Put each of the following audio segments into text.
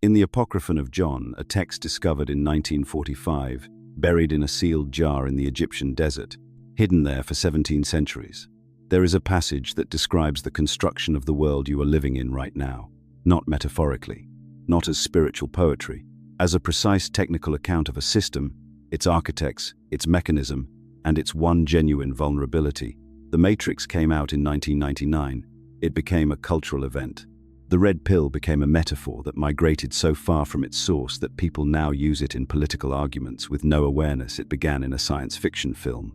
In the Apocryphon of John, a text discovered in 1945, buried in a sealed jar in the Egyptian desert, hidden there for 17 centuries, there is a passage that describes the construction of the world you are living in right now, not metaphorically, not as spiritual poetry, as a precise technical account of a system, its architects, its mechanism, and its one genuine vulnerability. The Matrix came out in 1999. It became a cultural event. The red pill became a metaphor that migrated so far from its source that people now use it in political arguments with no awareness it began in a science fiction film.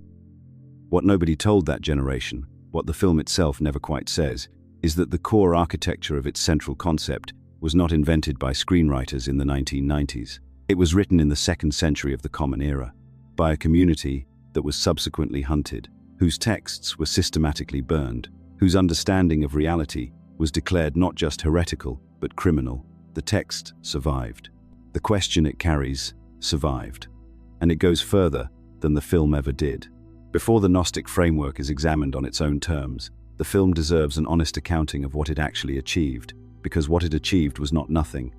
What nobody told that generation, what the film itself never quite says, is that the core architecture of its central concept was not invented by screenwriters in the 1990s. It was written in the 2nd century of the Common Era, by a community that was subsequently hunted, whose texts were systematically burned, whose understanding of reality was declared not just heretical, but criminal. The text survived. The question it carries survived. And it goes further than the film ever did. Before the Gnostic framework is examined on its own terms, the film deserves an honest accounting of what it actually achieved, because what it achieved was not nothing.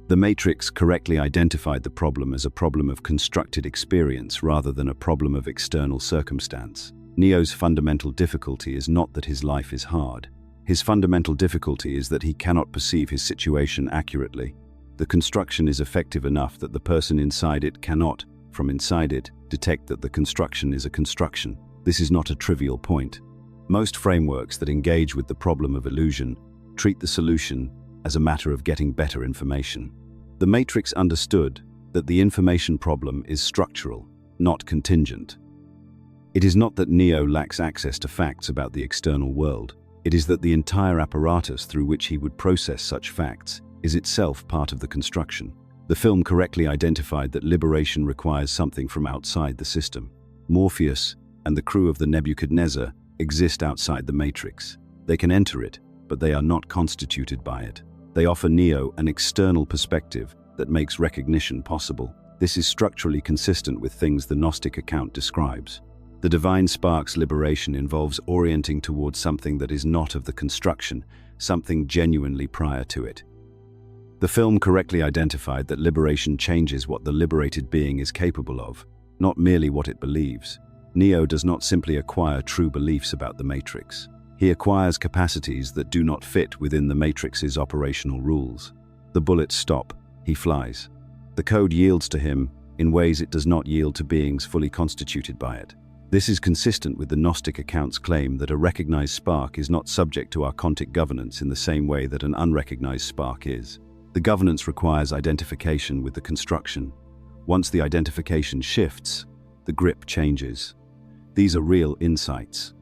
The Matrix correctly identified the problem as a problem of constructed experience rather than a problem of external circumstance. Neo's fundamental difficulty is not that his life is hard. His fundamental difficulty is that he cannot perceive his situation accurately. The construction is effective enough that the person inside it cannot, from inside it, detect that the construction is a construction. This is not a trivial point. Most frameworks that engage with the problem of illusion treat the solution as a matter of getting better information. The Matrix understood that the information problem is structural, not contingent. It is not that Neo lacks access to facts about the external world. It is that the entire apparatus through which he would process such facts is itself part of the construction. The film correctly identified that liberation requires something from outside the system. Morpheus and the crew of the Nebuchadnezzar exist outside the Matrix. They can enter it, but they are not constituted by it. They offer Neo an external perspective that makes recognition possible. This is structurally consistent with things the Gnostic account describes. The divine spark's liberation involves orienting towards something that is not of the construction, something genuinely prior to it. The film correctly identified that liberation changes what the liberated being is capable of, not merely what it believes. Neo does not simply acquire true beliefs about the Matrix. He acquires capacities that do not fit within the Matrix's operational rules. The bullets stop, he flies. The code yields to him in ways it does not yield to beings fully constituted by it. This is consistent with the Gnostic account's claim that a recognized spark is not subject to archontic governance in the same way that an unrecognized spark is. The governance requires identification with the construction. Once the identification shifts, the grip changes. These are real insights.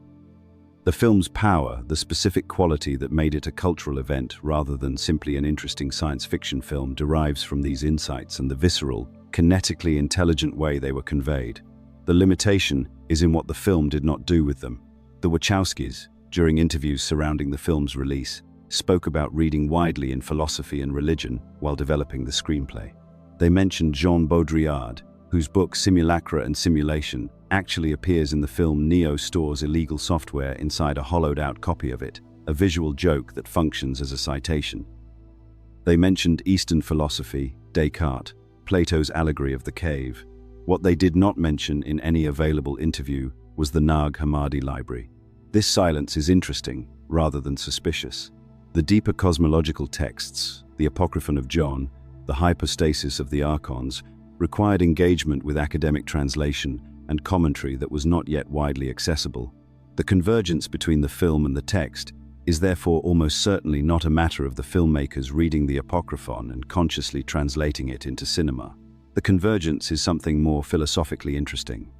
The film's power, the specific quality that made it a cultural event rather than simply an interesting science fiction film, derives from these insights and the visceral, kinetically intelligent way they were conveyed. The limitation is in what the film did not do with them. The Wachowskis, during interviews surrounding the film's release, spoke about reading widely in philosophy and religion while developing the screenplay. They mentioned Jean Baudrillard, whose book Simulacra and Simulation actually appears in the film. Neo stores illegal software inside a hollowed-out copy of it, a visual joke that functions as a citation. They mentioned Eastern philosophy, Descartes, Plato's allegory of the cave. What they did not mention in any available interview was the Nag Hammadi library. This silence is interesting, rather than suspicious. The deeper cosmological texts, the Apocryphon of John, the hypostasis of the archons, required engagement with academic translation and commentary that was not yet widely accessible. The convergence between the film and the text is therefore almost certainly not a matter of the filmmakers reading the Apocryphon and consciously translating it into cinema. The convergence is something more philosophically interesting.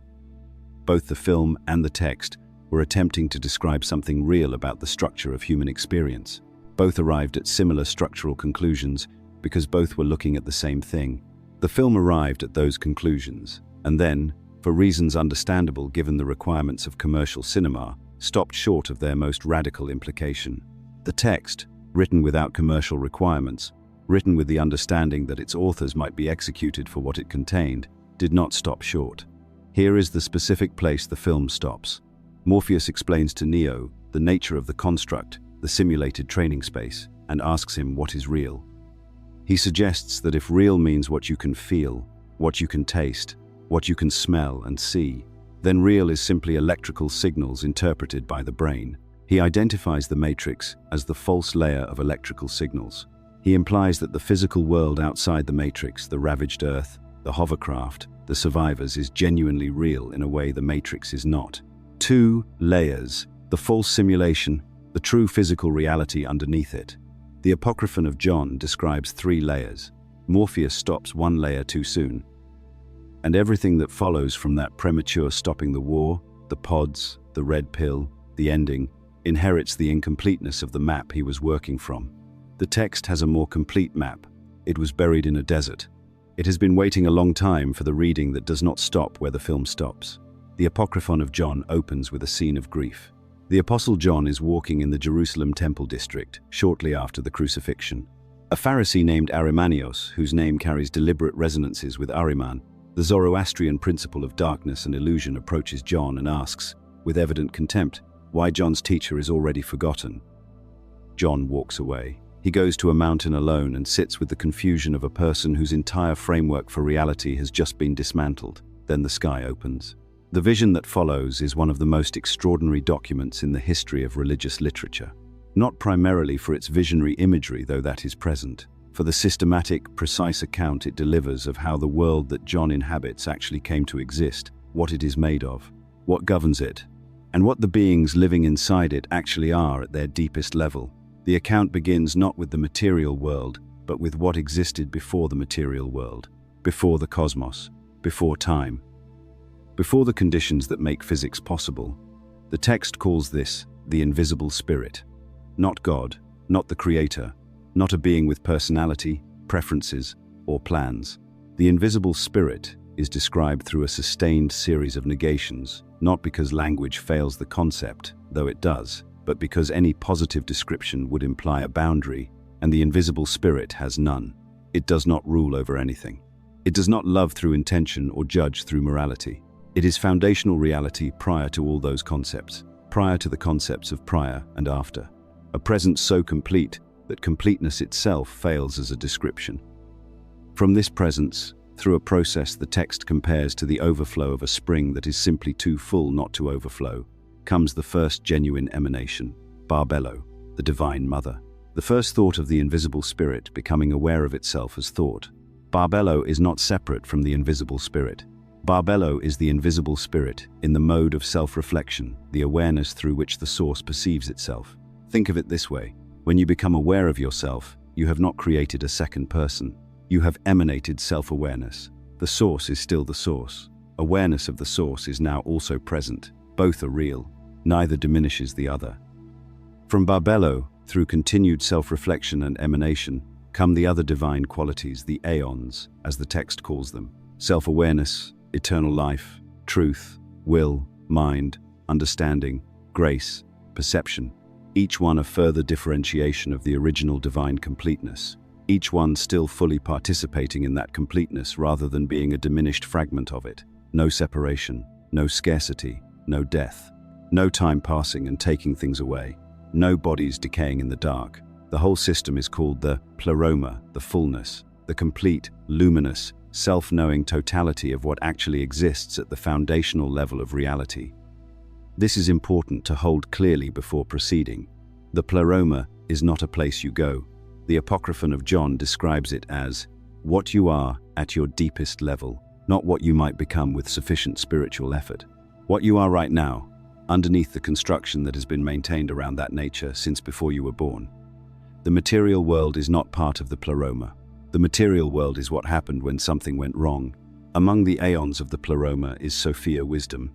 Both the film and the text were attempting to describe something real about the structure of human experience. Both arrived at similar structural conclusions because both were looking at the same thing. The film arrived at those conclusions, and then, for reasons understandable given the requirements of commercial cinema, stopped short of their most radical implication. The text, written without commercial requirements, written with the understanding that its authors might be executed for what it contained, did not stop short. Here is the specific place the film stops. Morpheus explains to Neo the nature of the construct, the simulated training space, and asks him what is real. He suggests that if real means what you can feel, what you can taste, what you can smell and see, then real is simply electrical signals interpreted by the brain. He identifies the matrix as the false layer of electrical signals. He implies that the physical world outside the matrix, the ravaged Earth, the hovercraft, the survivors, is genuinely real in a way the matrix is not. 2 layers: the false simulation, the true physical reality underneath it. The Apocryphon of John describes 3 layers. Morpheus stops 1 layer too soon, and everything that follows from that premature stopping, the war, the pods, the red pill, the ending, inherits the incompleteness of the map he was working from. The text has a more complete map. It was buried in a desert. It has been waiting a long time for the reading that does not stop where the film stops. The Apocryphon of John opens with a scene of grief. The Apostle John is walking in the Jerusalem temple district shortly after the crucifixion. A Pharisee named Arimaneos, whose name carries deliberate resonances with Ahriman, the Zoroastrian principle of darkness and illusion, approaches John and asks, with evident contempt, why John's teacher is already forgotten. John walks away. He goes to a mountain alone and sits with the confusion of a person whose entire framework for reality has just been dismantled. Then the sky opens. The vision that follows is one of the most extraordinary documents in the history of religious literature. Not primarily for its visionary imagery, though that is present, for the systematic, precise account it delivers of how the world that John inhabits actually came to exist, what it is made of, what governs it, and what the beings living inside it actually are at their deepest level. The account begins not with the material world, but with what existed before the material world, before the cosmos, before time, before the conditions that make physics possible. The text calls this the invisible spirit. Not God, not the creator, not a being with personality, preferences, or plans. The invisible spirit is described through a sustained series of negations, not because language fails the concept, though it does, but because any positive description would imply a boundary, and the invisible spirit has none. It does not rule over anything. It does not love through intention or judge through morality. It is foundational reality prior to all those concepts, prior to the concepts of prior and after. A presence so complete that completeness itself fails as a description. From this presence, through a process the text compares to the overflow of a spring that is simply too full not to overflow, comes the first genuine emanation, Barbelo, the Divine Mother. The first thought of the invisible spirit becoming aware of itself as thought. Barbelo is not separate from the invisible spirit. Barbelo is the invisible spirit in the mode of self-reflection, the awareness through which the source perceives itself. Think of it this way. When you become aware of yourself, you have not created a second person. You have emanated self-awareness. The source is still the source. Awareness of the source is now also present. Both are real. Neither diminishes the other. From Barbelo, through continued self-reflection and emanation, come the other divine qualities, the aeons, as the text calls them. Self-awareness, eternal life, truth, will, mind, understanding, grace, perception. Each one a further differentiation of the original divine completeness. Each one still fully participating in that completeness rather than being a diminished fragment of it. No separation, no scarcity, no death. No time passing and taking things away. No bodies decaying in the dark. The whole system is called the pleroma, the fullness, the complete, luminous, self-knowing totality of what actually exists at the foundational level of reality. This is important to hold clearly before proceeding. The pleroma is not a place you go. The Apocryphon of John describes it as what you are at your deepest level, not what you might become with sufficient spiritual effort. What you are right now, underneath the construction that has been maintained around that nature since before you were born. The material world is not part of the pleroma. The material world is what happened when something went wrong. Among the aeons of the pleroma is Sophia Wisdom.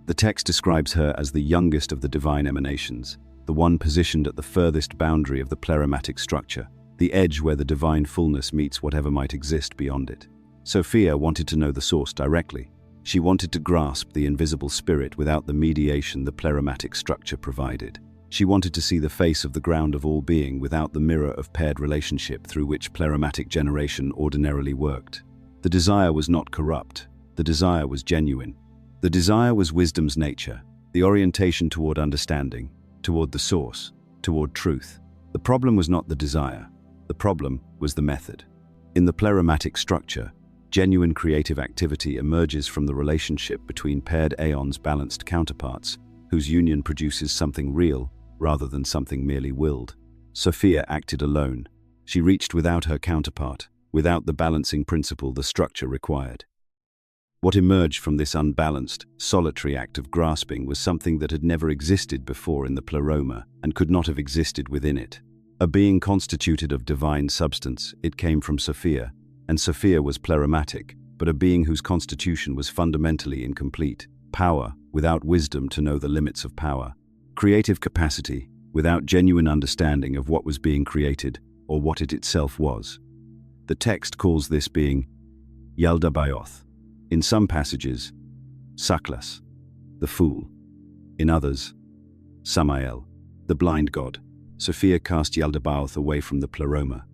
The text describes her as the youngest of the divine emanations, the one positioned at the furthest boundary of the pleromatic structure, the edge where the divine fullness meets whatever might exist beyond it. Sophia wanted to know the source directly. She wanted to grasp the invisible spirit without the mediation the pleromatic structure provided. She wanted to see the face of the ground of all being without the mirror of paired relationship through which pleromatic generation ordinarily worked. The desire was not corrupt. The desire was genuine. The desire was wisdom's nature, the orientation toward understanding, toward the source, toward truth. The problem was not the desire. The problem was the method. In the pleromatic structure, genuine creative activity emerges from the relationship between paired aeons' balanced counterparts, whose union produces something real rather than something merely willed. Sophia acted alone. She reached without her counterpart, without the balancing principle the structure required. What emerged from this unbalanced, solitary act of grasping was something that had never existed before in the pleroma and could not have existed within it. A being constituted of divine substance, it came from Sophia, and Sophia was pleromatic, but a being whose constitution was fundamentally incomplete. Power, without wisdom to know the limits of power. Creative capacity, without genuine understanding of what was being created or what it itself was. The text calls this being Yaldabaoth. In some passages, Saklas, the fool. In others, Samael, the blind god. Sophia cast Yaldabaoth away from the pleroma.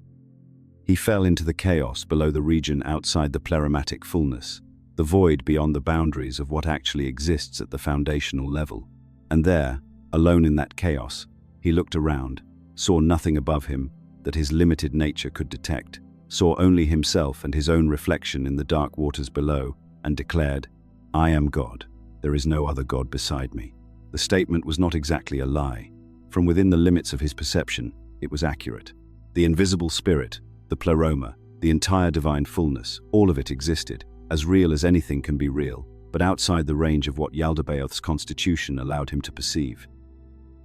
He fell into the chaos below the region outside the pleromatic fullness, the void beyond the boundaries of what actually exists at the foundational level. And there, alone in that chaos, he looked around, saw nothing above him that his limited nature could detect, saw only himself and his own reflection in the dark waters below, and declared, "I am God. There is no other God beside me." The statement was not exactly a lie. From within the limits of his perception, it was accurate. The invisible spirit, the pleroma, the entire divine fullness, all of it existed, as real as anything can be real, but outside the range of what Yaldabaoth's constitution allowed him to perceive.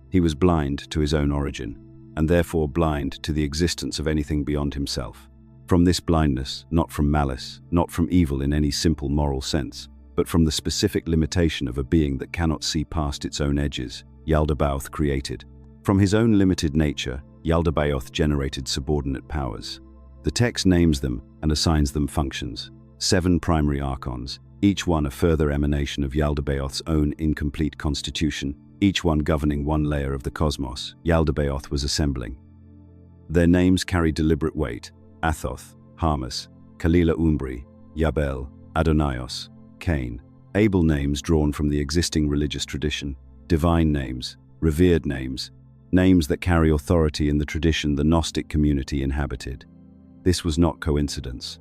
He was blind to his own origin, and therefore blind to the existence of anything beyond himself. From this blindness, not from malice, not from evil in any simple moral sense, but from the specific limitation of a being that cannot see past its own edges, Yaldabaoth created. From his own limited nature, Yaldabaoth generated subordinate powers. The text names them and assigns them functions. 7 primary archons, each one a further emanation of Yaldabaoth's own incomplete constitution, each one governing one layer of the cosmos Yaldabaoth was assembling. Their names carry deliberate weight: Athoth, Hermes, Kalila Umbri, Yabel, Adonaios, Cain. Able names drawn from the existing religious tradition, divine names, revered names, names that carry authority in the tradition the Gnostic community inhabited. This was not coincidence.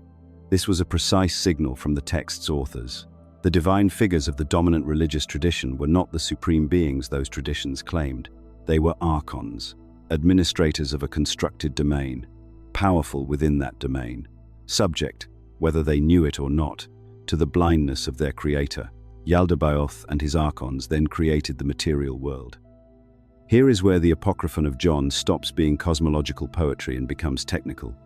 This was a precise signal from the text's authors. The divine figures of the dominant religious tradition were not the supreme beings those traditions claimed. They were archons, administrators of a constructed domain, powerful within that domain, subject, whether they knew it or not, to the blindness of their creator. Yaldabaoth and his archons then created the material world. Here is where the Apocryphon of John stops being cosmological poetry and becomes technical.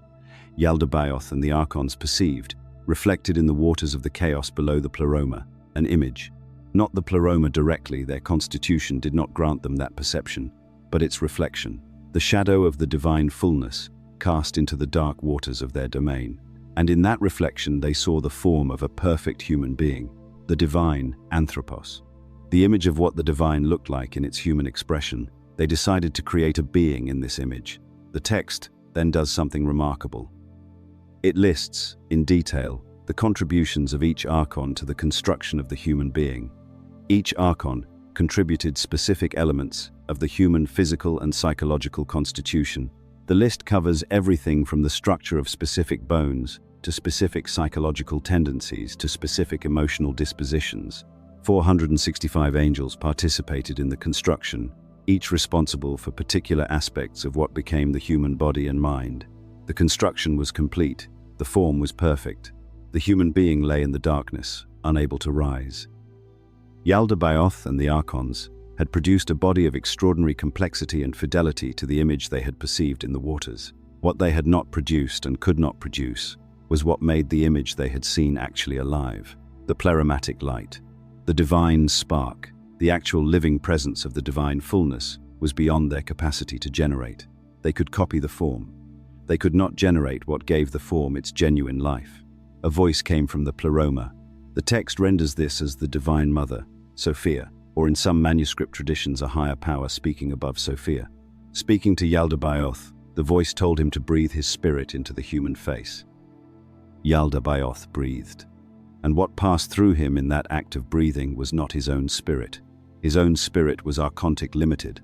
Yaldabaoth and the archons perceived, reflected in the waters of the chaos below the pleroma, an image. Not the pleroma directly, their constitution did not grant them that perception, but its reflection, the shadow of the divine fullness, cast into the dark waters of their domain. And in that reflection they saw the form of a perfect human being, the divine anthropos. The image of what the divine looked like in its human expression. They decided to create a being in this image. The text then does something remarkable. It lists, in detail, the contributions of each archon to the construction of the human being. Each archon contributed specific elements of the human physical and psychological constitution. The list covers everything from the structure of specific bones to specific psychological tendencies to specific emotional dispositions. 465 angels participated in the construction, each responsible for particular aspects of what became the human body and mind. The construction was complete, the form was perfect. The human being lay in the darkness, unable to rise. Yaldabaoth and the archons had produced a body of extraordinary complexity and fidelity to the image they had perceived in the waters. What they had not produced and could not produce was what made the image they had seen actually alive. The pleromatic light, the divine spark, the actual living presence of the divine fullness was beyond their capacity to generate. They could copy the form. They could not generate what gave the form its genuine life. A voice came from the pleroma. The text renders this as the Divine Mother, Sophia, or in some manuscript traditions a higher power speaking above Sophia. Speaking to Yaldabaoth, the voice told him to breathe his spirit into the human face. Yaldabaoth breathed, and what passed through him in that act of breathing was not his own spirit. His own spirit was archontic limited,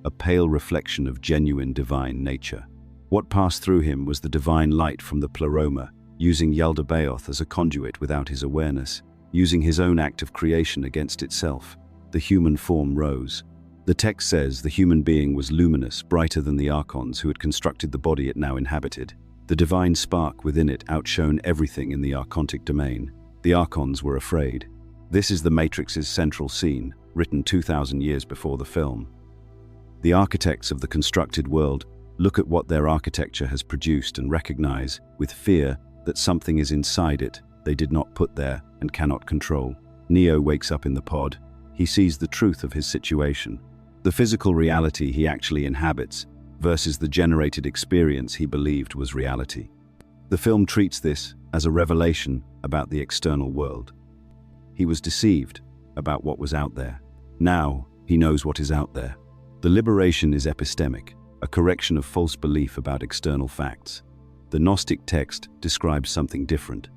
a pale reflection of genuine divine nature. What passed through him was the divine light from the pleroma, using Yaldabaoth as a conduit without his awareness, using his own act of creation against itself. The human form rose. The text says the human being was luminous, brighter than the archons who had constructed the body it now inhabited. The divine spark within it outshone everything in the archontic domain. The archons were afraid. This is the Matrix's central scene, written 2,000 years before the film. The architects of the constructed world look at what their architecture has produced and recognize, with fear, that something is inside it they did not put there and cannot control. Neo wakes up in the pod. He sees the truth of his situation, the physical reality he actually inhabits, versus the generated experience he believed was reality. The film treats this as a revelation about the external world. He was deceived about what was out there. Now he knows what is out there. The liberation is epistemic, a correction of false belief about external facts. The Gnostic text describes something different.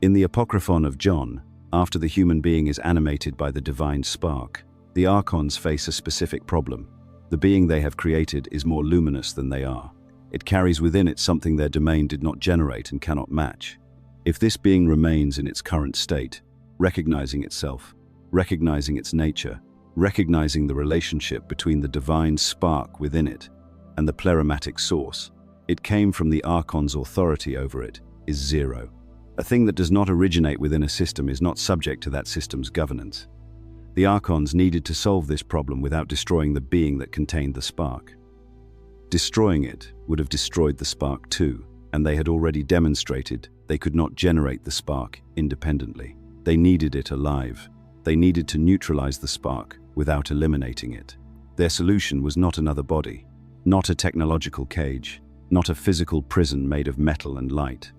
In the Apocryphon of John, after the human being is animated by the divine spark, the archons face a specific problem. The being they have created is more luminous than they are. It carries within it something their domain did not generate and cannot match. If this being remains in its current state, recognizing itself, recognizing its nature, recognizing the relationship between the divine spark within it and the pleromatic source, it came from the archon's authority over it, is zero. A thing that does not originate within a system is not subject to that system's governance. The archons needed to solve this problem without destroying the being that contained the spark. Destroying it would have destroyed the spark too, and they had already demonstrated they could not generate the spark independently. They needed it alive. They needed to neutralize the spark without eliminating it. Their solution was not another body, not a technological cage, not a physical prison made of metal and light.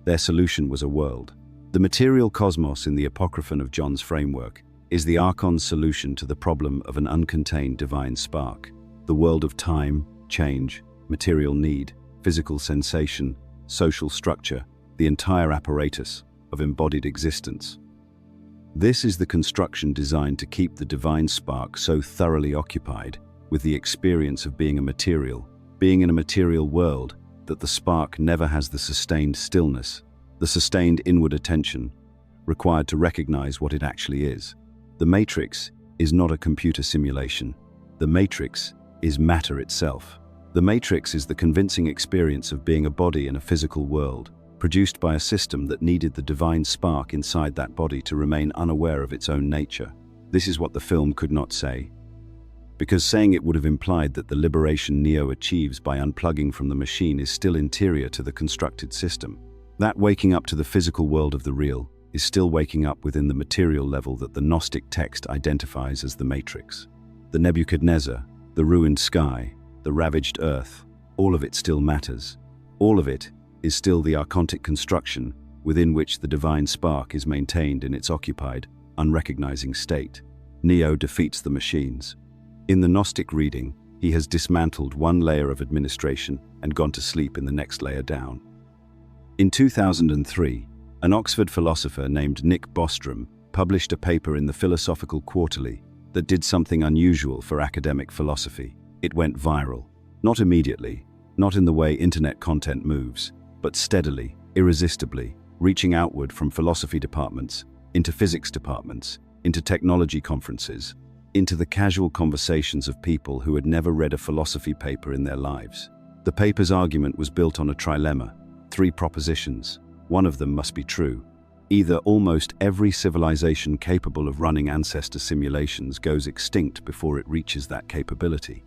Their solution was a world. The material cosmos in the Apocryphon of John's framework is the archon's solution to the problem of an uncontained divine spark. The world of time, change, material need, physical sensation, social structure, the entire apparatus of embodied existence. This is the construction designed to keep the divine spark so thoroughly occupied with the experience of being in a material world, that the spark never has the sustained stillness, the sustained inward attention required to recognize what it actually is. The Matrix is not a computer simulation. The Matrix is matter itself. The Matrix is the convincing experience of being a body in a physical world, produced by a system that needed the divine spark inside that body to remain unaware of its own nature. This is what the film could not say, because saying it would have implied that the liberation Neo achieves by unplugging from the machine is still interior to the constructed system. That waking up to the physical world of the real is still waking up within the material level that the Gnostic text identifies as the Matrix. The Nebuchadnezzar, the ruined sky, the ravaged earth, all of it still matters. All of it is still the archontic construction within which the divine spark is maintained in its occupied, unrecognizing state. Neo defeats the machines. In the Gnostic reading, he has dismantled one layer of administration and gone to sleep in the next layer down. In 2003, an Oxford philosopher named Nick Bostrom published a paper in the Philosophical Quarterly that did something unusual for academic philosophy. It went viral. Not immediately, not in the way internet content moves, but steadily, irresistibly, reaching outward from philosophy departments, into physics departments, into technology conferences, into the casual conversations of people who had never read a philosophy paper in their lives. The paper's argument was built on a trilemma, 3 propositions. One of them must be true. Either almost every civilization capable of running ancestor simulations goes extinct before it reaches that capability,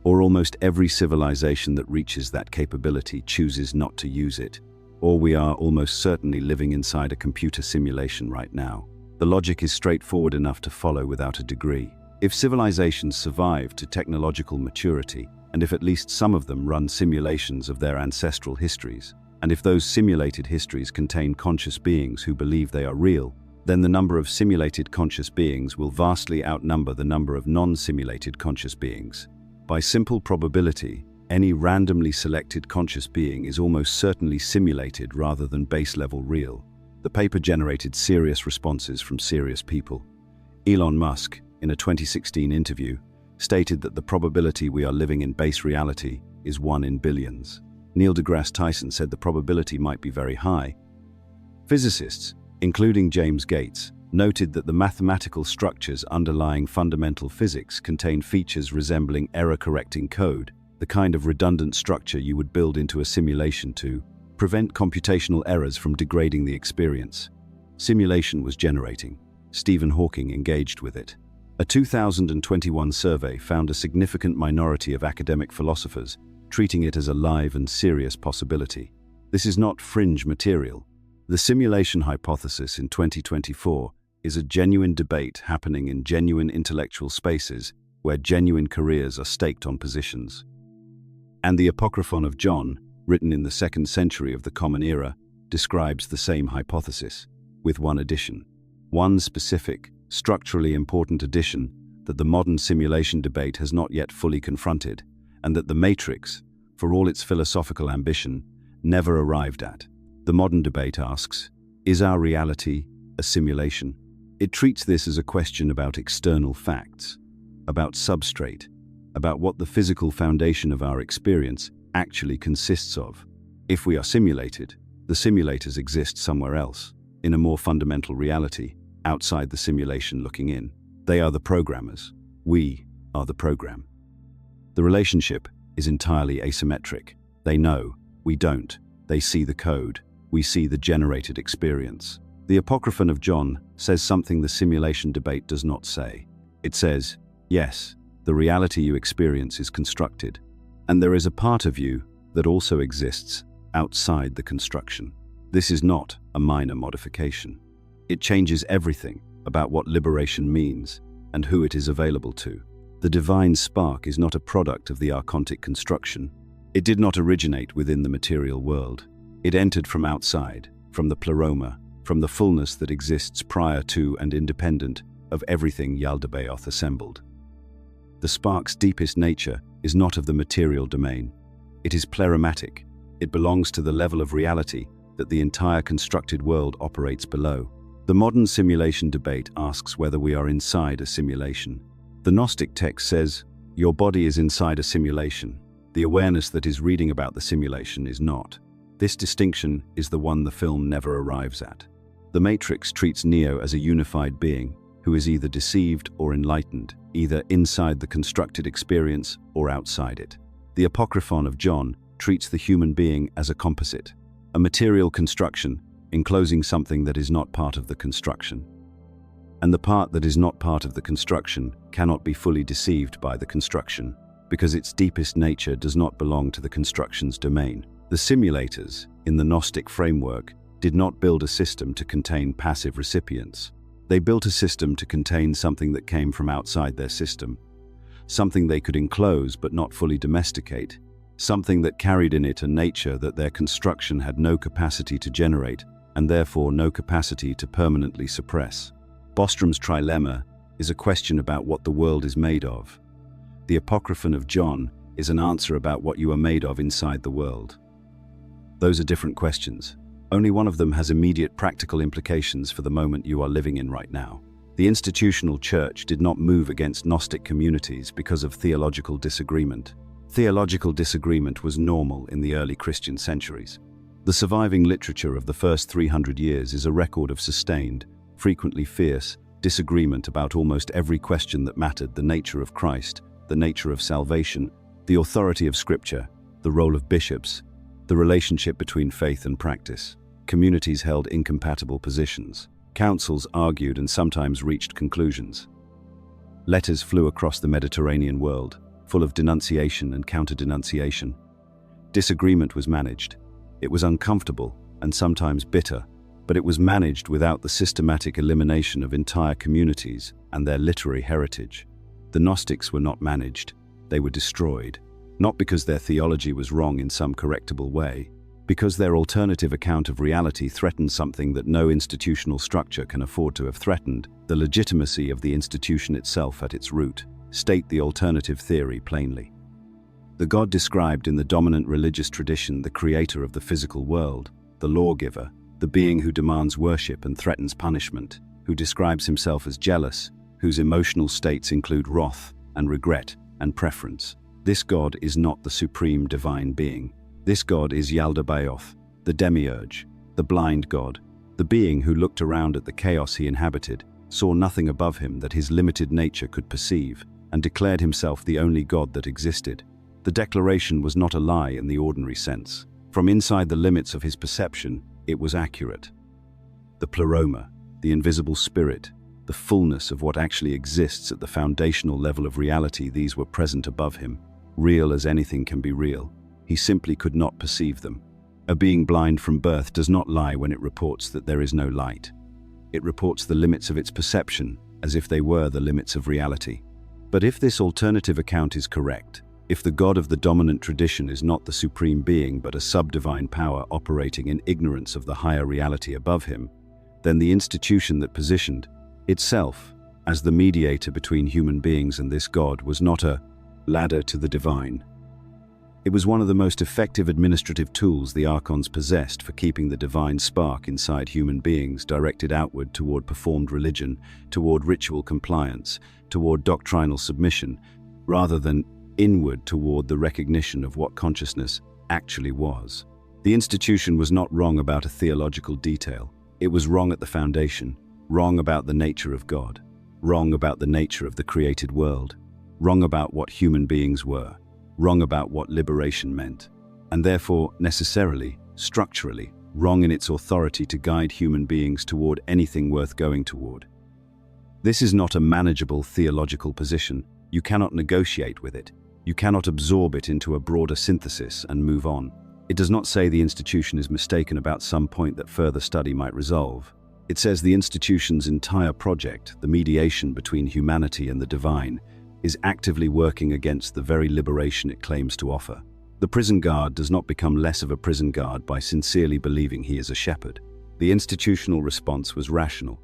or almost every civilization that reaches that capability chooses not to use it, or we are almost certainly living inside a computer simulation right now. The logic is straightforward enough to follow without a degree. If civilizations survive to technological maturity, and if at least some of them run simulations of their ancestral histories, and if those simulated histories contain conscious beings who believe they are real, then the number of simulated conscious beings will vastly outnumber the number of non-simulated conscious beings. By simple probability, any randomly selected conscious being is almost certainly simulated rather than base-level real. The paper generated serious responses from serious people. Elon Musk, in a 2016 interview, stated that the probability we are living in base reality is 1 in billions. Neil deGrasse Tyson said the probability might be very high. Physicists, including James Gates, noted that the mathematical structures underlying fundamental physics contain features resembling error-correcting code, the kind of redundant structure you would build into a simulation to prevent computational errors from degrading the experience. Simulation was generating. Stephen Hawking engaged with it. A 2021 survey found a significant minority of academic philosophers treating it as a live and serious possibility. This is not fringe material. The simulation hypothesis in 2024 is a genuine debate happening in genuine intellectual spaces where genuine careers are staked on positions. And the Apocryphon of John, written in the 2nd century of the Common Era, describes the same hypothesis, with one addition. One specific, structurally important addition that the modern simulation debate has not yet fully confronted, and that the Matrix, for all its philosophical ambition, never arrived at. The modern debate asks, is our reality a simulation? It treats this as a question about external facts, about substrate, about what the physical foundation of our experience actually consists of. If we are simulated, the simulators exist somewhere else, in a more fundamental reality, outside the simulation looking in. They are the programmers. We are the program. The relationship is entirely asymmetric. They know, we don't. They see the code. We see the generated experience. The Apocryphon of John says something the simulation debate does not say. It says, yes, the reality you experience is constructed, and there is a part of you that also exists outside the construction. This is not a minor modification. It changes everything about what liberation means and who it is available to. The divine spark is not a product of the archontic construction. It did not originate within the material world. It entered from outside, from the pleroma, from the fullness that exists prior to and independent of everything Yaldabaoth assembled. The spark's deepest nature is not of the material domain. It is pleromatic. It belongs to the level of reality that the entire constructed world operates below. The modern simulation debate asks whether we are inside a simulation. The Gnostic text says, your body is inside a simulation. The awareness that is reading about the simulation is not. This distinction is the one the film never arrives at. The Matrix treats Neo as a unified being who is either deceived or enlightened, either inside the constructed experience or outside it. The Apocryphon of John treats the human being as a composite, a material construction enclosing something that is not part of the construction. And the part that is not part of the construction cannot be fully deceived by the construction, because its deepest nature does not belong to the construction's domain. The simulators, in the Gnostic framework, did not build a system to contain passive recipients. They built a system to contain something that came from outside their system, something they could enclose but not fully domesticate, something that carried in it a nature that their construction had no capacity to generate and therefore no capacity to permanently suppress. Bostrom's trilemma is a question about what the world is made of. The Apocryphon of John is an answer about what you are made of inside the world. Those are different questions. Only one of them has immediate practical implications for the moment you are living in right now. The institutional church did not move against Gnostic communities because of theological disagreement. Theological disagreement was normal in the early Christian centuries. The surviving literature of the first 300 years is a record of sustained, frequently fierce, disagreement about almost every question that mattered: the nature of Christ, the nature of salvation, the authority of Scripture, the role of bishops, the relationship between faith and practice. Communities held incompatible positions. Councils argued and sometimes reached conclusions. Letters flew across the Mediterranean world, full of denunciation and counter-denunciation. Disagreement was managed. It was uncomfortable and sometimes bitter, but it was managed without the systematic elimination of entire communities and their literary heritage. The Gnostics were not managed. They were destroyed, not because their theology was wrong in some correctable way, because their alternative account of reality threatened something that no institutional structure can afford to have threatened: the legitimacy of the institution itself at its root. State the alternative theory plainly. The God described in the dominant religious tradition, the creator of the physical world, the lawgiver, the being who demands worship and threatens punishment, who describes himself as jealous, whose emotional states include wrath and regret and preference. This God is not the supreme divine being. This God is Yaldabaoth, the demiurge, the blind God, the being who looked around at the chaos he inhabited, saw nothing above him that his limited nature could perceive, and declared himself the only God that existed. The declaration was not a lie in the ordinary sense. From inside the limits of his perception, it was accurate. The pleroma, the invisible spirit, the fullness of what actually exists at the foundational level of reality, these were present above him, real as anything can be real. He simply could not perceive them. A being blind from birth does not lie when it reports that there is no light. It reports the limits of its perception as if they were the limits of reality. But if this alternative account is correct, if the God of the dominant tradition is not the supreme being but a subdivine power operating in ignorance of the higher reality above him, then the institution that positioned itself as the mediator between human beings and this God was not a ladder to the divine. It was one of the most effective administrative tools the archons possessed for keeping the divine spark inside human beings directed outward toward performed religion, toward ritual compliance, toward doctrinal submission, rather than inward toward the recognition of what consciousness actually was. The institution was not wrong about a theological detail. It was wrong at the foundation, wrong about the nature of God, wrong about the nature of the created world, wrong about what human beings were, wrong about what liberation meant, and therefore, necessarily, structurally, wrong in its authority to guide human beings toward anything worth going toward. This is not a manageable theological position. You cannot negotiate with it. You cannot absorb it into a broader synthesis and move on. It does not say the institution is mistaken about some point that further study might resolve. It says the institution's entire project, the mediation between humanity and the divine, is actively working against the very liberation it claims to offer. The prison guard does not become less of a prison guard by sincerely believing he is a shepherd. The institutional response was rational.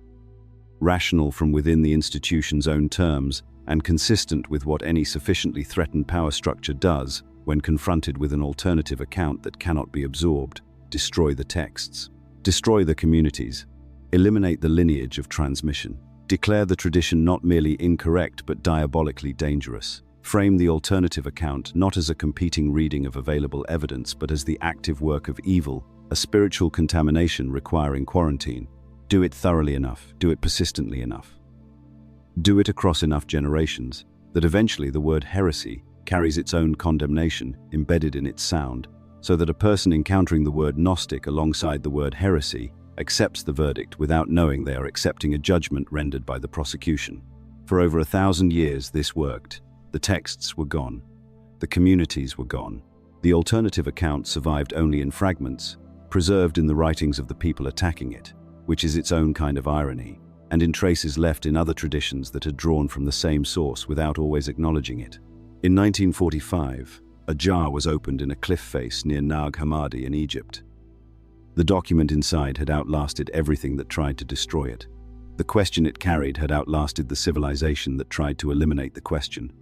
Rational from within the institution's own terms and consistent with what any sufficiently threatened power structure does when confronted with an alternative account that cannot be absorbed. Destroy the texts. Destroy the communities. Eliminate the lineage of transmission. Declare the tradition not merely incorrect but diabolically dangerous. Frame the alternative account not as a competing reading of available evidence but as the active work of evil, a spiritual contamination requiring quarantine. Do it thoroughly enough, do it persistently enough. Do it across enough generations that eventually the word heresy carries its own condemnation embedded in its sound, so that a person encountering the word Gnostic alongside the word heresy accepts the verdict without knowing they are accepting a judgment rendered by the prosecution. For over 1,000 years this worked. The texts were gone. The communities were gone. The alternative account survived only in fragments, preserved in the writings of the people attacking it, which is its own kind of irony, and in traces left in other traditions that had drawn from the same source without always acknowledging it. In 1945, a jar was opened in a cliff face near Nag Hammadi in Egypt. The document inside had outlasted everything that tried to destroy it. The question it carried had outlasted the civilization that tried to eliminate the question.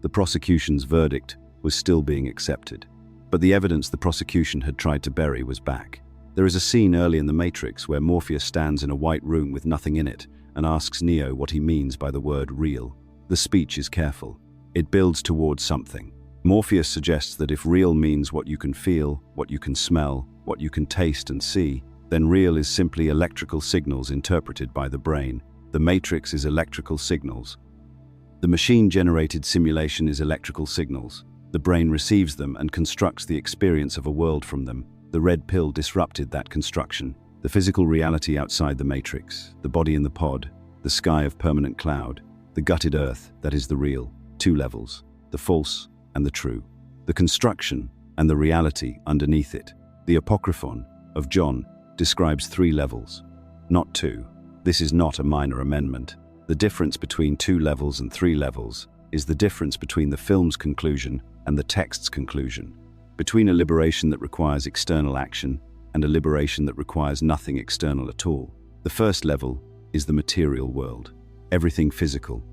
The prosecution's verdict was still being accepted, but the evidence the prosecution had tried to bury was back. There is a scene early in The Matrix where Morpheus stands in a white room with nothing in it and asks Neo what he means by the word real. The speech is careful. It builds towards something. Morpheus suggests that if real means what you can feel, what you can smell, what you can taste and see, then real is simply electrical signals interpreted by the brain. The Matrix is electrical signals. The machine-generated simulation is electrical signals. The brain receives them and constructs the experience of a world from them. The red pill disrupted that construction. The physical reality outside the Matrix, the body in the pod, the sky of permanent cloud, the gutted earth, that is the real. 2 levels, the false and the true. The construction and the reality underneath it. The Apocryphon of John describes 3 levels, not 2. This is not a minor amendment. The difference between 2 levels and 3 levels is the difference between the film's conclusion and the text's conclusion, between a liberation that requires external action and a liberation that requires nothing external at all. The first level is the material world, everything physical,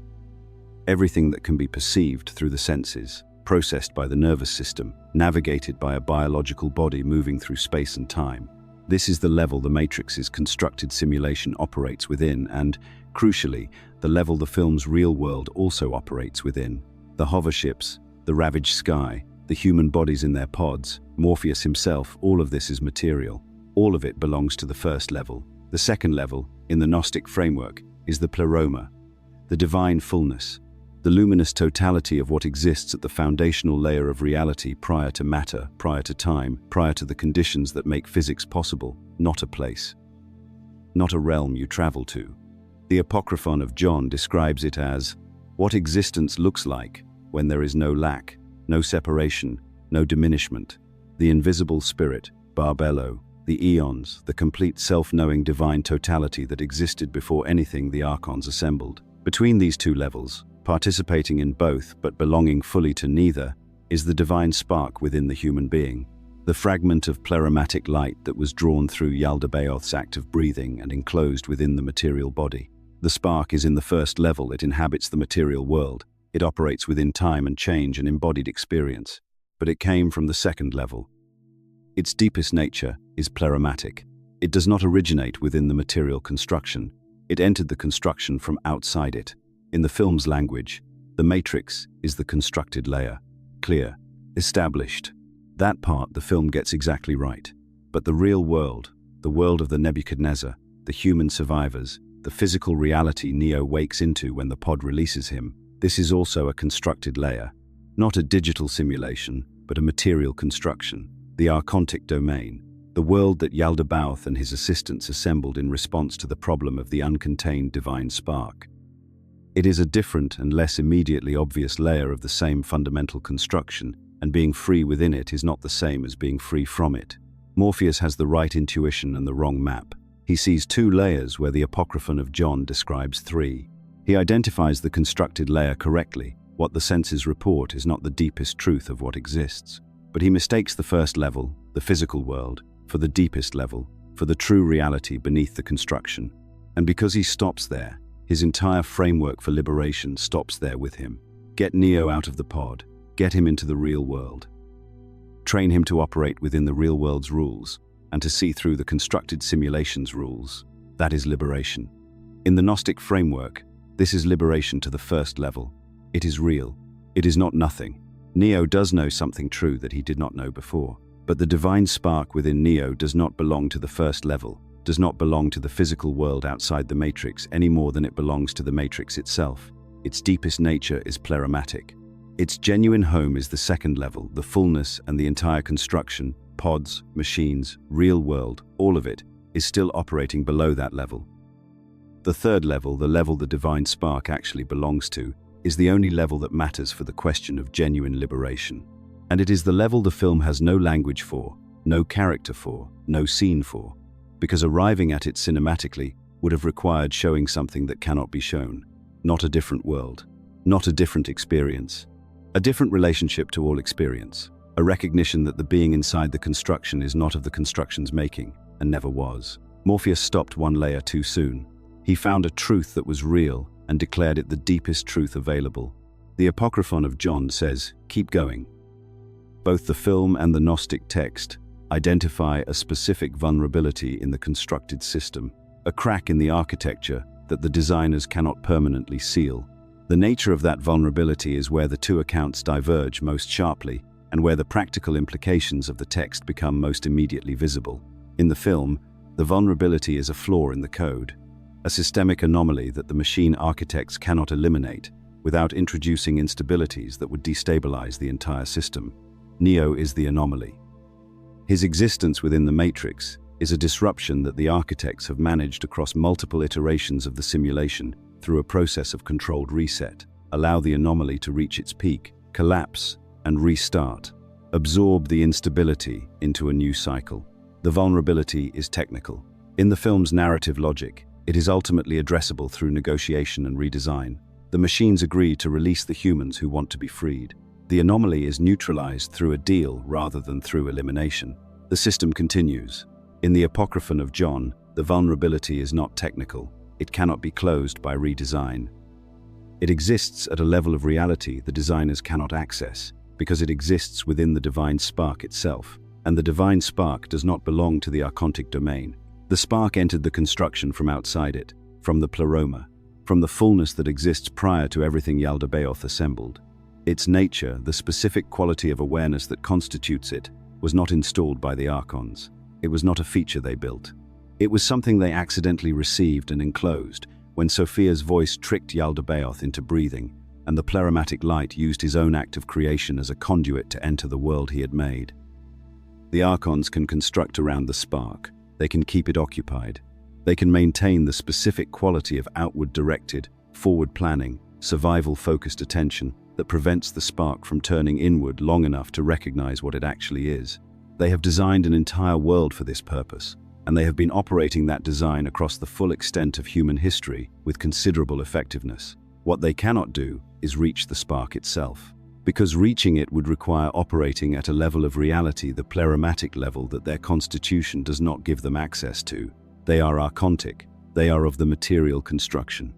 everything that can be perceived through the senses, processed by the nervous system, navigated by a biological body moving through space and time. This is the level the Matrix's constructed simulation operates within and, crucially, the level the film's real world also operates within. The hover ships, the ravaged sky, the human bodies in their pods, Morpheus himself, all of this is material. All of it belongs to the first level. The second level, in the Gnostic framework, is the pleroma, the divine fullness, the luminous totality of what exists at the foundational layer of reality prior to matter, prior to time, prior to the conditions that make physics possible, not a place, not a realm you travel to. The Apocryphon of John describes it as what existence looks like when there is no lack, no separation, no diminishment, the invisible spirit, Barbello, the eons, the complete self-knowing divine totality that existed before anything the archons assembled. Between these two levels, participating in both but belonging fully to neither, is the divine spark within the human being, the fragment of pleromatic light that was drawn through Yaldabaoth's act of breathing and enclosed within the material body. The spark is in the first level, it inhabits the material world, it operates within time and change and embodied experience, but it came from the second level. Its deepest nature is pleromatic. It does not originate within the material construction, it entered the construction from outside it. In the film's language, the matrix is the constructed layer, clear, established. That part the film gets exactly right. But the real world, the world of the Nebuchadnezzar, the human survivors, the physical reality Neo wakes into when the pod releases him, this is also a constructed layer. Not a digital simulation, but a material construction. The archontic domain, the world that Yaldabaoth and his assistants assembled in response to the problem of the uncontained divine spark. It is a different and less immediately obvious layer of the same fundamental construction, and being free within it is not the same as being free from it. Morpheus has the right intuition and the wrong map. He sees two layers where the Apocryphon of John describes three. He identifies the constructed layer correctly. What the senses report is not the deepest truth of what exists. But he mistakes the first level, the physical world, for the deepest level, for the true reality beneath the construction. And because he stops there, his entire framework for liberation stops there with him. Get Neo out of the pod. Get him into the real world. Train him to operate within the real world's rules, and to see through the constructed simulation's rules. That is liberation. In the Gnostic framework, this is liberation to the first level. It is real. It is not nothing. Neo does know something true that he did not know before. But the divine spark within Neo does not belong to the first level, does not belong to the physical world outside the matrix any more than it belongs to the matrix itself. Its deepest nature is pleromatic. Its genuine home is the second level, the fullness and the entire construction, pods, machines, real world, all of it, is still operating below that level. The third level, the level the divine spark actually belongs to, is the only level that matters for the question of genuine liberation. And it is the level the film has no language for, no character for, no scene for, because arriving at it cinematically would have required showing something that cannot be shown. Not a different world, not a different experience, a different relationship to all experience, a recognition that the being inside the construction is not of the construction's making, and never was. Morpheus stopped one layer too soon. He found a truth that was real and declared it the deepest truth available. The Apocryphon of John says, keep going. Both the film and the Gnostic text identify a specific vulnerability in the constructed system, a crack in the architecture that the designers cannot permanently seal. The nature of that vulnerability is where the two accounts diverge most sharply and where the practical implications of the text become most immediately visible. In the film, the vulnerability is a flaw in the code, a systemic anomaly that the machine architects cannot eliminate without introducing instabilities that would destabilize the entire system. Neo is the anomaly. His existence within the matrix is a disruption that the architects have managed across multiple iterations of the simulation through a process of controlled reset, allow the anomaly to reach its peak, collapse, and restart, absorb the instability into a new cycle. The vulnerability is technical. In the film's narrative logic, it is ultimately addressable through negotiation and redesign. The machines agree to release the humans who want to be freed. The anomaly is neutralized through a deal rather than through elimination. The system continues. In the Apocryphon of John, the vulnerability is not technical. It cannot be closed by redesign. It exists at a level of reality the designers cannot access, because it exists within the divine spark itself, and the divine spark does not belong to the archontic domain. The spark entered the construction from outside it, from the pleroma, from the fullness that exists prior to everything Yaldabaoth assembled. Its nature, the specific quality of awareness that constitutes it, was not installed by the Archons. It was not a feature they built. It was something they accidentally received and enclosed when Sophia's voice tricked Yaldabaoth into breathing, and the pleratic light used his own act of creation as a conduit to enter the world he had made. The Archons can construct around the spark. They can keep it occupied. They can maintain the specific quality of outward-directed, forward-planning, survival-focused attention that prevents the spark from turning inward long enough to recognize what it actually is. They have designed an entire world for this purpose, and they have been operating that design across the full extent of human history with considerable effectiveness. What they cannot do is reach the spark itself, because reaching it would require operating at a level of reality, the pleratic level that their constitution does not give them access to. They are archontic. They are of the material construction.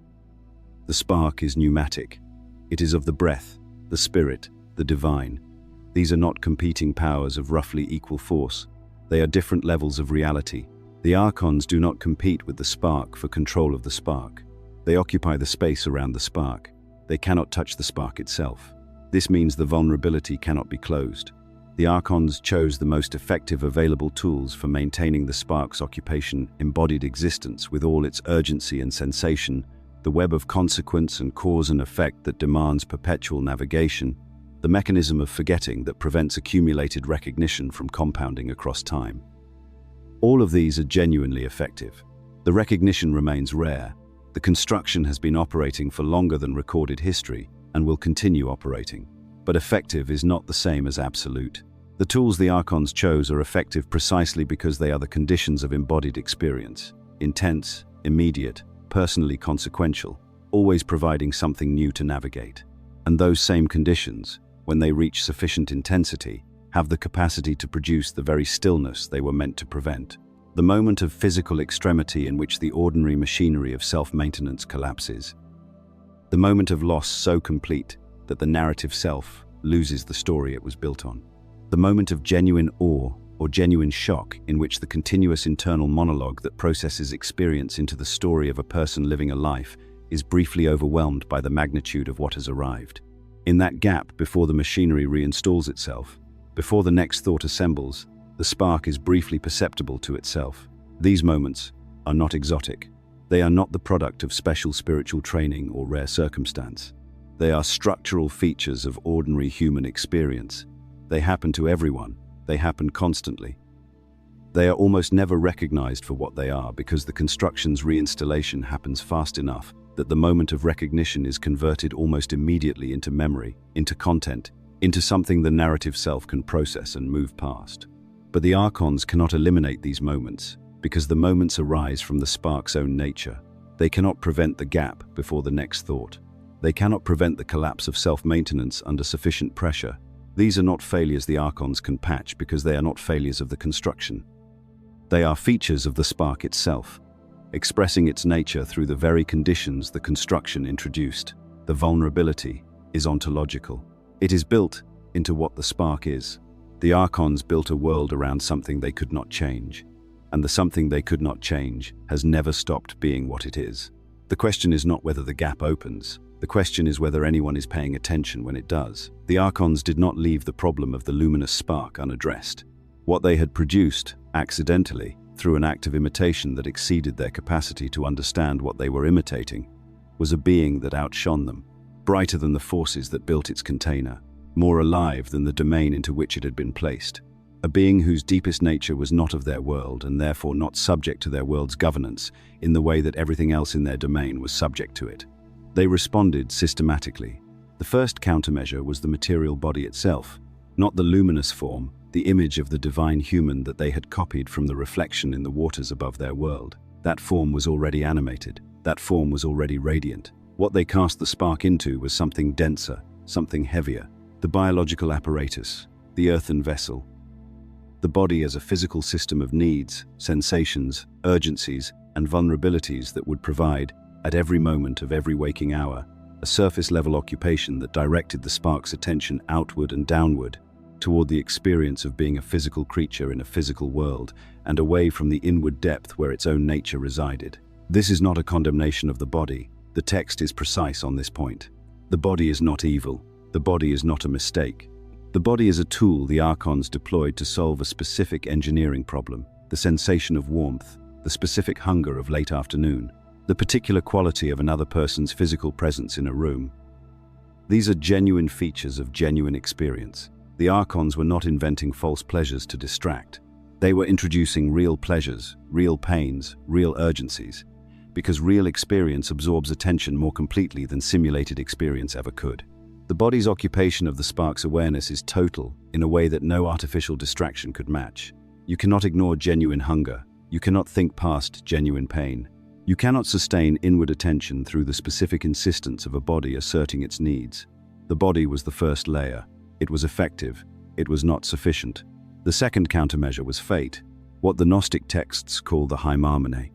The spark is pneumatic. It is of the breath, the spirit, the divine. These are not competing powers of roughly equal force. They are different levels of reality. The Archons do not compete with the spark for control of the spark. They occupy the space around the spark. They cannot touch the spark itself. This means the vulnerability cannot be closed. The Archons chose the most effective available tools for maintaining the spark's occupation, embodied existence with all its urgency and sensation, the web of consequence and cause and effect that demands perpetual navigation, the mechanism of forgetting that prevents accumulated recognition from compounding across time. All of these are genuinely effective. The recognition remains rare. The construction has been operating for longer than recorded history and will continue operating. But effective is not the same as absolute. The tools the Archons chose are effective precisely because they are the conditions of embodied experience: intense, immediate, personally consequential, always providing something new to navigate. And those same conditions, when they reach sufficient intensity, have the capacity to produce the very stillness they were meant to prevent. The moment of physical extremity in which the ordinary machinery of self-maintenance collapses. The moment of loss so complete that the narrative self loses the story it was built on. The moment of genuine awe or genuine shock in which the continuous internal monologue that processes experience into the story of a person living a life is briefly overwhelmed by the magnitude of what has arrived. In that gap before the machinery reinstalls itself, before the next thought assembles, the spark is briefly perceptible to itself. These moments are not exotic. They are not the product of special spiritual training or rare circumstance. They are structural features of ordinary human experience. They happen to everyone. They happen constantly. They are almost never recognized for what they are because the construction's reinstallation happens fast enough that the moment of recognition is converted almost immediately into memory, into content, into something the narrative self can process and move past. But the Archons cannot eliminate these moments because the moments arise from the spark's own nature. They cannot prevent the gap before the next thought. They cannot prevent the collapse of self-maintenance under sufficient pressure. These are not failures the Archons can patch because they are not failures of the construction. They are features of the spark itself, expressing its nature through the very conditions the construction introduced. The vulnerability is ontological. It is built into what the spark is. The Archons built a world around something they could not change, and the something they could not change has never stopped being what it is. The question is not whether the gap opens. The question is whether anyone is paying attention when it does. The Archons did not leave the problem of the luminous spark unaddressed. What they had produced, accidentally, through an act of imitation that exceeded their capacity to understand what they were imitating, was a being that outshone them, brighter than the forces that built its container, more alive than the domain into which it had been placed. A being whose deepest nature was not of their world and therefore not subject to their world's governance in the way that everything else in their domain was subject to it. They responded systematically. The first countermeasure was the material body itself, not the luminous form, the image of the divine human that they had copied from the reflection in the waters above their world. That form was already animated. That form was already radiant. What they cast the spark into was something denser, something heavier. The biological apparatus, the earthen vessel. The body as a physical system of needs, sensations, urgencies, and vulnerabilities that would provide, at every moment of every waking hour, a surface-level occupation that directed the spark's attention outward and downward, toward the experience of being a physical creature in a physical world, and away from the inward depth where its own nature resided. This is not a condemnation of the body. The text is precise on this point. The body is not evil. The body is not a mistake. The body is a tool the Archons deployed to solve a specific engineering problem, the sensation of warmth, the specific hunger of late afternoon, the particular quality of another person's physical presence in a room. These are genuine features of genuine experience. The Archons were not inventing false pleasures to distract. They were introducing real pleasures, real pains, real urgencies, because real experience absorbs attention more completely than simulated experience ever could. The body's occupation of the spark's awareness is total in a way that no artificial distraction could match. You cannot ignore genuine hunger. You cannot think past genuine pain. You cannot sustain inward attention through the specific insistence of a body asserting its needs. The body was the first layer. It was effective. It was not sufficient. The second countermeasure was fate, what the Gnostic texts call the hymarmene,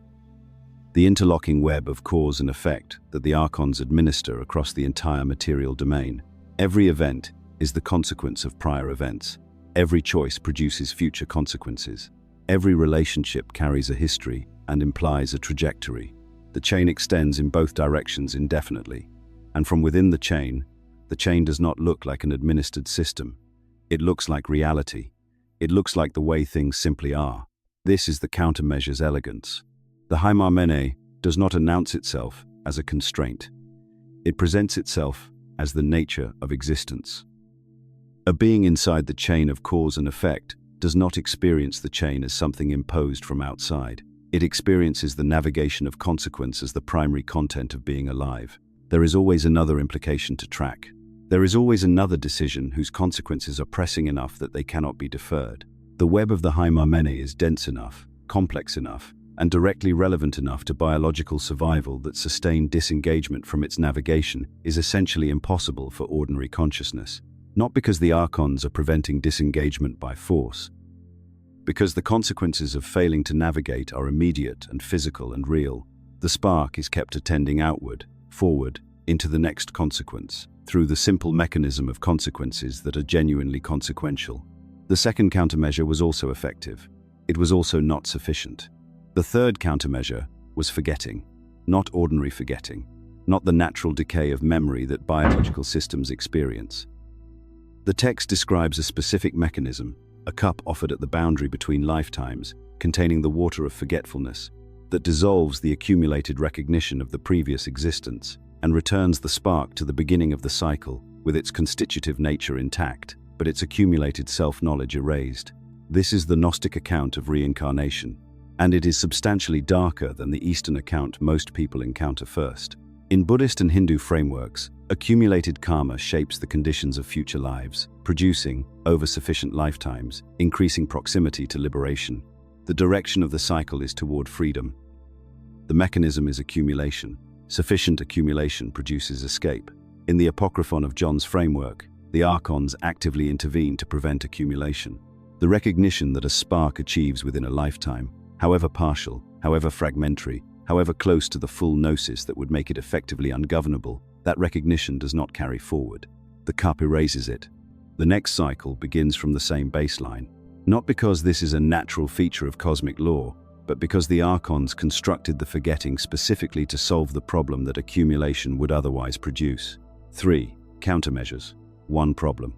the interlocking web of cause and effect that the Archons administer across the entire material domain. Every event is the consequence of prior events. Every choice produces future consequences. Every relationship carries a history and implies a trajectory. The chain extends in both directions indefinitely, and from within the chain does not look like an administered system. It looks like reality. It looks like the way things simply are. This is the countermeasure's elegance. The hymarmene does not announce itself as a constraint. It presents itself as the nature of existence. A being inside the chain of cause and effect does not experience the chain as something imposed from outside. It experiences the navigation of consequence as the primary content of being alive. There is always another implication to track. There is always another decision whose consequences are pressing enough that they cannot be deferred. The web of the hymarmene is dense enough, complex enough, and directly relevant enough to biological survival that sustained disengagement from its navigation is essentially impossible for ordinary consciousness. Not because the Archons are preventing disengagement by force, because the consequences of failing to navigate are immediate and physical and real. The spark is kept attending outward, forward, into the next consequence, through the simple mechanism of consequences that are genuinely consequential. The second countermeasure was also effective. It was also not sufficient. The third countermeasure was forgetting, not ordinary forgetting, not the natural decay of memory that biological systems experience. The text describes a specific mechanism, a cup offered at the boundary between lifetimes, containing the water of forgetfulness, that dissolves the accumulated recognition of the previous existence and returns the spark to the beginning of the cycle with its constitutive nature intact, but its accumulated self-knowledge erased. This is the Gnostic account of reincarnation, and it is substantially darker than the Eastern account most people encounter first. In Buddhist and Hindu frameworks, accumulated karma shapes the conditions of future lives, producing, over sufficient lifetimes, increasing proximity to liberation. The direction of the cycle is toward freedom. The mechanism is accumulation. Sufficient accumulation produces escape. In the Apocryphon of John's framework, the Archons actively intervene to prevent accumulation. The recognition that a spark achieves within a lifetime, however partial, however fragmentary, however close to the full gnosis that would make it effectively ungovernable, that recognition does not carry forward. The cup erases it. The next cycle begins from the same baseline, not because this is a natural feature of cosmic law, but because the Archons constructed the forgetting specifically to solve the problem that accumulation would otherwise produce. 3. Countermeasures. 1 problem.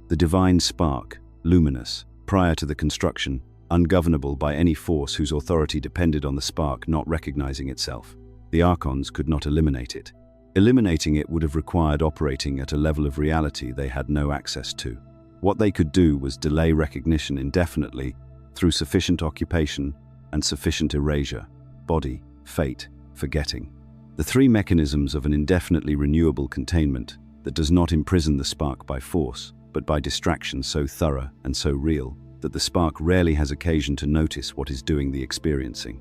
The divine spark, luminous, prior to the construction, ungovernable by any force whose authority depended on the spark not recognizing itself. The Archons could not eliminate it. Eliminating it would have required operating at a level of reality they had no access to. What they could do was delay recognition indefinitely through sufficient occupation and sufficient erasure, body, fate, forgetting. The 3 mechanisms of an indefinitely renewable containment that does not imprison the spark by force, but by distraction so thorough and so real that the spark rarely has occasion to notice what is doing the experiencing.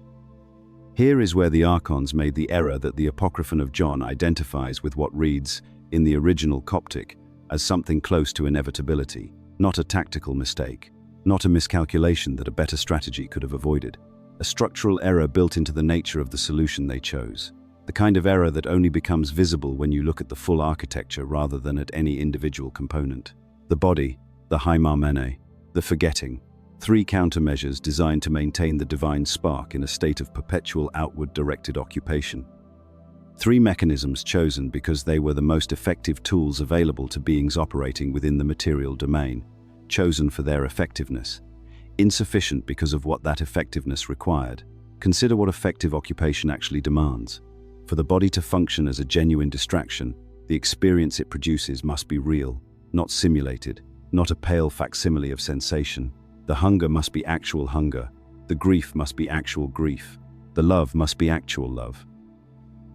Here is where the Archons made the error that the Apocryphon of John identifies with what reads, in the original Coptic, as something close to inevitability, not a tactical mistake, not a miscalculation that a better strategy could have avoided. A structural error built into the nature of the solution they chose. The kind of error that only becomes visible when you look at the full architecture rather than at any individual component. The body, the hymarmene, the forgetting. 3 countermeasures designed to maintain the divine spark in a state of perpetual outward-directed occupation. Three mechanisms chosen because they were the most effective tools available to beings operating within the material domain, chosen for their effectiveness. Insufficient because of what that effectiveness required. Consider what effective occupation actually demands. For the body to function as a genuine distraction, the experience it produces must be real, not simulated, not a pale facsimile of sensation. The hunger must be actual hunger. The grief must be actual grief. The love must be actual love.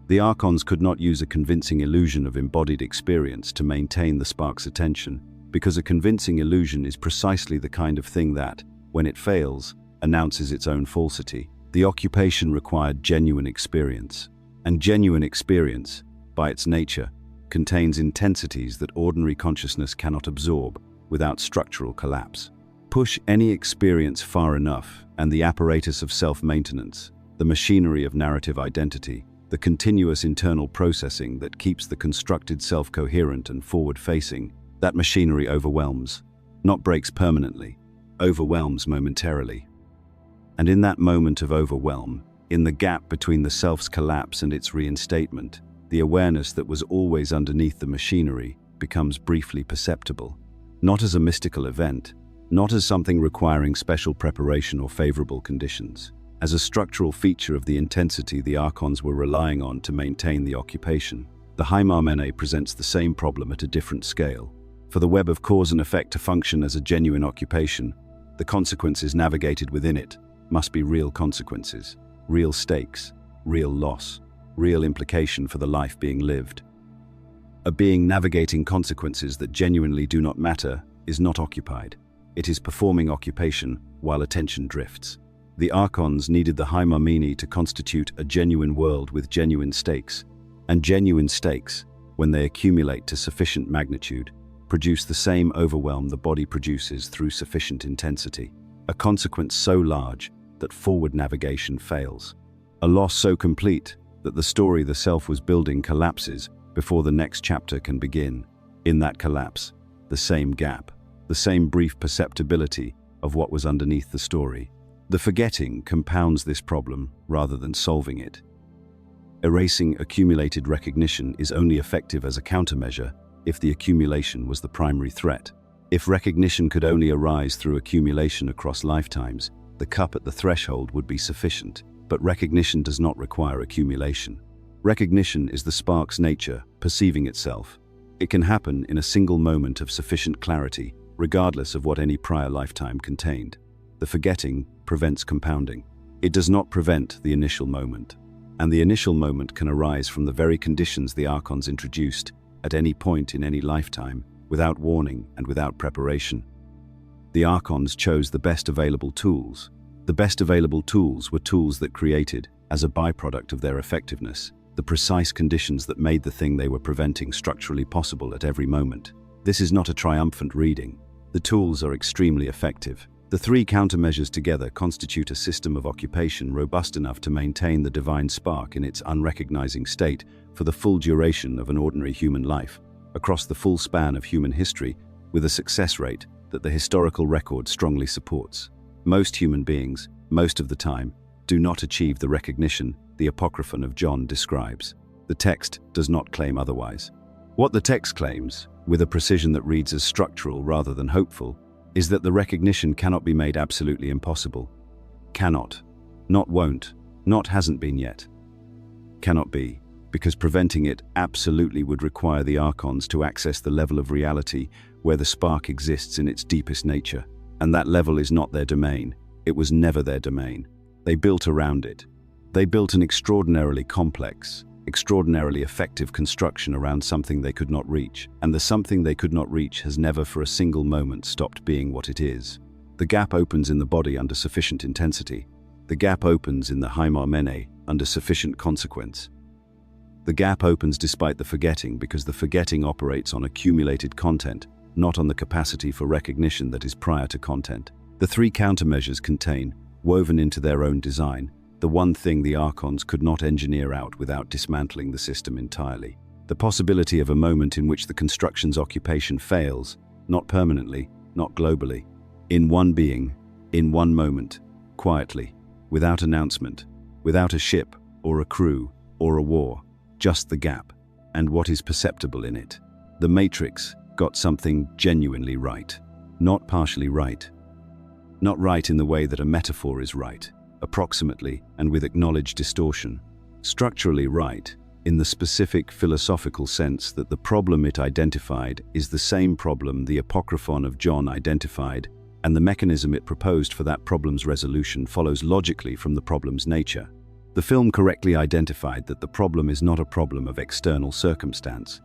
The archons could not use a convincing illusion of embodied experience to maintain the spark's attention, because a convincing illusion is precisely the kind of thing that, when it fails, announces its own falsity. The occupation required genuine experience, and genuine experience, by its nature, contains intensities that ordinary consciousness cannot absorb without structural collapse. Push any experience far enough, and the apparatus of self-maintenance, the machinery of narrative identity, the continuous internal processing that keeps the constructed self coherent and forward-facing, that machinery overwhelms, not breaks permanently, overwhelms momentarily. And in that moment of overwhelm, in the gap between the self's collapse and its reinstatement, the awareness that was always underneath the machinery becomes briefly perceptible, not as a mystical event, not as something requiring special preparation or favorable conditions, as a structural feature of the intensity the archons were relying on to maintain the occupation. The Hymarmene presents the same problem at a different scale. For the web of cause and effect to function as a genuine occupation, the consequences navigated within it must be real consequences, real stakes, real loss, real implication for the life being lived. A being navigating consequences that genuinely do not matter is not occupied. It is performing occupation while attention drifts. The archons needed the Hymarmene to constitute a genuine world with genuine stakes, and genuine stakes, when they accumulate to sufficient magnitude, produce the same overwhelm the body produces through sufficient intensity, a consequence so large that forward navigation fails, a loss so complete that the story the self was building collapses before the next chapter can begin. In that collapse, the same gap, the same brief perceptibility of what was underneath the story. The forgetting compounds this problem rather than solving it. Erasing accumulated recognition is only effective as a countermeasure if the accumulation was the primary threat. If recognition could only arise through accumulation across lifetimes, the cup at the threshold would be sufficient. But recognition does not require accumulation. Recognition is the spark's nature, perceiving itself. It can happen in a single moment of sufficient clarity, regardless of what any prior lifetime contained. The forgetting prevents compounding. It does not prevent the initial moment. And the initial moment can arise from the very conditions the archons introduced at any point in any lifetime, without warning and without preparation. The archons chose the best available tools. The best available tools were tools that created, as a byproduct of their effectiveness, the precise conditions that made the thing they were preventing structurally possible at every moment. This is not a triumphant reading. The tools are extremely effective. The three countermeasures together constitute a system of occupation robust enough to maintain the divine spark in its unrecognizing state for the full duration of an ordinary human life, across the full span of human history, with a success rate that the historical record strongly supports. Most human beings, most of the time, do not achieve the recognition the Apocryphon of John describes. The text does not claim otherwise. What the text claims, with a precision that reads as structural rather than hopeful, is that the recognition cannot be made absolutely impossible. Cannot. Not won't. Not hasn't been yet. Cannot be, because preventing it absolutely would require the archons to access the level of reality where the spark exists in its deepest nature. And that level is not their domain. It was never their domain. They built around it. They built an extraordinarily complex, extraordinarily effective construction around something they could not reach, and the something they could not reach has never for a single moment stopped being what it is. The gap opens in the body under sufficient intensity. The gap opens in the Hymarmene under sufficient consequence. The gap opens despite the forgetting, because the forgetting operates on accumulated content, not on the capacity for recognition that is prior to content. The three countermeasures contain, woven into their own design, the one thing the archons could not engineer out without dismantling the system entirely. The possibility of a moment in which the construction's occupation fails, not permanently, not globally, in one being, in one moment, quietly, without announcement, without a ship or a crew or a war, just the gap, and what is perceptible in it. The Matrix got something genuinely right, not partially right. Not right in the way that a metaphor is right, approximately and with acknowledged distortion. Structurally right, in the specific philosophical sense that the problem it identified is the same problem the Apocryphon of John identified, and the mechanism it proposed for that problem's resolution follows logically from the problem's nature. The film correctly identified that the problem is not a problem of external circumstance.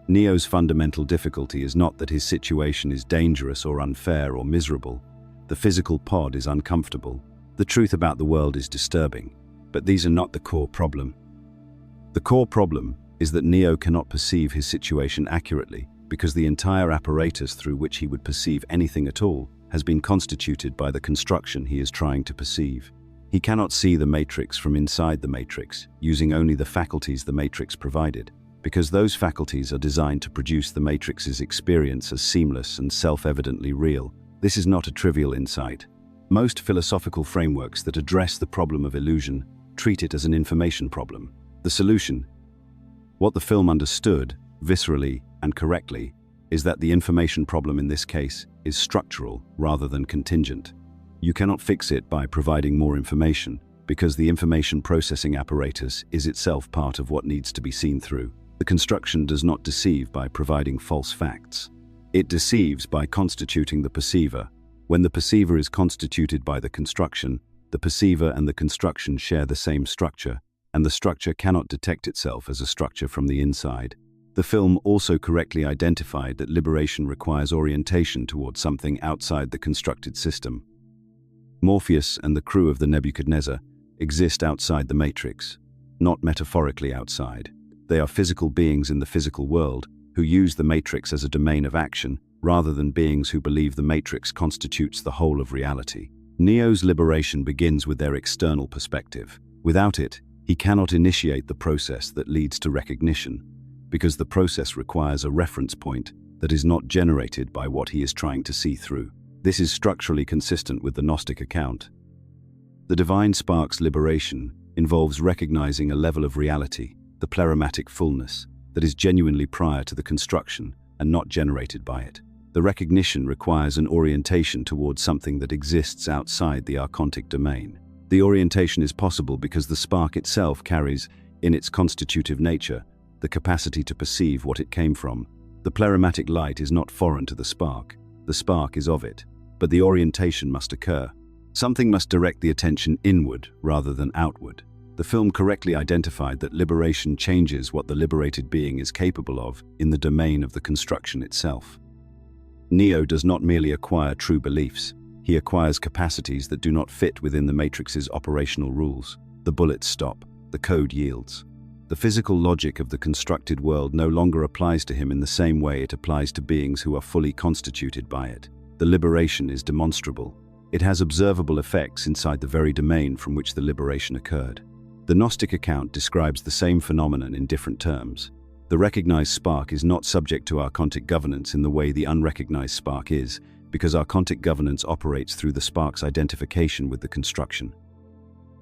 Neo's fundamental difficulty is not that his situation is dangerous or unfair or miserable. The physical pod is uncomfortable. The truth about the world is disturbing. But these are not the core problem. The core problem is that Neo cannot perceive his situation accurately because the entire apparatus through which he would perceive anything at all has been constituted by the construction he is trying to perceive. He cannot see the matrix from inside the matrix, using only the faculties the matrix provided, because those faculties are designed to produce the matrix's experience as seamless and self-evidently real. This is not a trivial insight. Most philosophical frameworks that address the problem of illusion treat it as an information problem. The solution, what the film understood, viscerally and correctly, is that the information problem in this case is structural rather than contingent. You cannot fix it by providing more information, because the information processing apparatus is itself part of what needs to be seen through. The construction does not deceive by providing false facts. It deceives by constituting the perceiver. When the perceiver is constituted by the construction, the perceiver and the construction share the same structure, and the structure cannot detect itself as a structure from the inside. The film also correctly identified that liberation requires orientation towards something outside the constructed system. Morpheus and the crew of the Nebuchadnezzar exist outside the Matrix, not metaphorically outside. They are physical beings in the physical world who use the Matrix as a domain of action rather than beings who believe the Matrix constitutes the whole of reality. Neo's liberation begins with their external perspective. Without it, he cannot initiate the process that leads to recognition, because the process requires a reference point that is not generated by what he is trying to see through. This is structurally consistent with the Gnostic account. The divine spark's liberation involves recognizing a level of reality, the plerimatic fullness, that is genuinely prior to the construction and not generated by it. The recognition requires an orientation towards something that exists outside the archontic domain. The orientation is possible because the spark itself carries, in its constitutive nature, the capacity to perceive what it came from. The plerimatic light is not foreign to the spark is of it, but the orientation must occur. Something must direct the attention inward rather than outward. The film correctly identified that liberation changes what the liberated being is capable of in the domain of the construction itself. Neo does not merely acquire true beliefs. He acquires capacities that do not fit within the Matrix's operational rules. The bullets stop. The code yields. The physical logic of the constructed world no longer applies to him in the same way it applies to beings who are fully constituted by it. The liberation is demonstrable. It has observable effects inside the very domain from which the liberation occurred. The Gnostic account describes the same phenomenon in different terms. The recognized spark is not subject to archontic governance in the way the unrecognized spark is, because archontic governance operates through the spark's identification with the construction.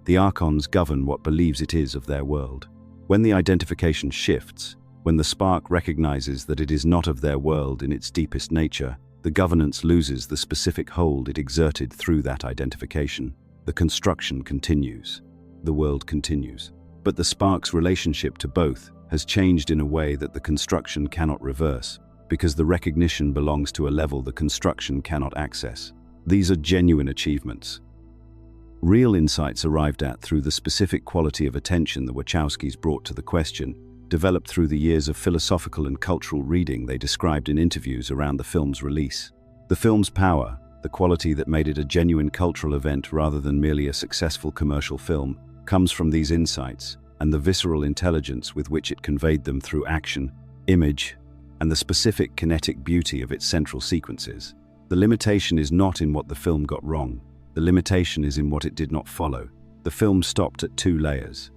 The archons govern what believes it is of their world. When the identification shifts, when the spark recognizes that it is not of their world in its deepest nature, the governance loses the specific hold it exerted through that identification. The construction continues. The world continues. But the spark's relationship to both has changed in a way that the construction cannot reverse, because the recognition belongs to a level the construction cannot access. These are genuine achievements. Real insights arrived at through the specific quality of attention the Wachowskis brought to the question, developed through the years of philosophical and cultural reading they described in interviews around the film's release. The film's power, the quality that made it a genuine cultural event rather than merely a successful commercial film, comes from these insights and the visceral intelligence with which it conveyed them through action, image, and the specific kinetic beauty of its central sequences. The limitation is not in what the film got wrong. The limitation is in what it did not follow. The film stopped at 2 layers.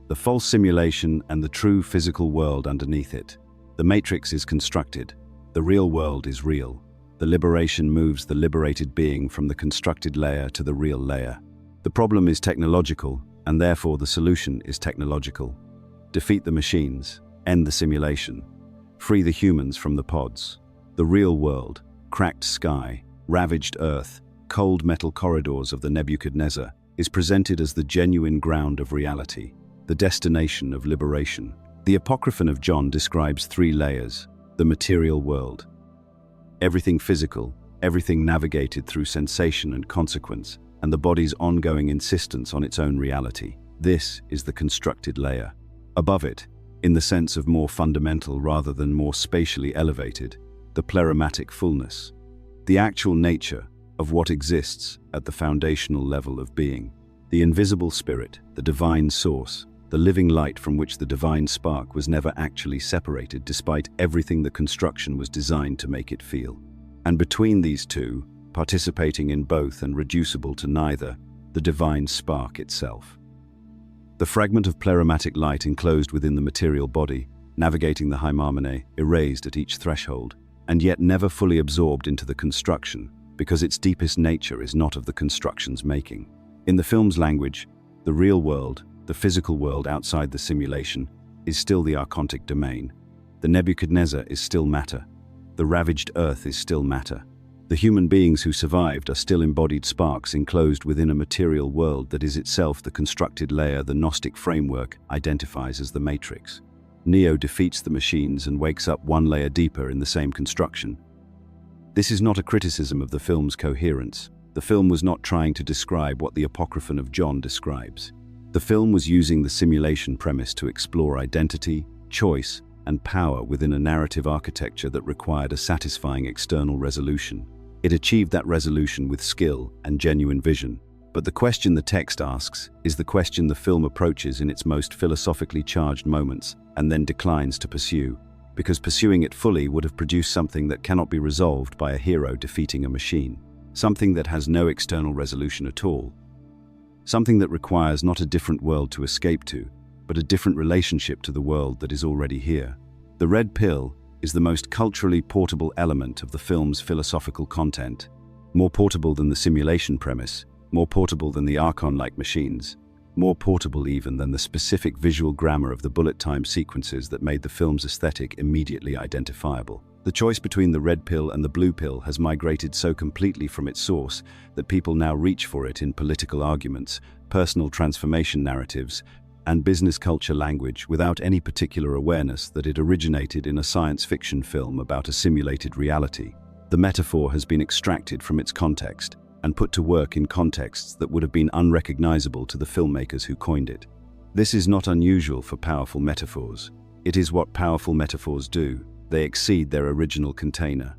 The false simulation and the true physical world underneath it. The matrix is constructed. The real world is real. The liberation moves the liberated being from the constructed layer to the real layer. The problem is technological, and therefore the solution is technological. Defeat the machines, end the simulation, free the humans from the pods. The real world, cracked sky, ravaged earth, cold metal corridors of the Nebuchadnezzar, is presented as the genuine ground of reality, the destination of liberation. The Apocryphon of John describes three layers: the material world, everything physical, everything navigated through sensation and consequence, and the body's ongoing insistence on its own reality. This is the constructed layer. Above it, in the sense of more fundamental rather than more spatially elevated, the plerematic fullness, the actual nature of what exists at the foundational level of being, the invisible spirit, the divine source, the living light from which the divine spark was never actually separated despite everything the construction was designed to make it feel. And between these two, participating in both and reducible to neither, the divine spark itself. The fragment of plerematic light enclosed within the material body, navigating the hymarmene, erased at each threshold, and yet never fully absorbed into the construction, because its deepest nature is not of the construction's making. In the film's language, the real world, the physical world outside the simulation, is still the archontic domain. The Nebuchadnezzar is still matter. The ravaged earth is still matter. The human beings who survived are still embodied sparks enclosed within a material world that is itself the constructed layer the Gnostic framework identifies as the Matrix. Neo defeats the machines and wakes up one layer deeper in the same construction. This is not a criticism of the film's coherence. The film was not trying to describe what the Apocryphon of John describes. The film was using the simulation premise to explore identity, choice, and power within a narrative architecture that required a satisfying external resolution. It achieved that resolution with skill and genuine vision. But the question the text asks is the question the film approaches in its most philosophically charged moments and then declines to pursue, because pursuing it fully would have produced something that cannot be resolved by a hero defeating a machine, something that has no external resolution at all, something that requires not a different world to escape to, but a different relationship to the world that is already here. The red pill is the most culturally portable element of the film's philosophical content, more portable than the simulation premise, more portable than the Archon-like machines, more portable even than the specific visual grammar of the bullet time sequences that made the film's aesthetic immediately identifiable. The choice between the red pill and the blue pill has migrated so completely from its source that people now reach for it in political arguments, personal transformation narratives, and business culture language without any particular awareness that it originated in a science fiction film about a simulated reality. The metaphor has been extracted from its context and put to work in contexts that would have been unrecognizable to the filmmakers who coined it. This is not unusual for powerful metaphors. It is what powerful metaphors do. They exceed their original container.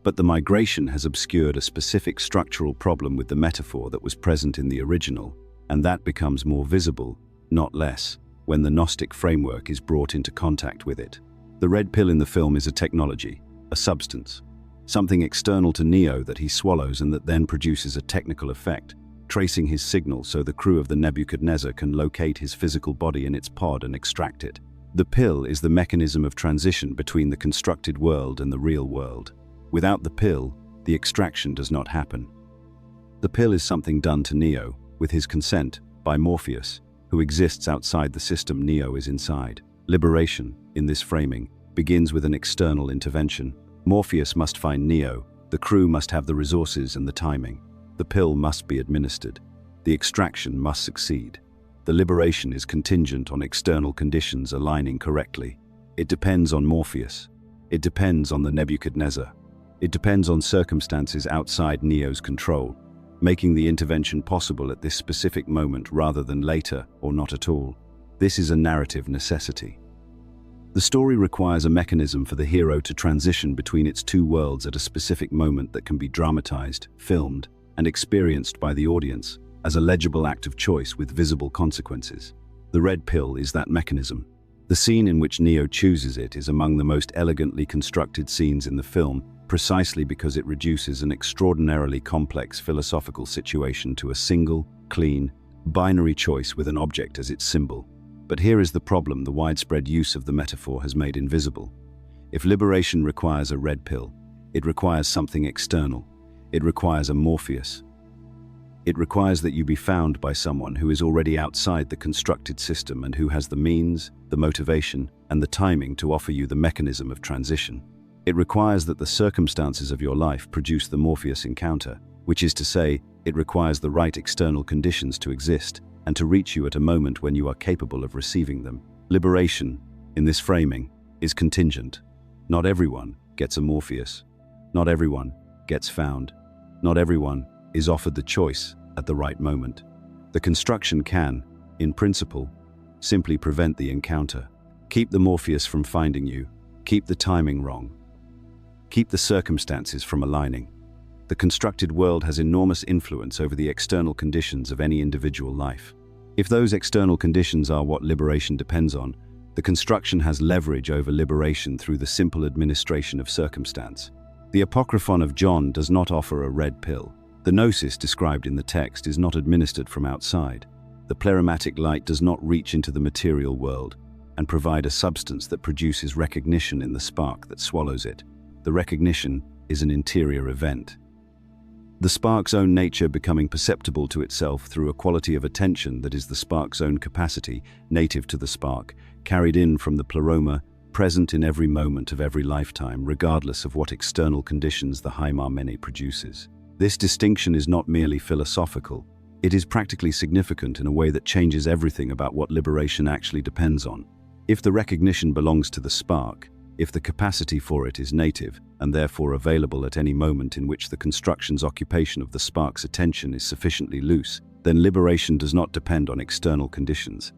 But the migration has obscured a specific structural problem with the metaphor that was present in the original, and that becomes more visible, not less, when the Gnostic framework is brought into contact with it. The red pill in the film is a technology, a substance, something external to Neo that he swallows and that then produces a technical effect, tracing his signal so the crew of the Nebuchadnezzar can locate his physical body in its pod and extract it. The pill is the mechanism of transition between the constructed world and the real world. Without the pill, the extraction does not happen. The pill is something done to Neo, with his consent, by Morpheus, who exists outside the system Neo is inside. Liberation, in this framing, begins with an external intervention. Morpheus must find Neo, the crew must have the resources and the timing. The pill must be administered. The extraction must succeed. The liberation is contingent on external conditions aligning correctly. It depends on Morpheus. It depends on the Nebuchadnezzar. It depends on circumstances outside Neo's control, making the intervention possible at this specific moment rather than later or not at all. This is a narrative necessity. The story requires a mechanism for the hero to transition between its two worlds at a specific moment that can be dramatized, filmed, and experienced by the audience as a legible act of choice with visible consequences. The red pill is that mechanism. The scene in which Neo chooses it is among the most elegantly constructed scenes in the film, precisely because it reduces an extraordinarily complex philosophical situation to a single, clean, binary choice with an object as its symbol. But here is the problem the widespread use of the metaphor has made invisible. If liberation requires a red pill, it requires something external. It requires a Morpheus. It requires that you be found by someone who is already outside the constructed system and who has the means, the motivation, and the timing to offer you the mechanism of transition. It requires that the circumstances of your life produce the Morpheus encounter, which is to say, it requires the right external conditions to exist and to reach you at a moment when you are capable of receiving them. Liberation, in this framing, is contingent. Not everyone gets a Morpheus. Not everyone gets found. Not everyone is offered the choice at the right moment. The construction can, in principle, simply prevent the encounter. Keep the Morpheus from finding you. Keep the timing wrong. Keep the circumstances from aligning. The constructed world has enormous influence over the external conditions of any individual life. If those external conditions are what liberation depends on, the construction has leverage over liberation through the simple administration of circumstance. The Apocryphon of John does not offer a red pill. The gnosis described in the text is not administered from outside. The plerematic light does not reach into the material world and provide a substance that produces recognition in the spark that swallows it. The recognition is an interior event. The spark's own nature becoming perceptible to itself through a quality of attention that is the spark's own capacity, native to the spark, carried in from the pleroma, present in every moment of every lifetime, regardless of what external conditions the Haimamene produces. This distinction is not merely philosophical. It is practically significant in a way that changes everything about what liberation actually depends on. If the recognition belongs to the spark, if the capacity for it is native, and therefore available at any moment in which the construction's occupation of the spark's attention is sufficiently loose, then liberation does not depend on external conditions.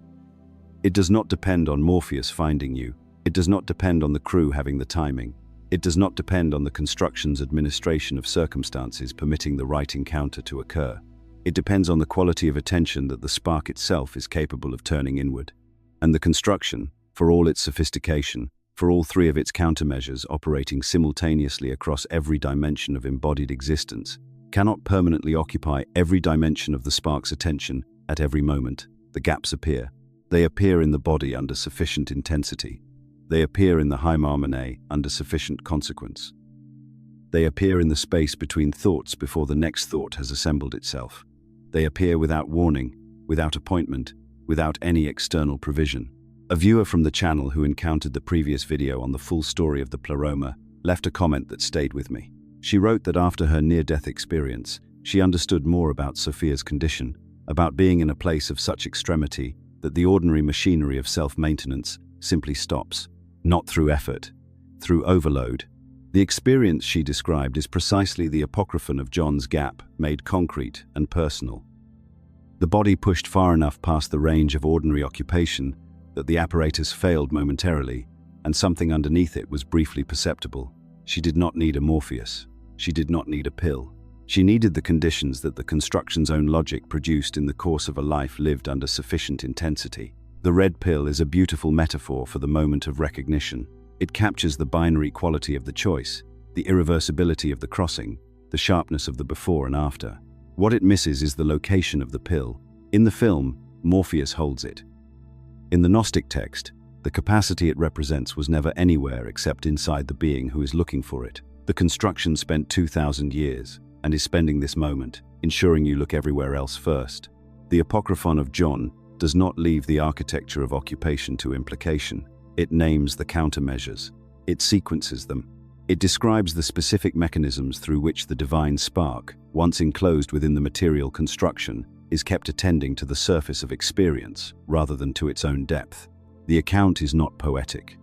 It does not depend on Morpheus finding you. It does not depend on the crew having the timing. It does not depend on the construction's administration of circumstances permitting the right encounter to occur. It depends on the quality of attention that the spark itself is capable of turning inward. And the construction, for all its sophistication, for all three of its countermeasures operating simultaneously across every dimension of embodied existence, cannot permanently occupy every dimension of the spark's attention at every moment. The gaps appear. They appear in the body under sufficient intensity. They appear in the Haimamene under sufficient consequence. They appear in the space between thoughts before the next thought has assembled itself. They appear without warning, without appointment, without any external provision. A viewer from the channel who encountered the previous video on the full story of the pleroma left a comment that stayed with me. She wrote that after her near-death experience, she understood more about Sophia's condition, about being in a place of such extremity that the ordinary machinery of self-maintenance simply stops. Not through effort, through overload. The experience she described is precisely the Apocryphon of John's gap, made concrete and personal. The body pushed far enough past the range of ordinary occupation that the apparatus failed momentarily, and something underneath it was briefly perceptible. She did not need a Morpheus. She did not need a pill. She needed the conditions that the construction's own logic produced in the course of a life lived under sufficient intensity. The red pill is a beautiful metaphor for the moment of recognition. It captures the binary quality of the choice, the irreversibility of the crossing, the sharpness of the before and after. What it misses is the location of the pill. In the film, Morpheus holds it. In the Gnostic text, the capacity it represents was never anywhere except inside the being who is looking for it. The construction spent 2,000 years and is spending this moment, ensuring you look everywhere else first. The Apocryphon of John does not leave the architecture of occupation to implication. It names the countermeasures. It sequences them. It describes the specific mechanisms through which the divine spark, once enclosed within the material construction, is kept attending to the surface of experience rather than to its own depth. The account is not poetic.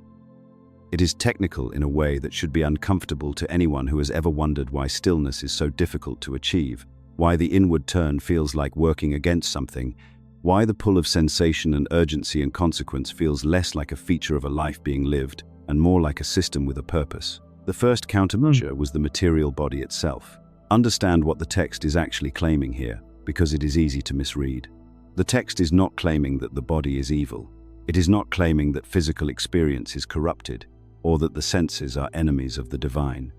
It is technical in a way that should be uncomfortable to anyone who has ever wondered why stillness is so difficult to achieve, why the inward turn feels like working against something, why the pull of sensation and urgency and consequence feels less like a feature of a life being lived and more like a system with a purpose. The first countermeasure was the material body itself. Understand what the text is actually claiming here, because it is easy to misread. The text is not claiming that the body is evil. It is not claiming that physical experience is corrupted, or that the senses are enemies of the divine.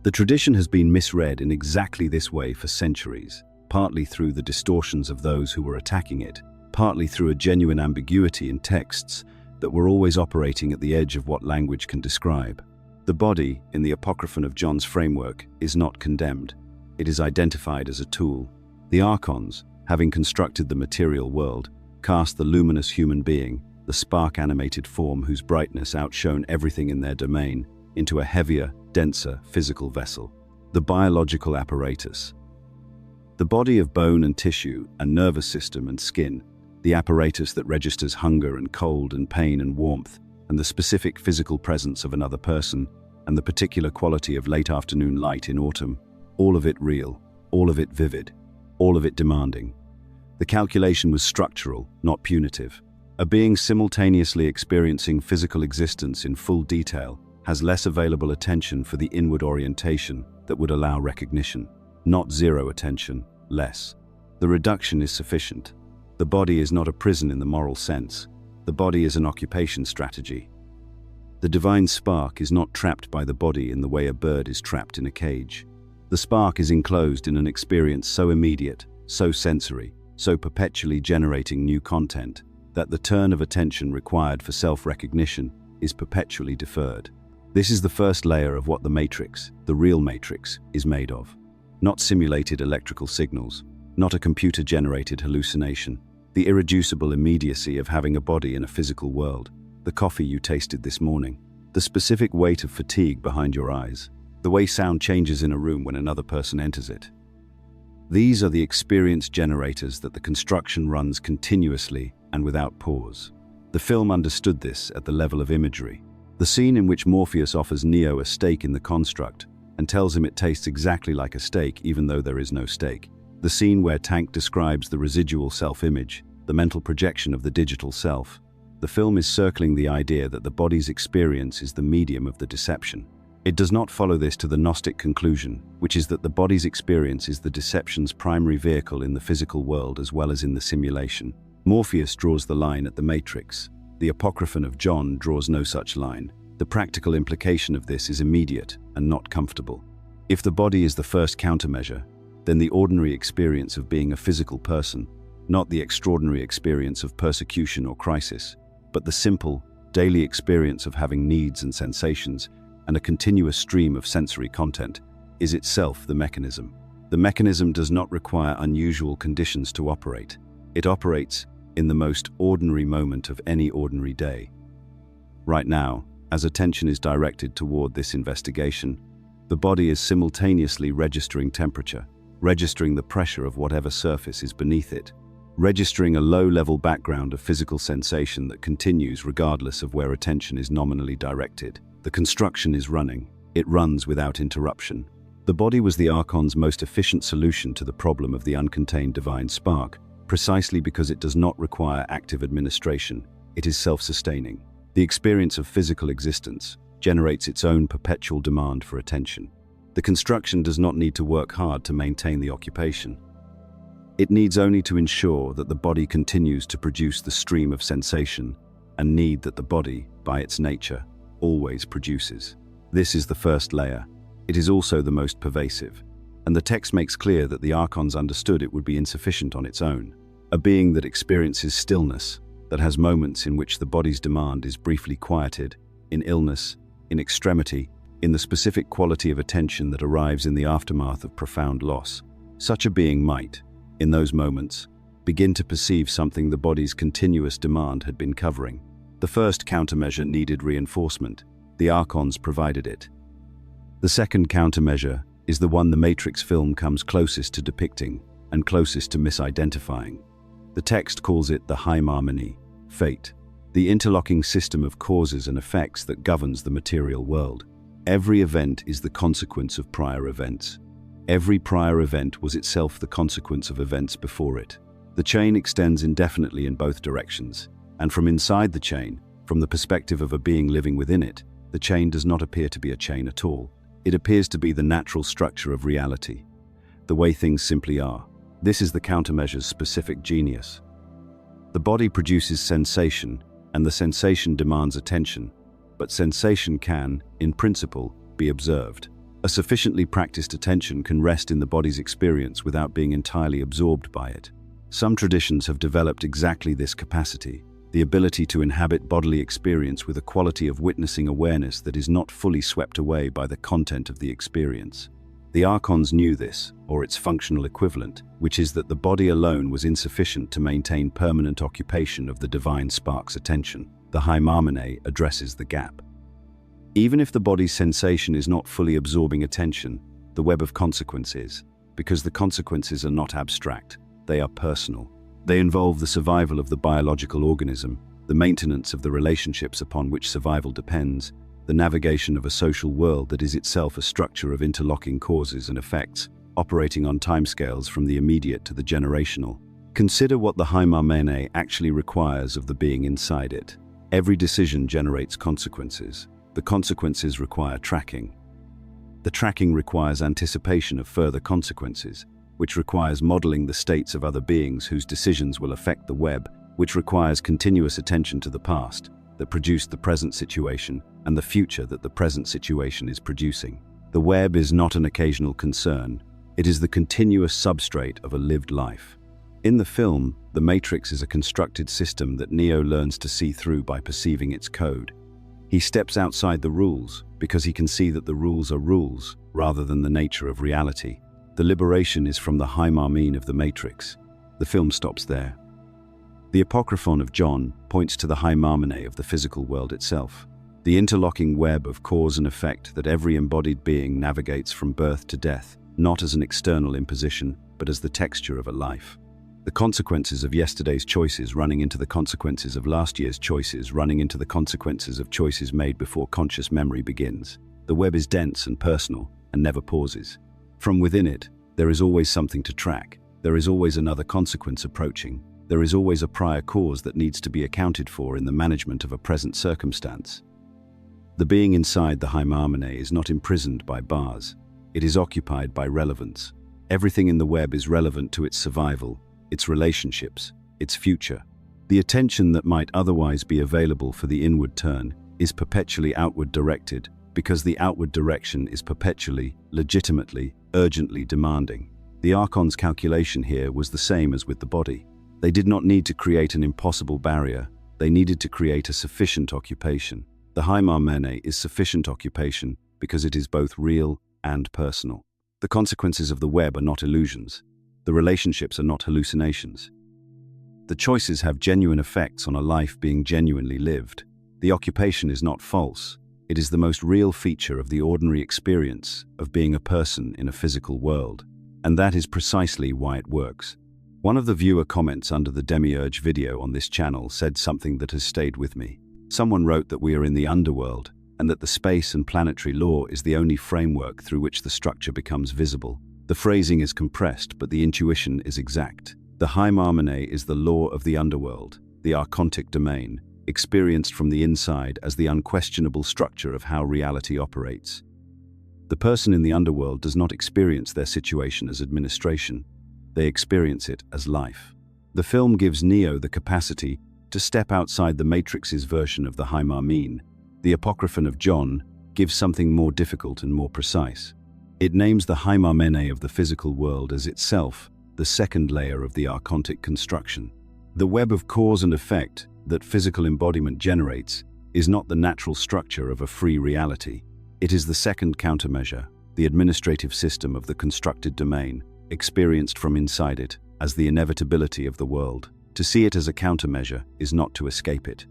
The tradition has been misread in exactly this way for centuries, partly through the distortions of those who were attacking it, partly through a genuine ambiguity in texts that were always operating at the edge of what language can describe. The body, in the Apocryphon of John's framework, is not condemned. It is identified as a tool. The archons, having constructed the material world, cast the luminous human being, the spark-animated form whose brightness outshone everything in their domain, into a heavier, denser physical vessel, the biological apparatus. The body of bone and tissue and nervous system and skin, the apparatus that registers hunger and cold and pain and warmth, and the specific physical presence of another person, and the particular quality of late afternoon light in autumn, all of it real, all of it vivid, all of it demanding. The calculation was structural, not punitive. A being simultaneously experiencing physical existence in full detail has less available attention for the inward orientation that would allow recognition. Not zero attention, less. The reduction is sufficient. The body is not a prison in the moral sense. The body is an occupation strategy. The divine spark is not trapped by the body in the way a bird is trapped in a cage. The spark is enclosed in an experience so immediate, so sensory, so perpetually generating new content, that the turn of attention required for self-recognition is perpetually deferred. This is the first layer of what the matrix, the real matrix, is made of. Not simulated electrical signals, not a computer-generated hallucination. The irreducible immediacy of having a body in a physical world, the coffee you tasted this morning, the specific weight of fatigue behind your eyes, the way sound changes in a room when another person enters it. These are the experience generators that the construction runs continuously and without pause. The film understood this at the level of imagery. The scene in which Morpheus offers Neo a steak in the construct and tells him it tastes exactly like a steak even though there is no steak. The scene where Tank describes the residual self-image, the mental projection of the digital self. The film is circling the idea that the body's experience is the medium of the deception. It does not follow this to the Gnostic conclusion, which is that the body's experience is the deception's primary vehicle in the physical world as well as in the simulation. Morpheus draws the line at the matrix. The Apocryphon of John draws no such line. The practical implication of this is immediate and not comfortable. If the body is the first countermeasure, then the ordinary experience of being a physical person, not the extraordinary experience of persecution or crisis, but the simple, daily experience of having needs and sensations and a continuous stream of sensory content, is itself the mechanism. The mechanism does not require unusual conditions to operate. It operates in the most ordinary moment of any ordinary day. Right now, as attention is directed toward this investigation, the body is simultaneously registering temperature, registering the pressure of whatever surface is beneath it, registering a low-level background of physical sensation that continues regardless of where attention is nominally directed. The construction is running. It runs without interruption. The body was the Archon's most efficient solution to the problem of the uncontained divine spark, precisely because it does not require active administration. It is self-sustaining. The experience of physical existence generates its own perpetual demand for attention. The construction does not need to work hard to maintain the occupation. It needs only to ensure that the body continues to produce the stream of sensation and need that the body, by its nature, always produces. This is the first layer. It is also the most pervasive, and the text makes clear that the Archons understood it would be insufficient on its own. A being that experiences stillness, that has moments in which the body's demand is briefly quieted, in illness, in extremity, in the specific quality of attention that arrives in the aftermath of profound loss. Such a being might, in those moments, begin to perceive something the body's continuous demand had been covering. The first countermeasure needed reinforcement. The Archons provided it. The second countermeasure is the one the Matrix film comes closest to depicting and closest to misidentifying. The text calls it the Hymarmony, fate, the interlocking system of causes and effects that governs the material world. Every event is the consequence of prior events. Every prior event was itself the consequence of events before it. The chain extends indefinitely in both directions, and from inside the chain, from the perspective of a being living within it, the chain does not appear to be a chain at all. It appears to be the natural structure of reality, the way things simply are. This is the countermeasure's specific genius. The body produces sensation, and the sensation demands attention, but sensation can, in principle, be observed. A sufficiently practiced attention can rest in the body's experience without being entirely absorbed by it. Some traditions have developed exactly this capacity, the ability to inhabit bodily experience with a quality of witnessing awareness that is not fully swept away by the content of the experience. The Archons knew this, or its functional equivalent, which is that the body alone was insufficient to maintain permanent occupation of the divine spark's attention. The Hymarmene addresses the gap. Even if the body's sensation is not fully absorbing attention, the web of consequences, because the consequences are not abstract, they are personal. They involve the survival of the biological organism, the maintenance of the relationships upon which survival depends, the navigation of a social world that is itself a structure of interlocking causes and effects, operating on timescales from the immediate to the generational. Consider what the Hymarmene actually requires of the being inside it. Every decision generates consequences. The consequences require tracking. The tracking requires anticipation of further consequences, which requires modeling the states of other beings whose decisions will affect the web, which requires continuous attention to the past that produced the present situation and the future that the present situation is producing. The web is not an occasional concern. It is the continuous substrate of a lived life. In the film, the Matrix is a constructed system that Neo learns to see through by perceiving its code. He steps outside the rules because he can see that the rules are rules rather than the nature of reality. The liberation is from the Hymarmene of the Matrix. The film stops there. The Apocryphon of John points to the Hymarmene of the physical world itself, the interlocking web of cause and effect that every embodied being navigates from birth to death, not as an external imposition, but as the texture of a life. The consequences of yesterday's choices running into the consequences of last year's choices running into the consequences of choices made before conscious memory begins. The web is dense and personal and never pauses. From within it, there is always something to track. There is always another consequence approaching. There is always a prior cause that needs to be accounted for in the management of a present circumstance. The being inside the Hymarmene is not imprisoned by bars. It is occupied by relevance. Everything in the web is relevant to its survival, its relationships, its future. The attention that might otherwise be available for the inward turn is perpetually outward directed because the outward direction is perpetually, legitimately, urgently demanding. The Archon's calculation here was the same as with the body. They did not need to create an impossible barrier. They needed to create a sufficient occupation. The Hymarmene is sufficient occupation because it is both real and personal. The consequences of the web are not illusions. The relationships are not hallucinations. The choices have genuine effects on a life being genuinely lived. The occupation is not false. It is the most real feature of the ordinary experience of being a person in a physical world. And that is precisely why it works. One of the viewer comments under the Demiurge video on this channel said something that has stayed with me. Someone wrote that we are in the underworld and that the space and planetary law is the only framework through which the structure becomes visible. The phrasing is compressed, but the intuition is exact. The Hymarmene is the law of the underworld, the archontic domain, experienced from the inside as the unquestionable structure of how reality operates. The person in the underworld does not experience their situation as administration. They experience it as life. The film gives Neo the capacity to step outside the Matrix's version of the Hymarmene. The Apocryphon of John gives something more difficult and more precise. It names the Hymarmene of the physical world as itself the second layer of the archontic construction. The web of cause and effect that physical embodiment generates is not the natural structure of a free reality. It is the second countermeasure, the administrative system of the constructed domain, experienced from inside it as the inevitability of the world. To see it as a countermeasure is not to escape it.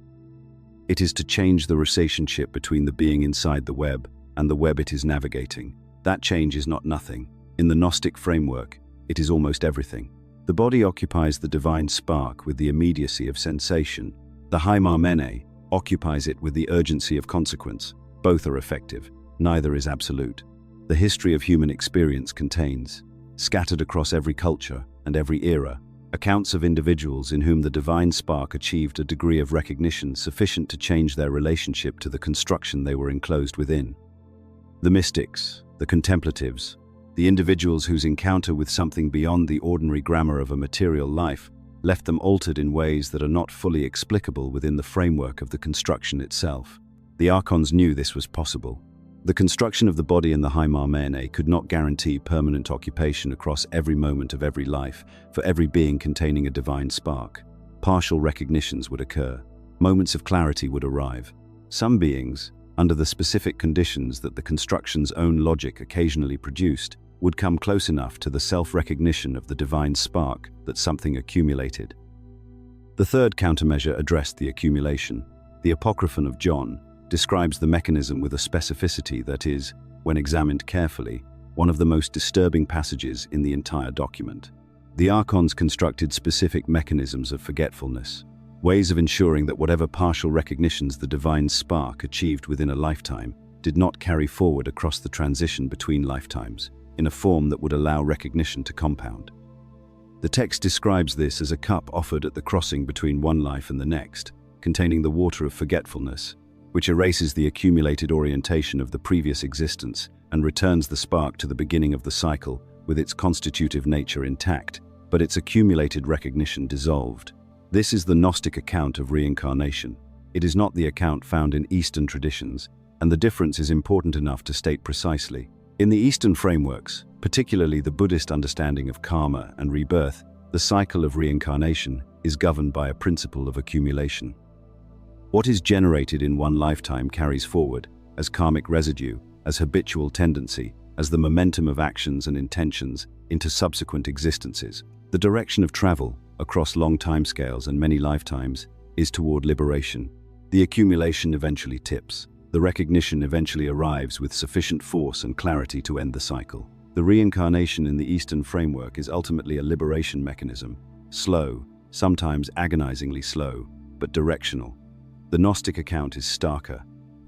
It is to change the relationship between the being inside the web and the web it is navigating. That change is not nothing. In the Gnostic framework, it is almost everything. The body occupies the divine spark with the immediacy of sensation. The Hymarmene occupies it with the urgency of consequence. Both are effective. Neither is absolute. The history of human experience contains, scattered across every culture and every era, accounts of individuals in whom the divine spark achieved a degree of recognition sufficient to change their relationship to the construction they were enclosed within. The mystics, the contemplatives, the individuals whose encounter with something beyond the ordinary grammar of a material life left them altered in ways that are not fully explicable within the framework of the construction itself. The Archons knew this was possible. The construction of the body in the Hymarmene could not guarantee permanent occupation across every moment of every life for every being containing a divine spark. Partial recognitions would occur. Moments of clarity would arrive. Some beings, under the specific conditions that the construction's own logic occasionally produced, would come close enough to the self-recognition of the divine spark that something accumulated. The third countermeasure addressed the accumulation. The Apocryphon of John describes the mechanism with a specificity that is, when examined carefully, one of the most disturbing passages in the entire document. The archons constructed specific mechanisms of forgetfulness, ways of ensuring that whatever partial recognitions the divine spark achieved within a lifetime did not carry forward across the transition between lifetimes, in a form that would allow recognition to compound. The text describes this as a cup offered at the crossing between one life and the next, containing the water of forgetfulness, which erases the accumulated orientation of the previous existence and returns the spark to the beginning of the cycle with its constitutive nature intact, but its accumulated recognition dissolved. This is the Gnostic account of reincarnation. It is not the account found in Eastern traditions, and the difference is important enough to state precisely. In the Eastern frameworks, particularly the Buddhist understanding of karma and rebirth, the cycle of reincarnation is governed by a principle of accumulation. What is generated in one lifetime carries forward, as karmic residue, as habitual tendency, as the momentum of actions and intentions, into subsequent existences. The direction of travel, across long timescales and many lifetimes, is toward liberation. The accumulation eventually tips. The recognition eventually arrives with sufficient force and clarity to end the cycle. The reincarnation in the Eastern framework is ultimately a liberation mechanism, slow, sometimes agonizingly slow, but directional. The Gnostic account is starker.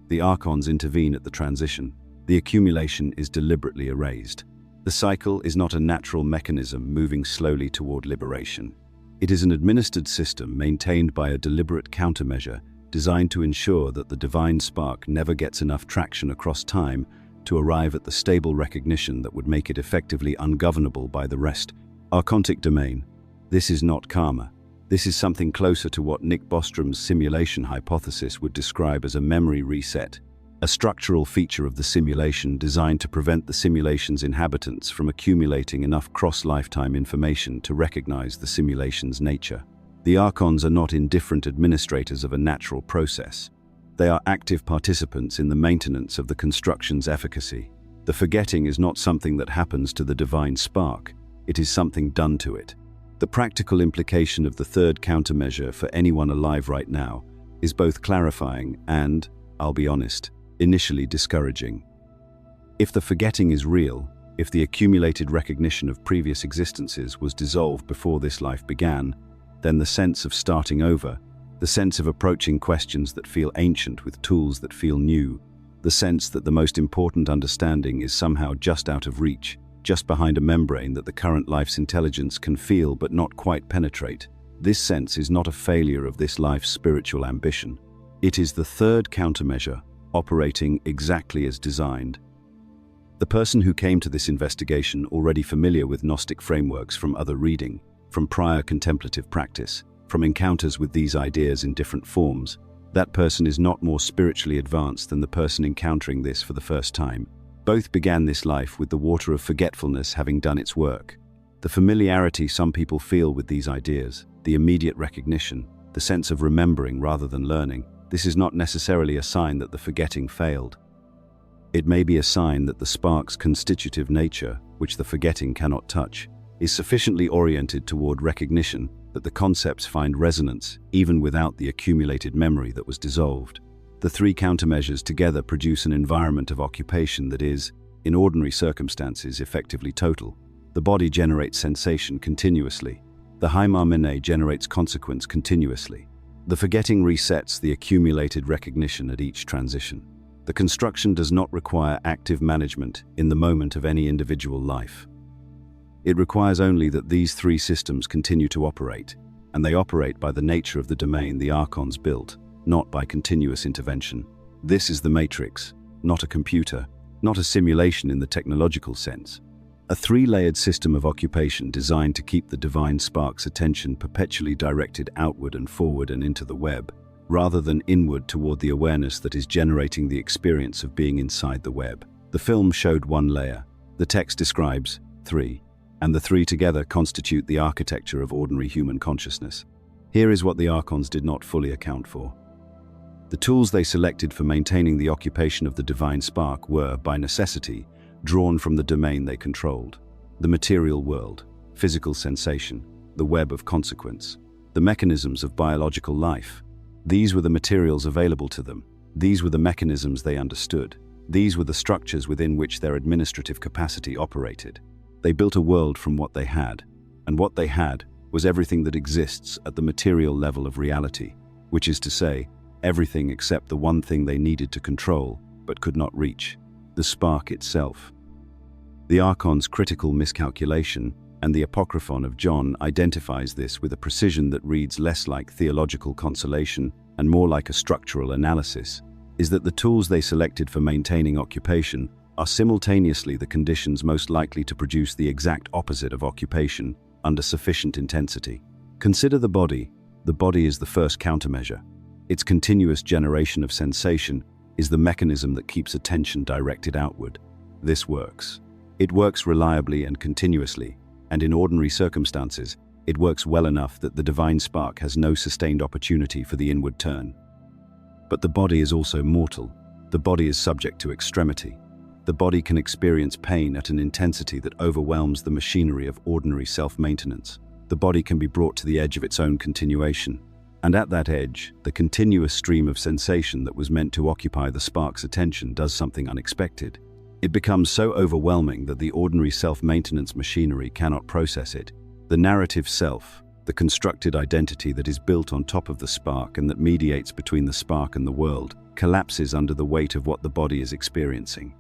The archons intervene at the transition. The accumulation is deliberately erased. The cycle is not a natural mechanism moving slowly toward liberation. It is an administered system maintained by a deliberate countermeasure designed to ensure that the divine spark never gets enough traction across time to arrive at the stable recognition that would make it effectively ungovernable by the rest. Archontic domain. This is not karma. This is something closer to what Nick Bostrom's simulation hypothesis would describe as a memory reset, a structural feature of the simulation designed to prevent the simulation's inhabitants from accumulating enough cross-lifetime information to recognize the simulation's nature. The archons are not indifferent administrators of a natural process. They are active participants in the maintenance of the construction's efficacy. The forgetting is not something that happens to the divine spark. It is something done to it. The practical implication of the third countermeasure for anyone alive right now is both clarifying and, I'll be honest, initially discouraging. If the forgetting is real, if the accumulated recognition of previous existences was dissolved before this life began, then the sense of starting over, the sense of approaching questions that feel ancient with tools that feel new, the sense that the most important understanding is somehow just out of reach, just behind a membrane that the current life's intelligence can feel but not quite penetrate. This sense is not a failure of this life's spiritual ambition. It is the third countermeasure, operating exactly as designed. The person who came to this investigation already familiar with Gnostic frameworks from other reading, from prior contemplative practice, from encounters with these ideas in different forms, that person is not more spiritually advanced than the person encountering this for the first time. Both began this life with the water of forgetfulness having done its work. The familiarity some people feel with these ideas, the immediate recognition, the sense of remembering rather than learning, this is not necessarily a sign that the forgetting failed. It may be a sign that the spark's constitutive nature, which the forgetting cannot touch, is sufficiently oriented toward recognition that the concepts find resonance even without the accumulated memory that was dissolved. The three countermeasures together produce an environment of occupation that is, in ordinary circumstances, effectively total. The body generates sensation continuously. The Haimamene generates consequence continuously. The forgetting resets the accumulated recognition at each transition. The construction does not require active management in the moment of any individual life. It requires only that these three systems continue to operate, and they operate by the nature of the domain the archons built, not by continuous intervention. This is the matrix, not a computer, not a simulation in the technological sense. A three-layered system of occupation designed to keep the divine spark's attention perpetually directed outward and forward and into the web, rather than inward toward the awareness that is generating the experience of being inside the web. The film showed one layer. The text describes three, and the three together constitute the architecture of ordinary human consciousness. Here is what the archons did not fully account for. The tools they selected for maintaining the occupation of the divine spark were, by necessity, drawn from the domain they controlled. The material world, physical sensation, the web of consequence, the mechanisms of biological life. These were the materials available to them. These were the mechanisms they understood. These were the structures within which their administrative capacity operated. They built a world from what they had, and what they had was everything that exists at the material level of reality, which is to say, everything except the one thing they needed to control but could not reach, the spark itself. The Archon's critical miscalculation and the Apocryphon of John identifies this with a precision that reads less like theological consolation and more like a structural analysis, is that the tools they selected for maintaining occupation are simultaneously the conditions most likely to produce the exact opposite of occupation under sufficient intensity. Consider the body. The body is the first countermeasure. Its continuous generation of sensation is the mechanism that keeps attention directed outward. This works. It works reliably and continuously, and in ordinary circumstances, it works well enough that the divine spark has no sustained opportunity for the inward turn. But the body is also mortal. The body is subject to extremity. The body can experience pain at an intensity that overwhelms the machinery of ordinary self-maintenance. The body can be brought to the edge of its own continuation. And at that edge, the continuous stream of sensation that was meant to occupy the spark's attention does something unexpected. It becomes so overwhelming that the ordinary self-maintenance machinery cannot process it. The narrative self, the constructed identity that is built on top of the spark and that mediates between the spark and the world, collapses under the weight of what the body is experiencing.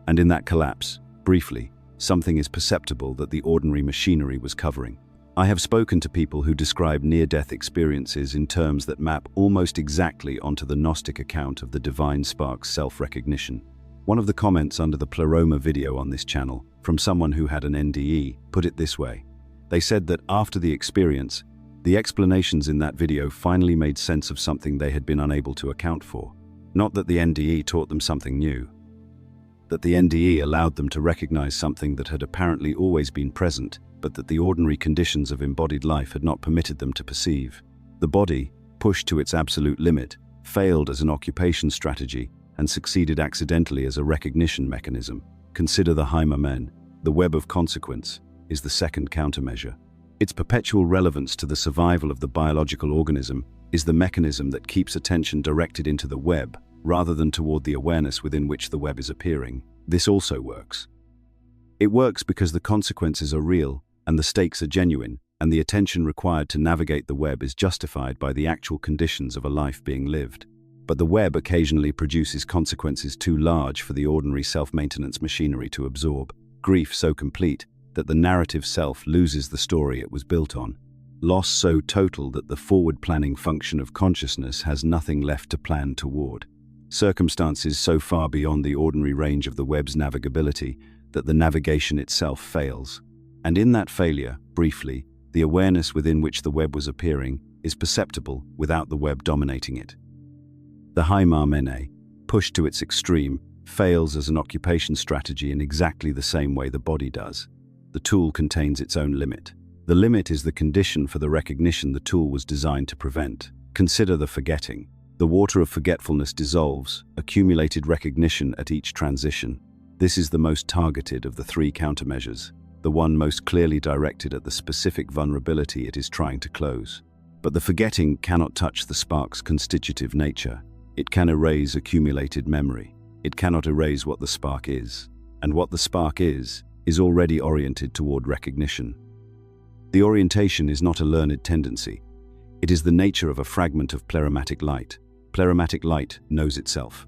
And in that collapse, briefly, something is perceptible that the ordinary machinery was covering. I have spoken to people who describe near-death experiences in terms that map almost exactly onto the Gnostic account of the divine spark's self-recognition. One of the comments under the Pleroma video on this channel, from someone who had an NDE, put it this way. They said that after the experience, the explanations in that video finally made sense of something they had been unable to account for. Not that the NDE taught them something new. That the NDE allowed them to recognize something that had apparently always been present, but that the ordinary conditions of embodied life had not permitted them to perceive. The body, pushed to its absolute limit, failed as an occupation strategy and succeeded accidentally as a recognition mechanism. Consider the Hymen, the web of consequence, is the second countermeasure. Its perpetual relevance to the survival of the biological organism is the mechanism that keeps attention directed into the web rather than toward the awareness within which the web is appearing. This also works. It works because the consequences are real and the stakes are genuine, and the attention required to navigate the web is justified by the actual conditions of a life being lived. But the web occasionally produces consequences too large for the ordinary self-maintenance machinery to absorb. Grief so complete that the narrative self loses the story it was built on. Loss so total that the forward-planning function of consciousness has nothing left to plan toward. Circumstances so far beyond the ordinary range of the web's navigability that the navigation itself fails. And in that failure, briefly, the awareness within which the web was appearing is perceptible without the web dominating it. The Hymen, pushed to its extreme, fails as an occupation strategy in exactly the same way the body does. The tool contains its own limit. The limit is the condition for the recognition the tool was designed to prevent. Consider the forgetting. The water of forgetfulness dissolves, accumulated recognition at each transition. This is the most targeted of the three countermeasures, the one most clearly directed at the specific vulnerability it is trying to close. But the forgetting cannot touch the spark's constitutive nature. It can erase accumulated memory. It cannot erase what the spark is. And what the spark is already oriented toward recognition. The orientation is not a learned tendency. It is the nature of a fragment of pleromatic light. Pleromatic light knows itself.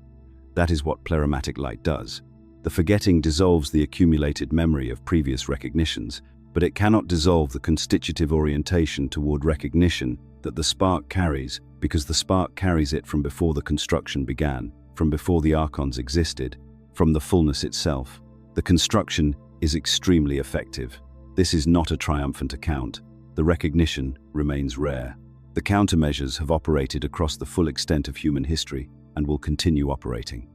That is what pleromatic light does. The forgetting dissolves the accumulated memory of previous recognitions, but it cannot dissolve the constitutive orientation toward recognition that the spark carries, because the spark carries it from before the construction began, from before the archons existed, from the fullness itself. The construction is extremely effective. This is not a triumphant account. The recognition remains rare. The countermeasures have operated across the full extent of human history and will continue operating.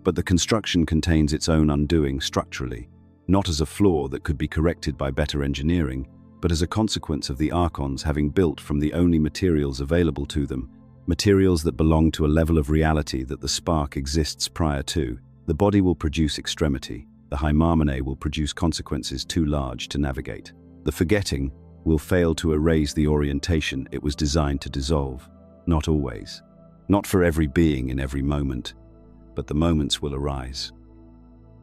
But the construction contains its own undoing structurally, not as a flaw that could be corrected by better engineering, but as a consequence of the archons having built from the only materials available to them, materials that belong to a level of reality that the spark exists prior to. The body will produce extremity. The hymarmone will produce consequences too large to navigate. The forgetting will fail to erase the orientation it was designed to dissolve. Not always. Not for every being in every moment. But the moments will arise.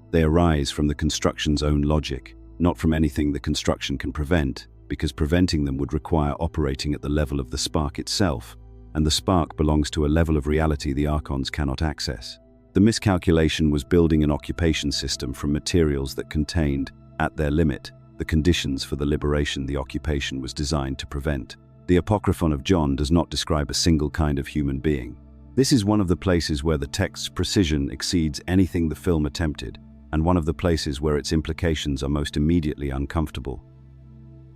They arise from the construction's own logic, not from anything the construction can prevent, because preventing them would require operating at the level of the spark itself, and the spark belongs to a level of reality the archons cannot access. The miscalculation was building an occupation system from materials that contained, at their limit, the conditions for the liberation the occupation was designed to prevent. The Apocryphon of John does not describe a single kind of human being. This is one of the places where the text's precision exceeds anything the film attempted, and one of the places where its implications are most immediately uncomfortable.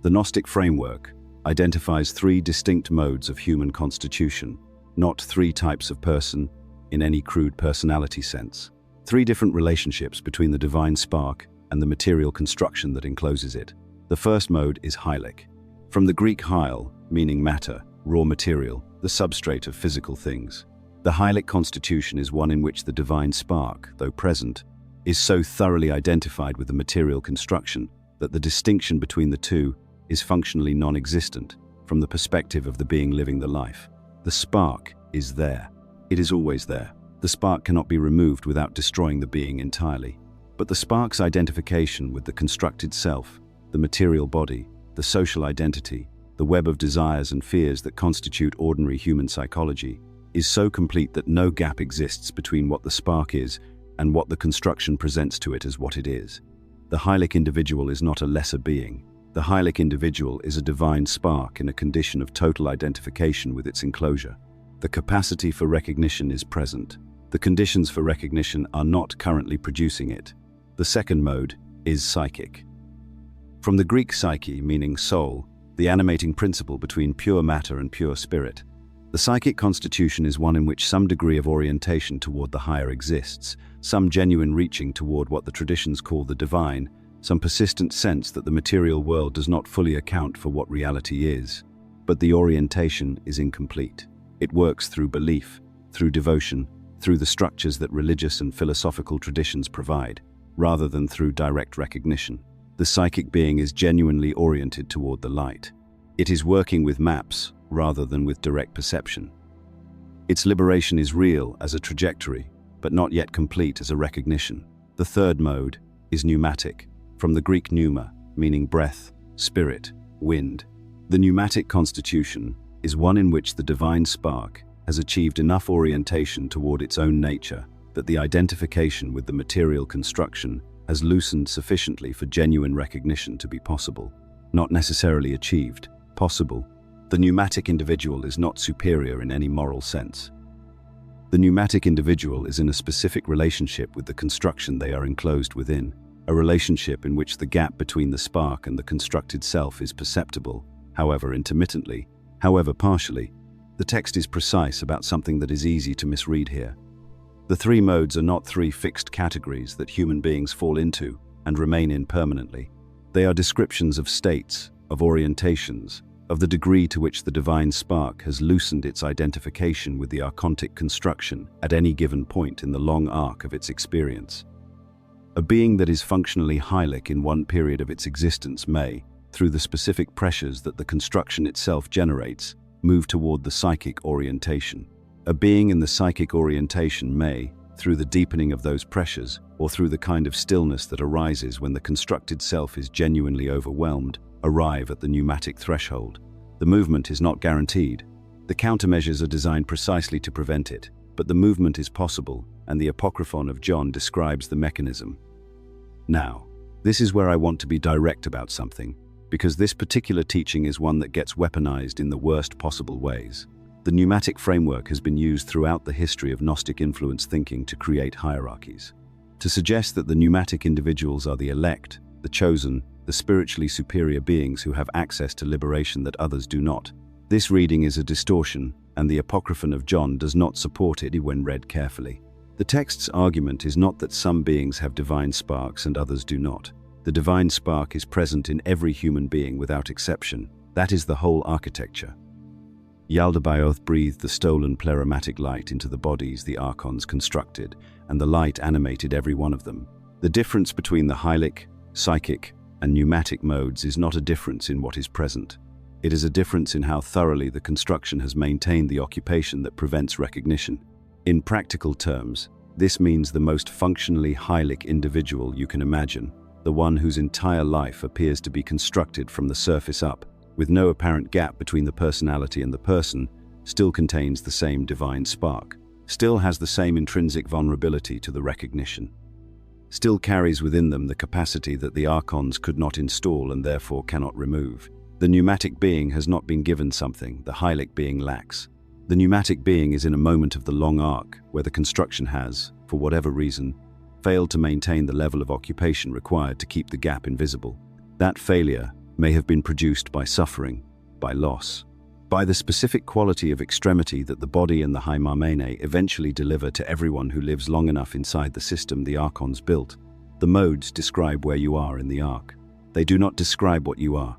The Gnostic framework identifies three distinct modes of human constitution, not three types of person in any crude personality sense. Three different relationships between the divine spark and the material construction that encloses it. The first mode is hylic. From the Greek hyle, meaning matter, raw material, the substrate of physical things. The hylic constitution is one in which the divine spark, though present, is so thoroughly identified with the material construction that the distinction between the two is functionally non-existent from the perspective of the being living the life. The spark is there. It is always there. The spark cannot be removed without destroying the being entirely. But the spark's identification with the constructed self, the material body, the social identity, the web of desires and fears that constitute ordinary human psychology, is so complete that no gap exists between what the spark is and what the construction presents to it as what it is. The hylic individual is not a lesser being. The hylic individual is a divine spark in a condition of total identification with its enclosure. The capacity for recognition is present. The conditions for recognition are not currently producing it. The second mode is psychic. From the Greek psyche, meaning soul, the animating principle between pure matter and pure spirit, the psychic constitution is one in which some degree of orientation toward the higher exists, some genuine reaching toward what the traditions call the divine, some persistent sense that the material world does not fully account for what reality is. But the orientation is incomplete. It works through belief, through devotion, through the structures that religious and philosophical traditions provide, rather than through direct recognition. The psychic being is genuinely oriented toward the light. It is working with maps rather than with direct perception. Its liberation is real as a trajectory, but not yet complete as a recognition. The third mode is pneumatic, from the Greek pneuma, meaning breath, spirit, wind. The pneumatic constitution is one in which the divine spark has achieved enough orientation toward its own nature that the identification with the material construction has loosened sufficiently for genuine recognition to be possible. Not necessarily achieved, possible. The pneumatic individual is not superior in any moral sense. The pneumatic individual is in a specific relationship with the construction they are enclosed within, a relationship in which the gap between the spark and the constructed self is perceptible, however intermittently, however partially. The text is precise about something that is easy to misread here. The three modes are not three fixed categories that human beings fall into and remain in permanently. They are descriptions of states, of orientations, of the degree to which the divine spark has loosened its identification with the archontic construction at any given point in the long arc of its experience. A being that is functionally hylic in one period of its existence may, through the specific pressures that the construction itself generates, move toward the psychic orientation. A being in the psychic orientation may, through the deepening of those pressures, or through the kind of stillness that arises when the constructed self is genuinely overwhelmed, arrive at the pneumatic threshold. The movement is not guaranteed. The countermeasures are designed precisely to prevent it, but the movement is possible, and the Apocryphon of John describes the mechanism. Now, this is where I want to be direct about something, because this particular teaching is one that gets weaponized in the worst possible ways. The pneumatic framework has been used throughout the history of Gnostic influence thinking to create hierarchies. To suggest that the pneumatic individuals are the elect, the chosen, the spiritually superior beings who have access to liberation that others do not. This reading is a distortion, and the Apocryphon of John does not support it when read carefully. The text's argument is not that some beings have divine sparks and others do not. The divine spark is present in every human being without exception. That is the whole architecture. Yaldabaoth breathed the stolen pleromatics light into the bodies the Archons constructed, and the light animated every one of them. The difference between the hylic, psychic, and pneumatic modes is not a difference in what is present. It is a difference in how thoroughly the construction has maintained the occupation that prevents recognition. In practical terms, this means the most functionally hylic individual you can imagine, the one whose entire life appears to be constructed from the surface up, with no apparent gap between the personality and the person, still contains the same divine spark, still has the same intrinsic vulnerability to the recognition, still carries within them the capacity that the Archons could not install and therefore cannot remove. The pneumatic being has not been given something the hylic being lacks. The pneumatic being is in a moment of the long arc where the construction has, for whatever reason, failed to maintain the level of occupation required to keep the gap invisible. That failure may have been produced by suffering, by loss, by the specific quality of extremity that the body and the Haimamene eventually deliver to everyone who lives long enough inside the system the Archons built. The modes describe where you are in the arc. They do not describe what you are.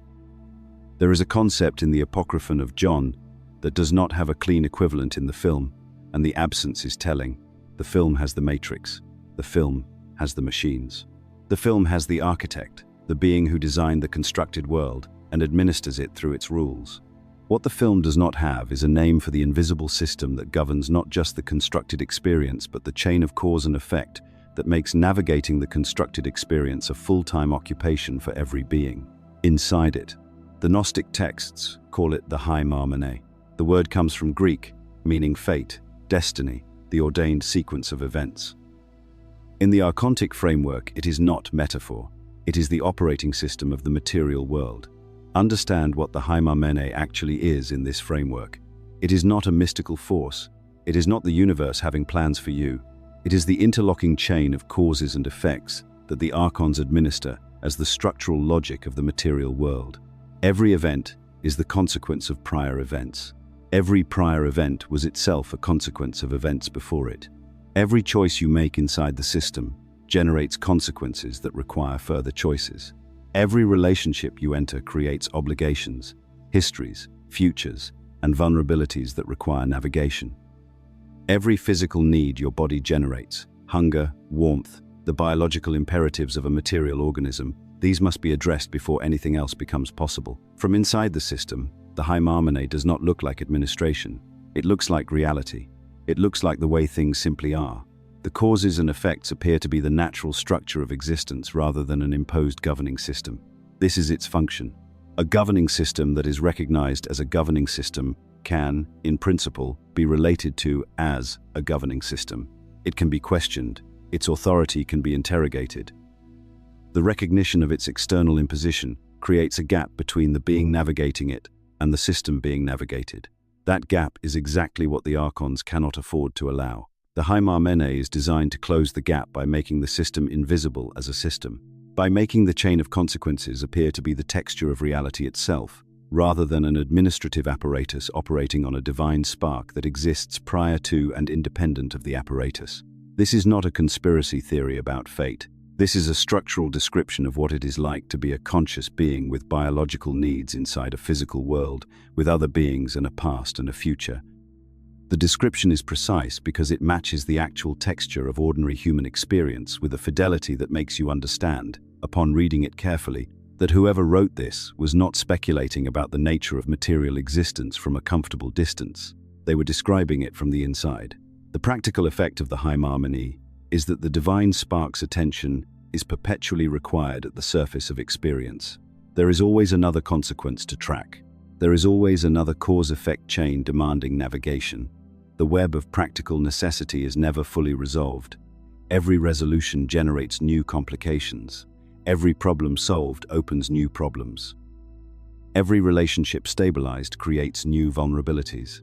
There is a concept in the Apocryphon of John that does not have a clean equivalent in the film, and the absence is telling. The film has the matrix. The film has the machines. The film has the architect, the being who designed the constructed world and administers it through its rules. What the film does not have is a name for the invisible system that governs not just the constructed experience but the chain of cause and effect that makes navigating the constructed experience a full-time occupation for every being. Inside it, the Gnostic texts call it the Haimamene. The word comes from Greek, meaning fate, destiny, the ordained sequence of events. In the Archontic framework, it is not metaphor. It is the operating system of the material world. Understand what the Haimamene actually is in this framework. It is not a mystical force. It is not the universe having plans for you. It is the interlocking chain of causes and effects that the Archons administer as the structural logic of the material world. Every event is the consequence of prior events. Every prior event was itself a consequence of events before it. Every choice you make inside the system generates consequences that require further choices. Every relationship you enter creates obligations, histories, futures, and vulnerabilities that require navigation. Every physical need your body generates, hunger, warmth, the biological imperatives of a material organism, these must be addressed before anything else becomes possible. From inside the system, the Haimamene does not look like administration. It looks like reality. It looks like the way things simply are. The causes and effects appear to be the natural structure of existence rather than an imposed governing system. This is its function. A governing system that is recognized as a governing system can, in principle, be related to as a governing system. It can be questioned. Its authority can be interrogated. The recognition of its external imposition creates a gap between the being navigating it and the system being navigated. That gap is exactly what the Archons cannot afford to allow. The Haimamene is designed to close the gap by making the system invisible as a system, by making the chain of consequences appear to be the texture of reality itself, rather than an administrative apparatus operating on a divine spark that exists prior to and independent of the apparatus. This is not a conspiracy theory about fate. This is a structural description of what it is like to be a conscious being with biological needs inside a physical world, with other beings and a past and a future. The description is precise because it matches the actual texture of ordinary human experience with a fidelity that makes you understand, upon reading it carefully, that whoever wrote this was not speculating about the nature of material existence from a comfortable distance. They were describing it from the inside. The practical effect of the Haimamene is that the divine spark's attention is perpetually required at the surface of experience. There is always another consequence to track. There is always another cause-effect chain demanding navigation. The web of practical necessity is never fully resolved. Every resolution generates new complications. Every problem solved opens new problems. Every relationship stabilized creates new vulnerabilities.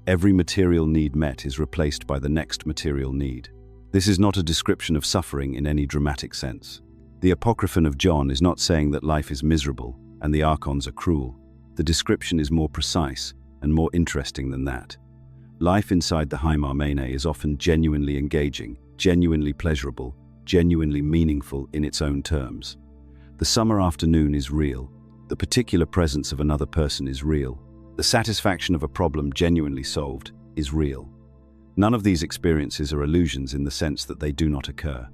Every material need met is replaced by the next material need. This is not a description of suffering in any dramatic sense. The Apocryphon of John is not saying that life is miserable and the Archons are cruel. The description is more precise and more interesting than that. Life inside the Haimamene is often genuinely engaging, genuinely pleasurable, genuinely meaningful in its own terms. The summer afternoon is real. The particular presence of another person is real. The satisfaction of a problem genuinely solved is real. None of these experiences are illusions in the sense that they do not occur.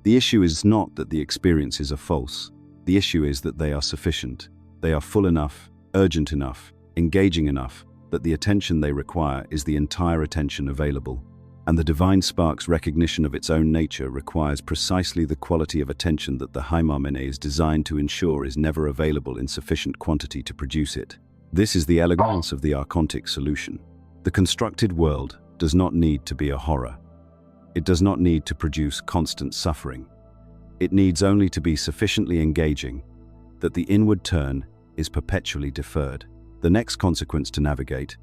The issue is not that the experiences are false. The issue is that they are sufficient. They are full enough, urgent enough, engaging enough, that the attention they require is the entire attention available. And the divine spark's recognition of its own nature requires precisely the quality of attention that the Haimamene is designed to ensure is never available in sufficient quantity to produce it. This is the elegance of the archontic solution. The constructed world does not need to be a horror. It does not need to produce constant suffering. It needs only to be sufficiently engaging that the inward turn is perpetually deferred. The next consequence to navigate,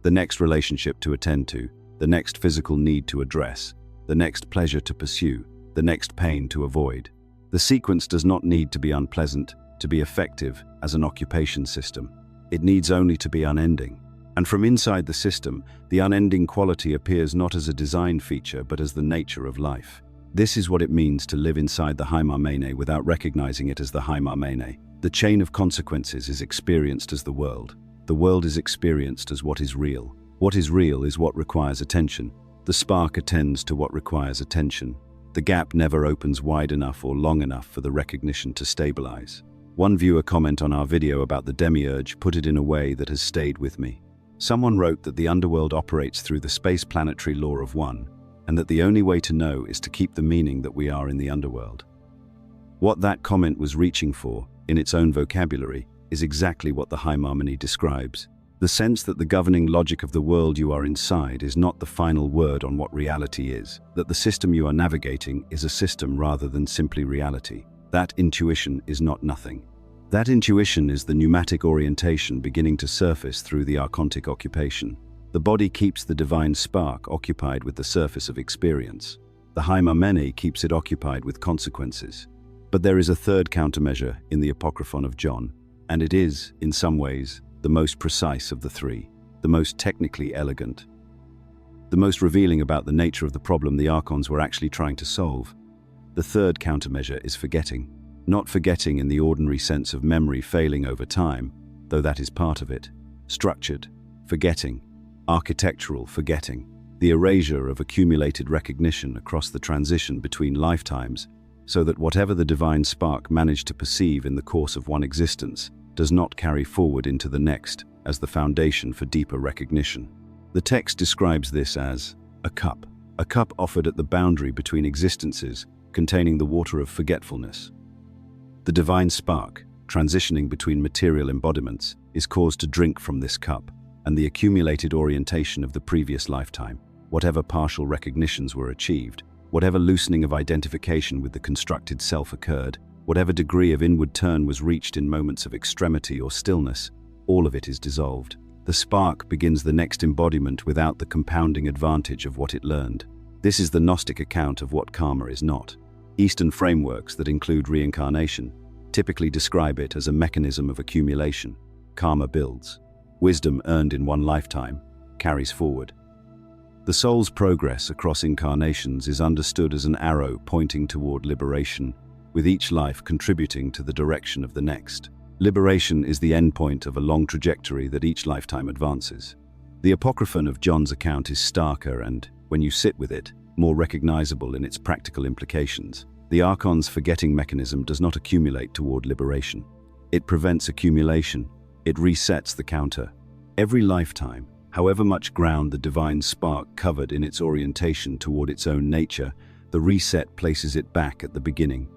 the next relationship to attend to, the next physical need to address, the next pleasure to pursue, the next pain to avoid. The sequence does not need to be unpleasant to be effective as an occupation system. It needs only to be unending. And from inside the system, the unending quality appears not as a design feature but as the nature of life. This is what it means to live inside the Haimamene without recognizing it as the Haimamene. The chain of consequences is experienced as the world. The world is experienced as what is real. What is real is what requires attention. The spark attends to what requires attention. The gap never opens wide enough or long enough for the recognition to stabilize. One viewer comment on our video about the demiurge put it in a way that has stayed with me. Someone wrote that the underworld operates through the space-planetary law of one, and that the only way to know is to keep the meaning that we are in the underworld. What that comment was reaching for, in its own vocabulary, is exactly what the Haimamene describes. The sense that the governing logic of the world you are inside is not the final word on what reality is, that the system you are navigating is a system rather than simply reality. That intuition is not nothing. That intuition is the pneumatic orientation beginning to surface through the archontic occupation. The body keeps the divine spark occupied with the surface of experience. The Haimamene keeps it occupied with consequences. But there is a third countermeasure in the Apocryphon of John, and it is, in some ways, the most precise of the three, the most technically elegant, the most revealing about the nature of the problem the Archons were actually trying to solve. The third countermeasure is forgetting. Not forgetting in the ordinary sense of memory failing over time, though that is part of it. Structured forgetting, architectural forgetting, the erasure of accumulated recognition across the transition between lifetimes, so that whatever the divine spark managed to perceive in the course of one existence does not carry forward into the next as the foundation for deeper recognition. The text describes this as a cup offered at the boundary between existences containing the water of forgetfulness. The divine spark, transitioning between material embodiments, is caused to drink from this cup, and the accumulated orientation of the previous lifetime, whatever partial recognitions were achieved, whatever loosening of identification with the constructed self occurred, whatever degree of inward turn was reached in moments of extremity or stillness, all of it is dissolved. The spark begins the next embodiment without the compounding advantage of what it learned. This is the Gnostic account of what karma is not. Eastern frameworks that include reincarnation typically describe it as a mechanism of accumulation. Karma builds. Wisdom earned in one lifetime carries forward. The soul's progress across incarnations is understood as an arrow pointing toward liberation, with each life contributing to the direction of the next. Liberation is the endpoint of a long trajectory that each lifetime advances. The Apocryphon of John's account is starker and, when you sit with it, more recognizable in its practical implications. The Archon's forgetting mechanism does not accumulate toward liberation. It prevents accumulation. It resets the counter. Every lifetime, however much ground the divine spark covered in its orientation toward its own nature, the reset places it back at the beginning.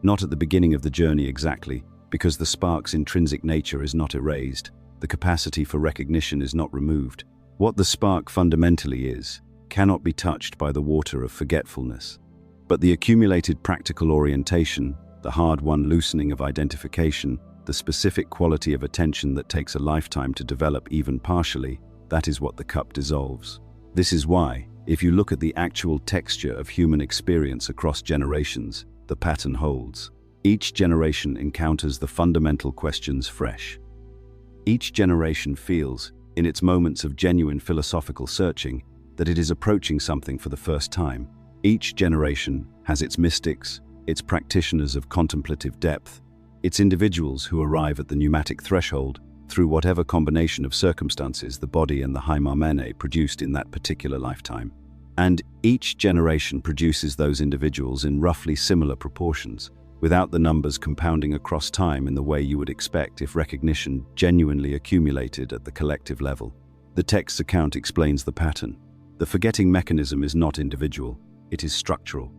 Not at the beginning of the journey exactly, because the spark's intrinsic nature is not erased. The capacity for recognition is not removed. What the spark fundamentally is cannot be touched by the water of forgetfulness. But the accumulated practical orientation, the hard-won loosening of identification, the specific quality of attention that takes a lifetime to develop even partially, that is what the cup dissolves. This is why, if you look at the actual texture of human experience across generations, the pattern holds. Each generation encounters the fundamental questions fresh. Each generation feels, in its moments of genuine philosophical searching, that it is approaching something for the first time. Each generation has its mystics, its practitioners of contemplative depth, its individuals who arrive at the pneumatic threshold, through whatever combination of circumstances the body and the Haimamene produced in that particular lifetime. And each generation produces those individuals in roughly similar proportions, without the numbers compounding across time in the way you would expect if recognition genuinely accumulated at the collective level. The text's account explains the pattern. The forgetting mechanism is not individual, it is structural.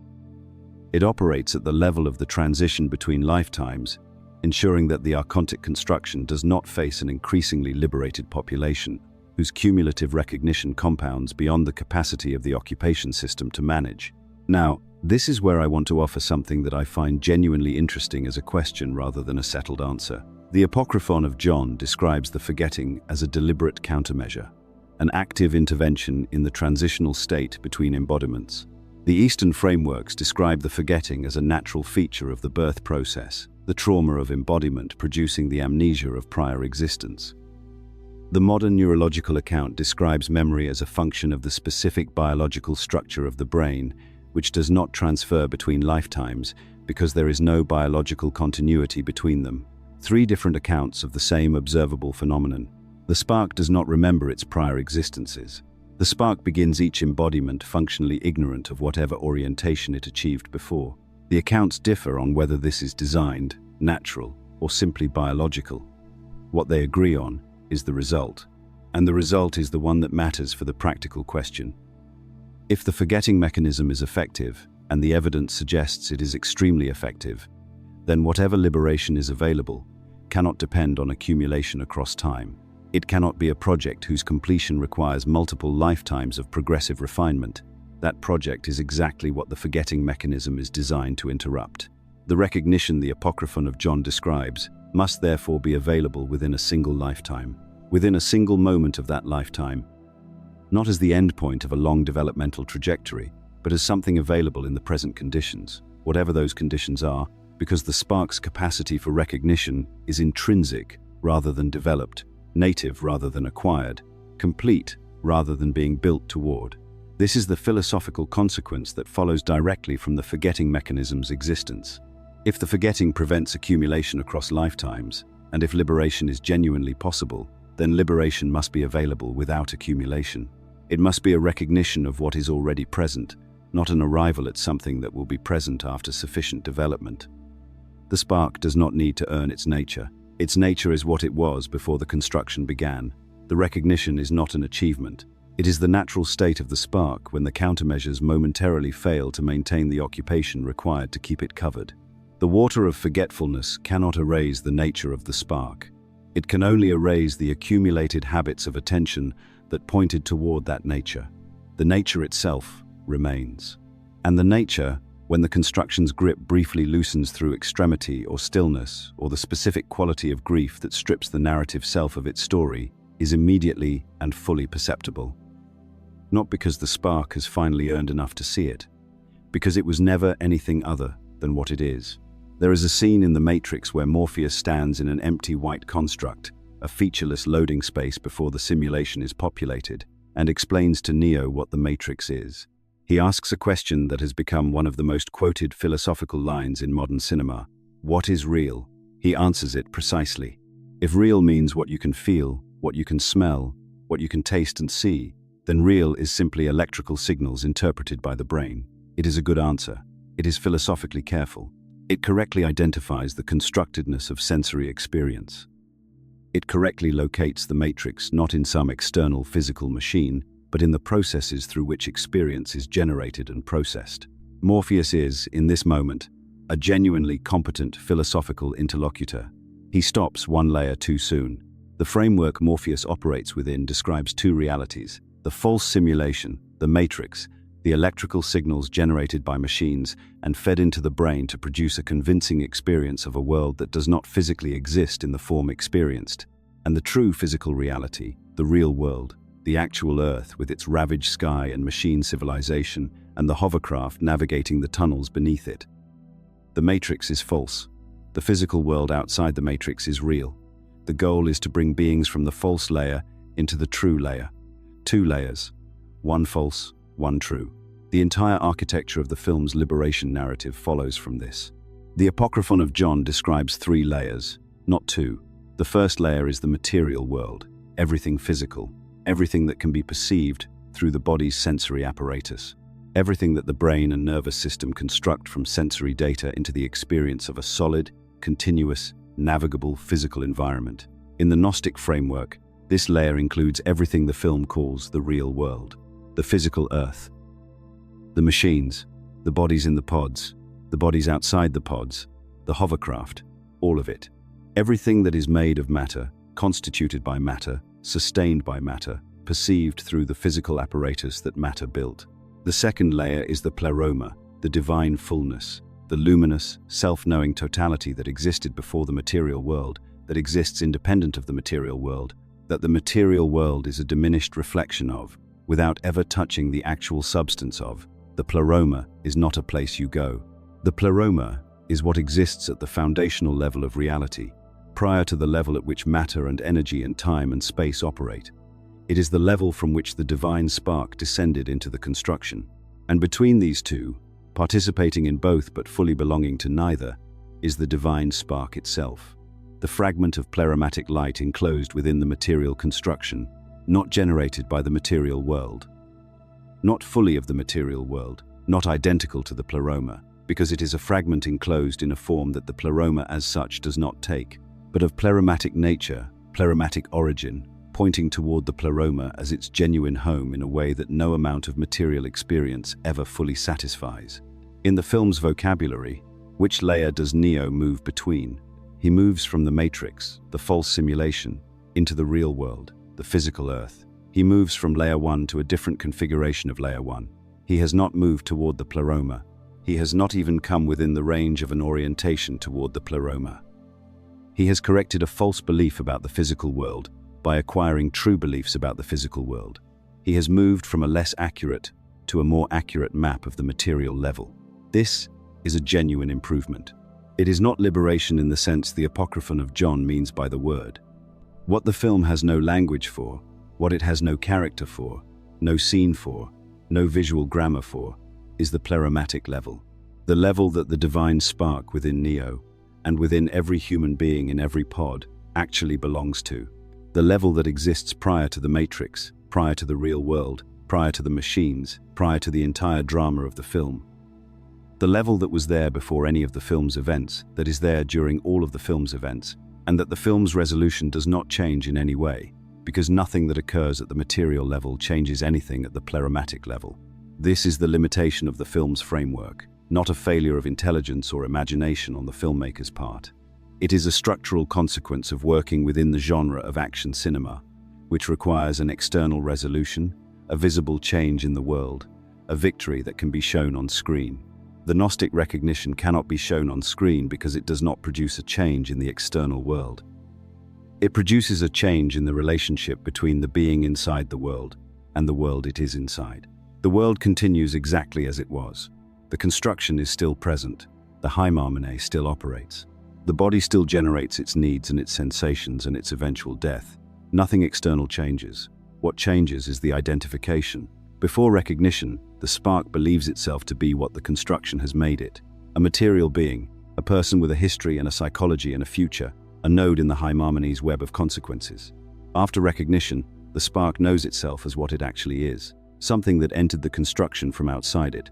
It operates at the level of the transition between lifetimes, ensuring that the archontic construction does not face an increasingly liberated population whose cumulative recognition compounds beyond the capacity of the occupation system to manage. Now, this is where I want to offer something that I find genuinely interesting as a question rather than a settled answer. The Apocryphon of John describes the forgetting as a deliberate countermeasure, an active intervention in the transitional state between embodiments. The Eastern frameworks describe the forgetting as a natural feature of the birth process, the trauma of embodiment producing the amnesia of prior existence. The modern neurological account describes memory as a function of the specific biological structure of the brain, which does not transfer between lifetimes because there is no biological continuity between them. Three different accounts of the same observable phenomenon. The spark does not remember its prior existences. The spark begins each embodiment functionally ignorant of whatever orientation it achieved before. The accounts differ on whether this is designed, natural, or simply biological. What they agree on is the result, and the result is the one that matters for the practical question. If the forgetting mechanism is effective, and the evidence suggests it is extremely effective, then whatever liberation is available cannot depend on accumulation across time. It cannot be a project whose completion requires multiple lifetimes of progressive refinement. That project is exactly what the forgetting mechanism is designed to interrupt. The recognition the Apocryphon of John describes must therefore be available within a single lifetime, within a single moment of that lifetime, not as the end point of a long developmental trajectory, but as something available in the present conditions, whatever those conditions are, because the spark's capacity for recognition is intrinsic rather than developed, native rather than acquired, complete rather than being built toward. This is the philosophical consequence that follows directly from the forgetting mechanism's existence. If the forgetting prevents accumulation across lifetimes, and if liberation is genuinely possible, then liberation must be available without accumulation. It must be a recognition of what is already present, not an arrival at something that will be present after sufficient development. The spark does not need to earn its nature. Its nature is what it was before the construction began. The recognition is not an achievement. It is the natural state of the spark when the countermeasures momentarily fail to maintain the occupation required to keep it covered. The water of forgetfulness cannot erase the nature of the spark. It can only erase the accumulated habits of attention that pointed toward that nature. The nature itself remains. And the nature, when the construction's grip briefly loosens through extremity or stillness, or the specific quality of grief that strips the narrative self of its story, is immediately and fully perceptible. Not because the spark has finally earned enough to see it, because it was never anything other than what it is. There is a scene in The Matrix where Morpheus stands in an empty white construct, a featureless loading space before the simulation is populated, and explains to Neo what the Matrix is. He asks a question that has become one of the most quoted philosophical lines in modern cinema. What is real? He answers it precisely. If real means what you can feel, what you can smell, what you can taste and see, then real is simply electrical signals interpreted by the brain. It is a good answer. It is philosophically careful. It correctly identifies the constructedness of sensory experience. It correctly locates the matrix not in some external physical machine, but in the processes through which experience is generated and processed. Morpheus is, in this moment, a genuinely competent philosophical interlocutor. He stops one layer too soon. The framework Morpheus operates within describes two realities: the false simulation, the matrix, the electrical signals generated by machines and fed into the brain to produce a convincing experience of a world that does not physically exist in the form experienced, and the true physical reality, the real world, the actual Earth with its ravaged sky and machine civilization, and the hovercraft navigating the tunnels beneath it. The matrix is false. The physical world outside the matrix is real. The goal is to bring beings from the false layer into the true layer. Two layers, one false, one true. The entire architecture of the film's liberation narrative follows from this. The Apocryphon of John describes three layers, not two. The first layer is the material world, everything physical, everything that can be perceived through the body's sensory apparatus, everything that the brain and nervous system construct from sensory data into the experience of a solid, continuous, navigable physical environment. In the Gnostic framework, this layer includes everything the film calls the real world, the physical earth, the machines, the bodies in the pods, the bodies outside the pods, the hovercraft, all of it. Everything that is made of matter, constituted by matter, sustained by matter, perceived through the physical apparatus that matter built. The second layer is the pleroma, the divine fullness, the luminous, self-knowing totality that existed before the material world, that exists independent of the material world, that the material world is a diminished reflection of, without ever touching the actual substance of. The pleroma is not a place you go. The pleroma is what exists at the foundational level of reality, prior to the level at which matter and energy and time and space operate. It is the level from which the divine spark descended into the construction. And between these two, participating in both but fully belonging to neither, is the divine spark itself. The fragment of pleromatic light enclosed within the material construction, not generated by the material world. Not fully of the material world, not identical to the pleroma, because it is a fragment enclosed in a form that the pleroma as such does not take, but of pleromatic nature, pleromatic origin, pointing toward the pleroma as its genuine home in a way that no amount of material experience ever fully satisfies. In the film's vocabulary, which layer does Neo move between? He moves from the matrix, the false simulation, into the real world, the physical earth. He moves from layer 1 to a different configuration of layer 1. He has not moved toward the pleroma. He has not even come within the range of an orientation toward the pleroma. He has corrected a false belief about the physical world by acquiring true beliefs about the physical world. He has moved from a less accurate to a more accurate map of the material level. This is a genuine improvement. It is not liberation in the sense the Apocryphon of John means by the word. What the film has no language for, what it has no character for, no scene for, no visual grammar for, is the pleromatic level. The level that the divine spark within Neo, and within every human being in every pod, actually belongs to. The level that exists prior to the matrix, prior to the real world, prior to the machines, prior to the entire drama of the film. The level that was there before any of the film's events, that is there during all of the film's events, and that the film's resolution does not change in any way, because nothing that occurs at the material level changes anything at the pleromatic level. This is the limitation of the film's framework, not a failure of intelligence or imagination on the filmmaker's part. It is a structural consequence of working within the genre of action cinema, which requires an external resolution, a visible change in the world, a victory that can be shown on screen. The Gnostic recognition cannot be shown on screen because it does not produce a change in the external world. It produces a change in the relationship between the being inside the world and the world it is inside. The world continues exactly as it was. The construction is still present. The Hymarmene still operates. The body still generates its needs and its sensations and its eventual death. Nothing external changes. What changes is the identification. Before recognition, the spark believes itself to be what the construction has made it. A material being, a person with a history and a psychology and a future, a node in the Hymarmene's web of consequences. After recognition, the spark knows itself as what it actually is, something that entered the construction from outside it.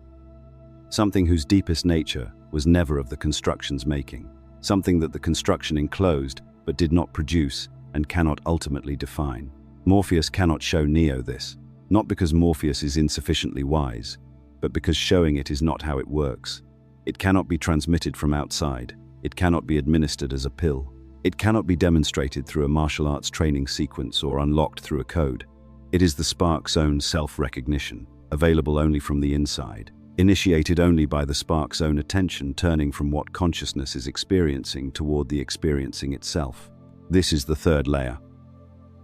Something whose deepest nature was never of the construction's making. Something that the construction enclosed but did not produce and cannot ultimately define. Morpheus cannot show Neo this, not because Morpheus is insufficiently wise, but because showing it is not how it works. It cannot be transmitted from outside. It cannot be administered as a pill. It cannot be demonstrated through a martial arts training sequence or unlocked through a code. It is the spark's own self-recognition, available only from the inside, initiated only by the spark's own attention turning from what consciousness is experiencing toward the experiencing itself. This is the third layer.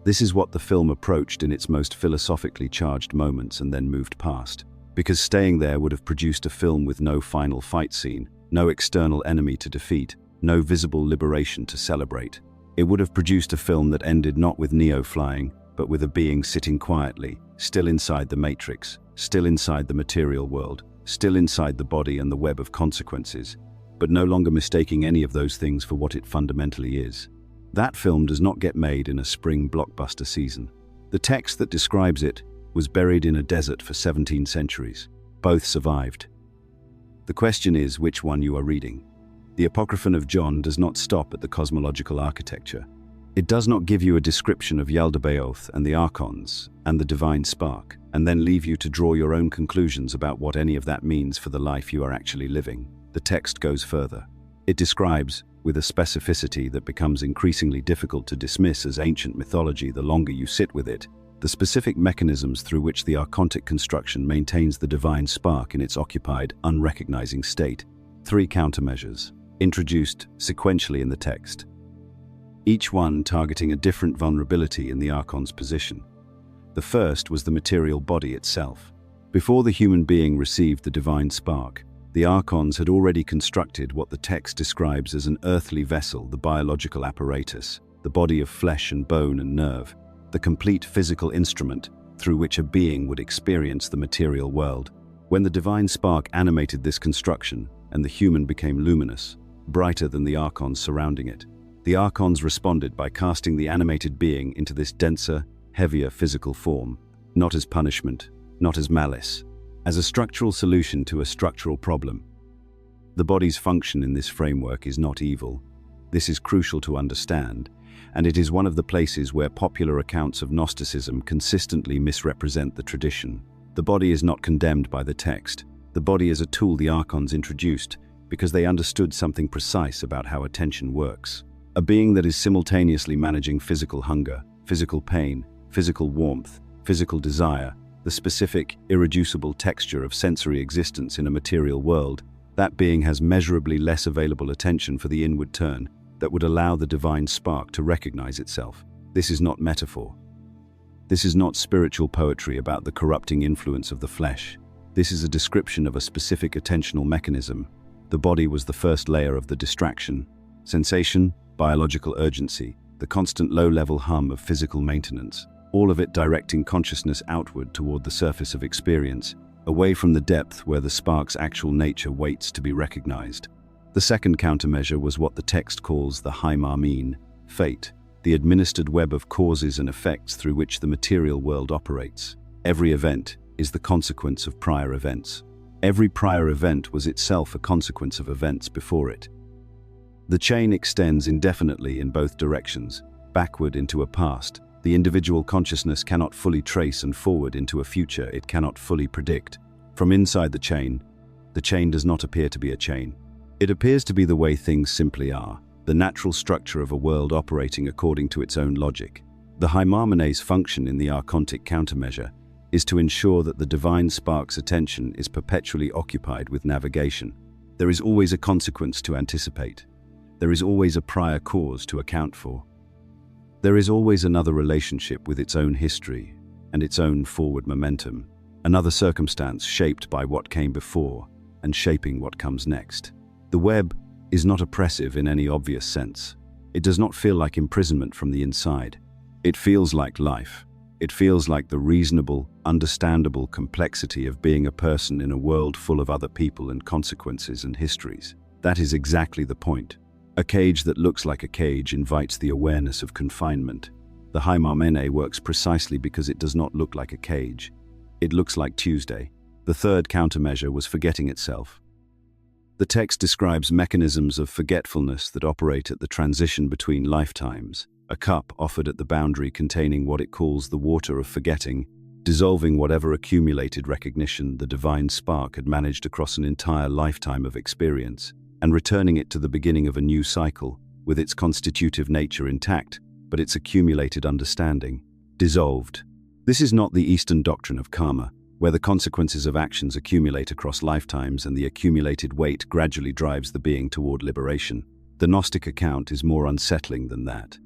This is what the film approached in its most philosophically charged moments and then moved past, because staying there would have produced a film with no final fight scene, no external enemy to defeat, no visible liberation to celebrate. It would have produced a film that ended not with Neo flying, but with a being sitting quietly, still inside the matrix, still inside the material world, still inside the body and the web of consequences, but no longer mistaking any of those things for what it fundamentally is. That film does not get made in a spring blockbuster season. The text that describes it was buried in a desert for 17 centuries. Both survived. The question is which one you are reading. The Apocryphon of John does not stop at the cosmological architecture. It does not give you a description of Yaldabaoth and the Archons and the divine spark, and then leave you to draw your own conclusions about what any of that means for the life you are actually living. The text goes further. It describes, with a specificity that becomes increasingly difficult to dismiss as ancient mythology the longer you sit with it, the specific mechanisms through which the archontic construction maintains the divine spark in its occupied, unrecognizing state. 3 countermeasures, introduced sequentially in the text, each one targeting a different vulnerability in the Archon's position. The first was the material body itself. Before the human being received the divine spark, the Archons had already constructed what the text describes as an earthly vessel, the biological apparatus, the body of flesh and bone and nerve, the complete physical instrument through which a being would experience the material world. When the divine spark animated this construction and the human became luminous, brighter than the Archons surrounding it, the Archons responded by casting the animated being into this denser, heavier physical form, not as punishment, not as malice, as a structural solution to a structural problem. The body's function in this framework is not evil. This is crucial to understand, and it is one of the places where popular accounts of Gnosticism consistently misrepresent the tradition. The body is not condemned by the text. The body is a tool the Archons introduced because they understood something precise about how attention works. A being that is simultaneously managing physical hunger, physical pain, physical warmth, physical desire, the specific, irreducible texture of sensory existence in a material world, that being has measurably less available attention for the inward turn that would allow the divine spark to recognize itself. This is not metaphor. This is not spiritual poetry about the corrupting influence of the flesh. This is a description of a specific attentional mechanism. The body was the first layer of the distraction. Sensation, biological urgency, the constant low-level hum of physical maintenance, all of it directing consciousness outward toward the surface of experience, away from the depth where the spark's actual nature waits to be recognized. The second countermeasure was what the text calls the Haimarmene, fate, the administered web of causes and effects through which the material world operates. Every event is the consequence of prior events. Every prior event was itself a consequence of events before it. The chain extends indefinitely in both directions, backward into a past. The individual consciousness cannot fully trace, and forward into a future it cannot fully predict. From inside the chain does not appear to be a chain. It appears to be the way things simply are, the natural structure of a world operating according to its own logic. The Haimarmene's function in the archontic countermeasure is to ensure that the divine spark's attention is perpetually occupied with navigation. There is always a consequence to anticipate. There is always a prior cause to account for. There is always another relationship with its own history and its own forward momentum, another circumstance shaped by what came before and shaping what comes next. The web is not oppressive in any obvious sense. It does not feel like imprisonment from the inside. It feels like life. It feels like the reasonable, understandable complexity of being a person in a world full of other people and consequences and histories. That is exactly the point. A cage that looks like a cage invites the awareness of confinement. The Haimarmene works precisely because it does not look like a cage. It looks like Tuesday. The third countermeasure was forgetting itself. The text describes mechanisms of forgetfulness that operate at the transition between lifetimes, a cup offered at the boundary containing what it calls the water of forgetting, dissolving whatever accumulated recognition the divine spark had managed across an entire lifetime of experience, and returning it to the beginning of a new cycle, with its constitutive nature intact, but its accumulated understanding dissolved. This is not the Eastern doctrine of karma, where the consequences of actions accumulate across lifetimes and the accumulated weight gradually drives the being toward liberation. The Gnostic account is more unsettling than that.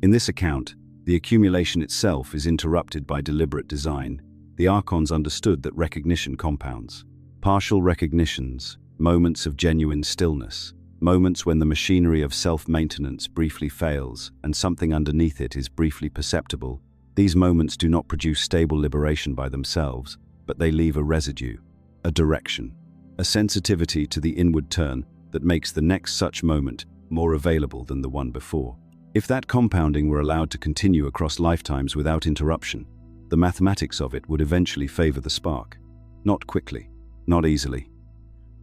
In this account, the accumulation itself is interrupted by deliberate design. The Archons understood that recognition compounds. Partial recognitions, moments of genuine stillness, moments when the machinery of self-maintenance briefly fails and something underneath it is briefly perceptible. These moments do not produce stable liberation by themselves, but they leave a residue, a direction, a sensitivity to the inward turn that makes the next such moment more available than the one before. If that compounding were allowed to continue across lifetimes without interruption, the mathematics of it would eventually favor the spark. Not quickly, not easily,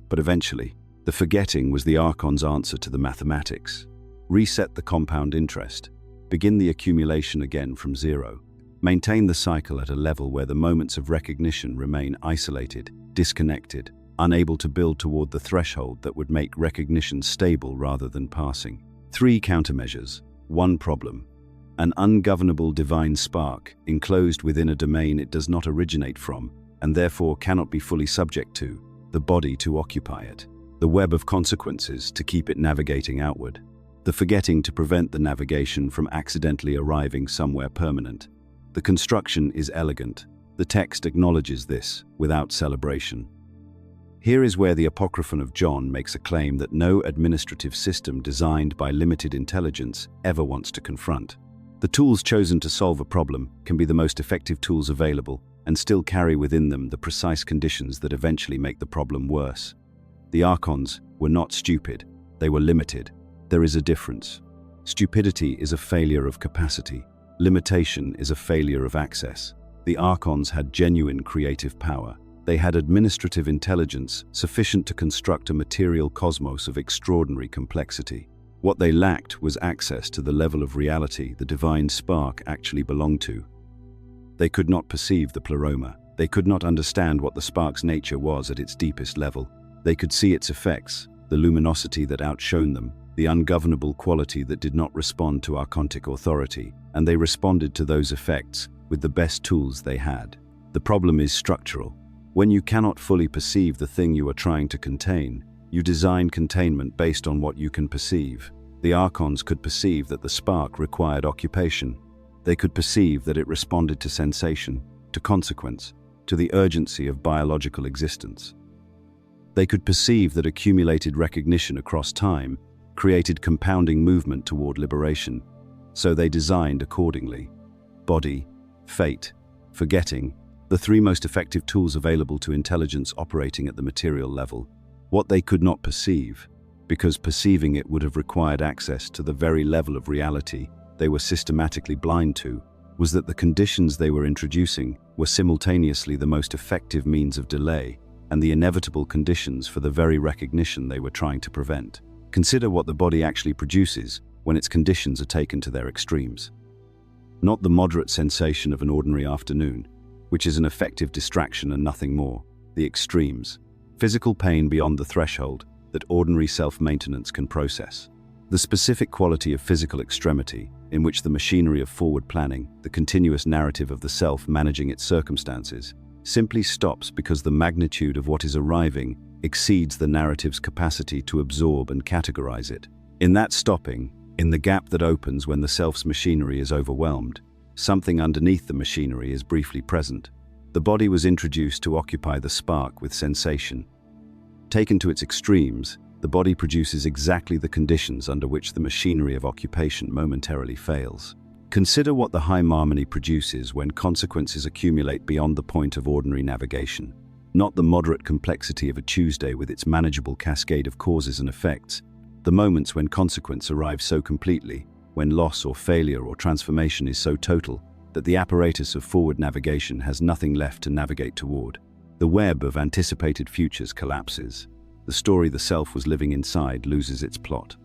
but eventually. The forgetting was the Archon's answer to the mathematics. Reset the compound interest. Begin the accumulation again from zero. Maintain the cycle at a level where the moments of recognition remain isolated, disconnected, unable to build toward the threshold that would make recognition stable rather than passing. 3 countermeasures. 1 problem. An ungovernable divine spark, enclosed within a domain it does not originate from, and therefore cannot be fully subject to, the body to occupy it. The web of consequences to keep it navigating outward. The forgetting to prevent the navigation from accidentally arriving somewhere permanent. The construction is elegant. The text acknowledges this, without celebration. Here is where the Apocryphon of John makes a claim that no administrative system designed by limited intelligence ever wants to confront. The tools chosen to solve a problem can be the most effective tools available and still carry within them the precise conditions that eventually make the problem worse. The Archons were not stupid, they were limited. There is a difference. Stupidity is a failure of capacity. Limitation is a failure of access. The Archons had genuine creative power. They had administrative intelligence sufficient to construct a material cosmos of extraordinary complexity. What they lacked was access to the level of reality the divine spark actually belonged to. They could not perceive the pleroma. They could not understand what the spark's nature was at its deepest level. They could see its effects, the luminosity that outshone them, the ungovernable quality that did not respond to archontic authority, and they responded to those effects with the best tools they had. The problem is structural. When you cannot fully perceive the thing you are trying to contain, you design containment based on what you can perceive. The Archons could perceive that the spark required occupation. They could perceive that it responded to sensation, to consequence, to the urgency of biological existence. They could perceive that accumulated recognition across time created compounding movement toward liberation, so they designed accordingly. Body, fate, forgetting, the 3 most effective tools available to intelligence operating at the material level. What they could not perceive, because perceiving it would have required access to the very level of reality they were systematically blind to, was that the conditions they were introducing were simultaneously the most effective means of delay and the inevitable conditions for the very recognition they were trying to prevent. Consider what the body actually produces when its conditions are taken to their extremes. Not the moderate sensation of an ordinary afternoon, which is an effective distraction and nothing more. The extremes. Physical pain beyond the threshold that ordinary self-maintenance can process. The specific quality of physical extremity in which the machinery of forward planning, the continuous narrative of the self managing its circumstances, simply stops because the magnitude of what is arriving exceeds the narrative's capacity to absorb and categorize it. In that stopping, in the gap that opens when the self's machinery is overwhelmed, something underneath the machinery is briefly present. The body was introduced to occupy the spark with sensation. Taken to its extremes, the body produces exactly the conditions under which the machinery of occupation momentarily fails. Consider what the high harmony produces when consequences accumulate beyond the point of ordinary navigation. Not the moderate complexity of a Tuesday with its manageable cascade of causes and effects, the moments when consequence arrives so completely, when loss or failure or transformation is so total that the apparatus of forward navigation has nothing left to navigate toward. The web of anticipated futures collapses. The story the self was living inside loses its plot.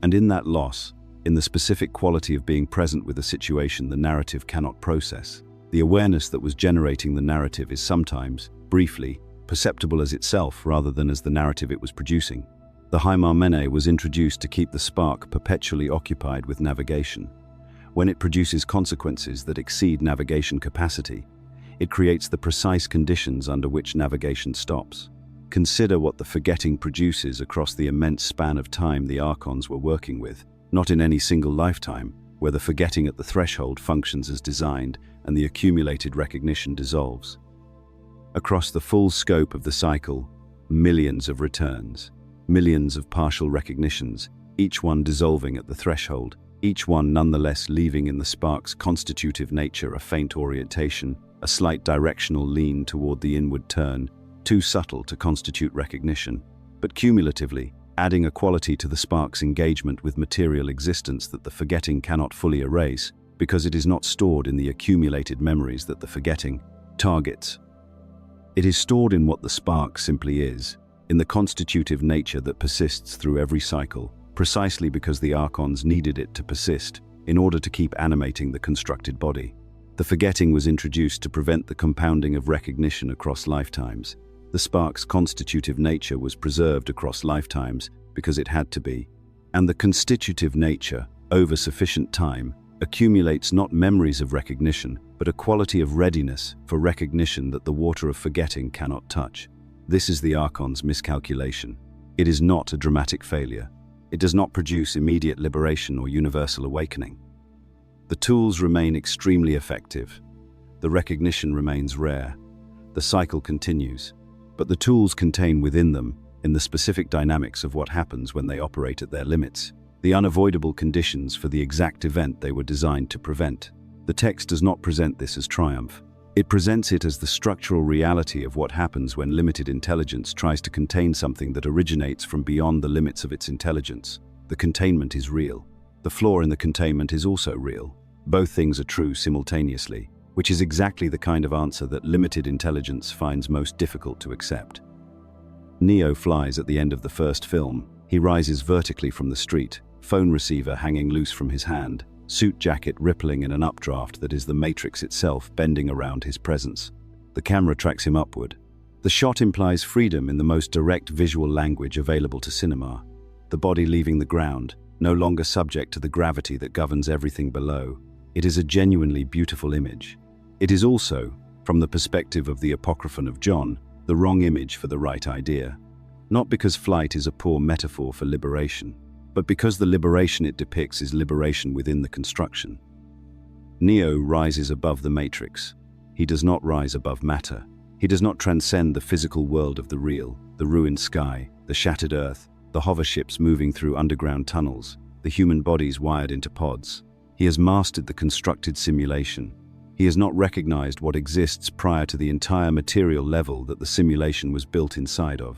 And in that loss, in the specific quality of being present with a situation the narrative cannot process, the awareness that was generating the narrative is sometimes, briefly, perceptible as itself rather than as the narrative it was producing. The Hymarmene was introduced to keep the spark perpetually occupied with navigation. When it produces consequences that exceed navigation capacity, it creates the precise conditions under which navigation stops. Consider what the forgetting produces across the immense span of time the Archons were working with, not in any single lifetime, where the forgetting at the threshold functions as designed and the accumulated recognition dissolves. Across the full scope of the cycle, millions of returns, millions of partial recognitions, each one dissolving at the threshold, each one nonetheless leaving in the spark's constitutive nature a faint orientation, a slight directional lean toward the inward turn, too subtle to constitute recognition, but cumulatively, adding a quality to the spark's engagement with material existence that the forgetting cannot fully erase, because it is not stored in the accumulated memories that the forgetting targets. It is stored in what the spark simply is, in the constitutive nature that persists through every cycle, precisely because the archons needed it to persist in order to keep animating the constructed body. The forgetting was introduced to prevent the compounding of recognition across lifetimes. The spark's constitutive nature was preserved across lifetimes because it had to be, and the constitutive nature, over sufficient time, accumulates not memories of recognition, but a quality of readiness for recognition that the water of forgetting cannot touch. This is the archon's miscalculation. It is not a dramatic failure. It does not produce immediate liberation or universal awakening. The tools remain extremely effective. The recognition remains rare. The cycle continues. But the tools contain within them, in the specific dynamics of what happens when they operate at their limits, the unavoidable conditions for the exact event they were designed to prevent. The text does not present this as triumph. It presents it as the structural reality of what happens when limited intelligence tries to contain something that originates from beyond the limits of its intelligence. The containment is real. The flaw in the containment is also real. Both things are true simultaneously, which is exactly the kind of answer that limited intelligence finds most difficult to accept. Neo flies at the end of the first film. He rises vertically from the street, phone receiver hanging loose from his hand, suit jacket rippling in an updraft that is the matrix itself bending around his presence. The camera tracks him upward. The shot implies freedom in the most direct visual language available to cinema. The body leaving the ground, no longer subject to the gravity that governs everything below. It is a genuinely beautiful image. It is also, from the perspective of the Apocryphon of John, the wrong image for the right idea. Not because flight is a poor metaphor for liberation, but because the liberation it depicts is liberation within the construction. Neo rises above the matrix. He does not rise above matter. He does not transcend the physical world of the real, the ruined sky, the shattered earth, the hover ships moving through underground tunnels, the human bodies wired into pods. He has mastered the constructed simulation. He has not recognized what exists prior to the entire material level that the simulation was built inside of.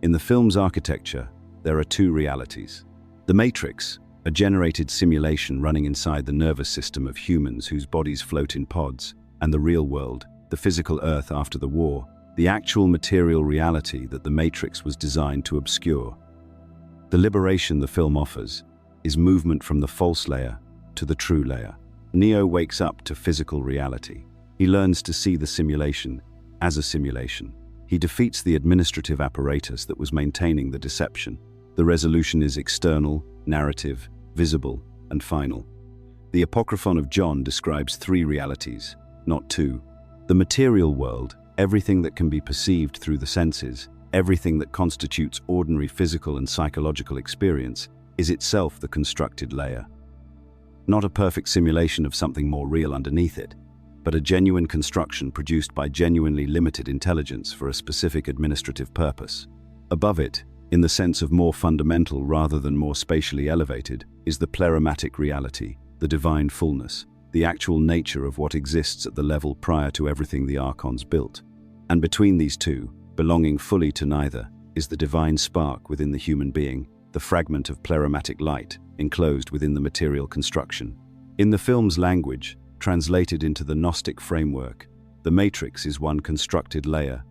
In the film's architecture, there are two realities. The Matrix, a generated simulation running inside the nervous system of humans whose bodies float in pods, and the real world, the physical Earth after the war, the actual material reality that the Matrix was designed to obscure. The liberation the film offers is movement from the false layer to the true layer. Neo wakes up to physical reality. He learns to see the simulation as a simulation. He defeats the administrative apparatus that was maintaining the deception. The resolution is external, narrative, visible, and final. The Apocryphon of John describes three realities, not two. The material world, everything that can be perceived through the senses, everything that constitutes ordinary physical and psychological experience, is itself the constructed layer. Not a perfect simulation of something more real underneath it, but a genuine construction produced by genuinely limited intelligence for a specific administrative purpose. Above it, in the sense of more fundamental rather than more spatially elevated, is the plerimatic reality, the divine fullness, the actual nature of what exists at the level prior to everything the archons built. And between these two, belonging fully to neither, is the divine spark within the human being, the fragment of plerimatic light enclosed within the material construction. In the film's language, translated into the Gnostic framework, the matrix is one constructed layer.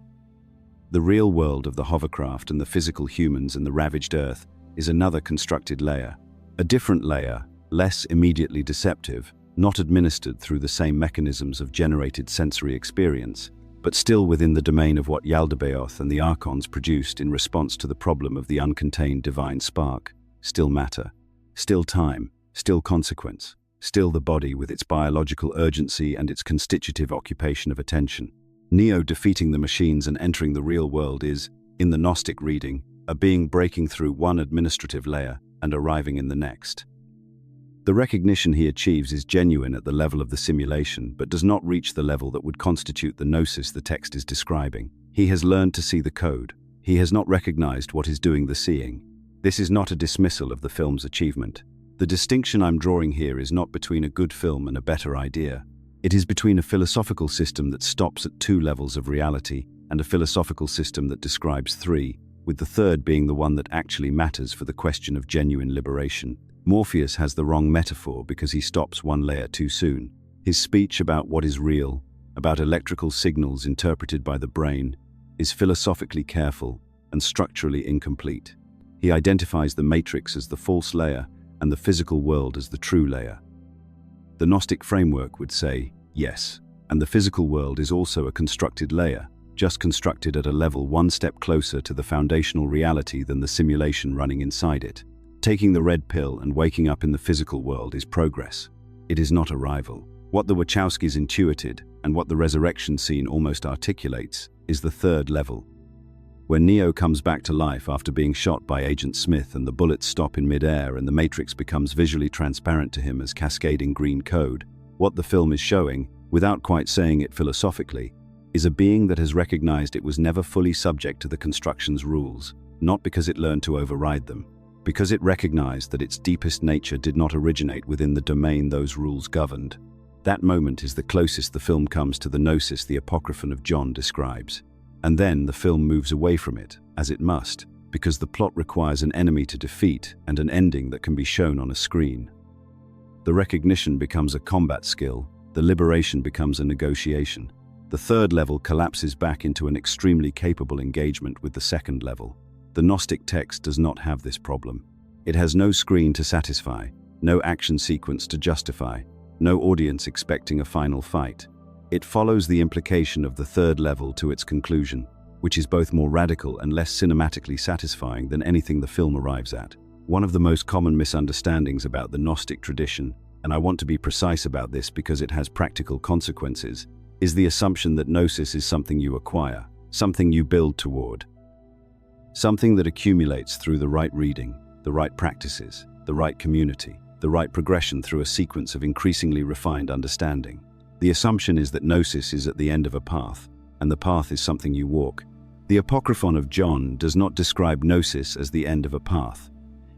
The real world of the hovercraft and the physical humans and the ravaged earth is another constructed layer. A different layer, less immediately deceptive, not administered through the same mechanisms of generated sensory experience, but still within the domain of what Yaldabaoth and the archons produced in response to the problem of the uncontained divine spark. Still matter, still time, still consequence, still the body with its biological urgency and its constitutive occupation of attention. Neo defeating the machines and entering the real world is, in the Gnostic reading, a being breaking through one administrative layer and arriving in the next. The recognition he achieves is genuine at the level of the simulation, but does not reach the level that would constitute the gnosis the text is describing. He has learned to see the code. He has not recognized what is doing the seeing. This is not a dismissal of the film's achievement. The distinction I'm drawing here is not between a good film and a better idea. It is between a philosophical system that stops at two levels of reality and a philosophical system that describes three, with the third being the one that actually matters for the question of genuine liberation. Morpheus has the wrong metaphor because he stops one layer too soon. His speech about what is real, about electrical signals interpreted by the brain, is philosophically careful and structurally incomplete. He identifies the matrix as the false layer and the physical world as the true layer. The Gnostic framework would say, yes, and the physical world is also a constructed layer, just constructed at a level one step closer to the foundational reality than the simulation running inside it. Taking the red pill and waking up in the physical world is progress. It is not arrival. What the Wachowskis intuited, and what the resurrection scene almost articulates, is the third level. When Neo comes back to life after being shot by Agent Smith and the bullets stop in midair and the Matrix becomes visually transparent to him as cascading green code, what the film is showing, without quite saying it philosophically, is a being that has recognized it was never fully subject to the construction's rules, not because it learned to override them, because it recognized that its deepest nature did not originate within the domain those rules governed. That moment is the closest the film comes to the gnosis the Apocryphon of John describes. And then the film moves away from it, as it must, because the plot requires an enemy to defeat and an ending that can be shown on a screen. The recognition becomes a combat skill, the liberation becomes a negotiation. The third level collapses back into an extremely capable engagement with the second level. The Gnostic text does not have this problem. It has no screen to satisfy, no action sequence to justify, no audience expecting a final fight. It follows the implication of the third level to its conclusion, which is both more radical and less cinematically satisfying than anything the film arrives at. One of the most common misunderstandings about the Gnostic tradition, and I want to be precise about this because it has practical consequences, is the assumption that gnosis is something you acquire, something you build toward, something that accumulates through the right reading, the right practices, the right community, the right progression through a sequence of increasingly refined understanding. The assumption is that gnosis is at the end of a path, and the path is something you walk. The Apocryphon of John does not describe gnosis as the end of a path.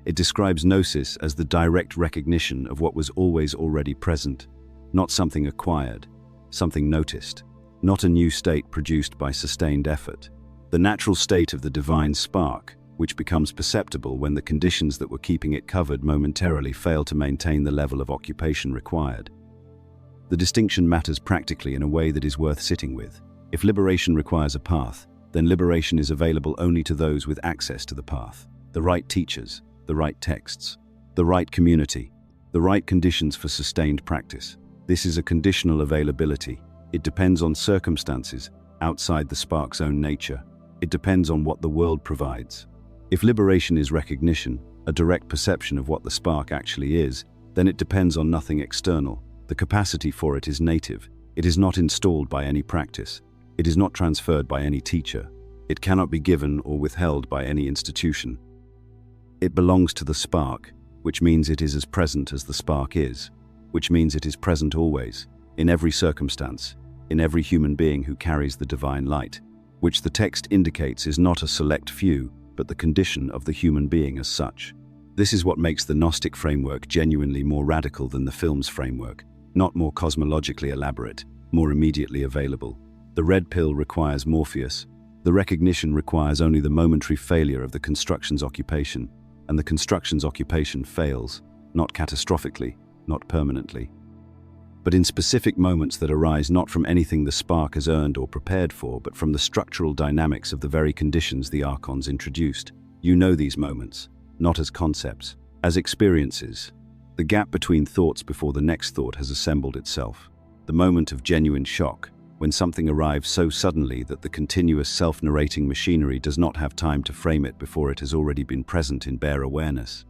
It describes gnosis as the direct recognition of what was always already present, not something acquired, something noticed, not a new state produced by sustained effort. The natural state of the divine spark, which becomes perceptible when the conditions that were keeping it covered momentarily fail to maintain the level of occupation required. The distinction matters practically in a way that is worth sitting with. If liberation requires a path, then liberation is available only to those with access to the path, the right teachers, the right texts, the right community, the right conditions for sustained practice. This is a conditional availability. It depends on circumstances outside the spark's own nature. It depends on what the world provides. If liberation is recognition, a direct perception of what the spark actually is, then it depends on nothing external. The capacity for it is native. It is not installed by any practice. It is not transferred by any teacher. It cannot be given or withheld by any institution. It belongs to the spark, which means it is as present as the spark is, which means it is present always, in every circumstance, in every human being who carries the divine light, which the text indicates is not a select few, but the condition of the human being as such. This is what makes the Gnostic framework genuinely more radical than the film's framework, not more cosmologically elaborate, more immediately available. The red pill requires Morpheus. The recognition requires only the momentary failure of the construction's occupation, and the construction's occupation fails, not catastrophically, not permanently, but in specific moments that arise not from anything the spark has earned or prepared for, but from the structural dynamics of the very conditions the archons introduced. You know these moments, not as concepts, as experiences. The gap between thoughts before the next thought has assembled itself. The moment of genuine shock, when something arrives so suddenly that the continuous self-narrating machinery does not have time to frame it before it has already been present in bare awareness.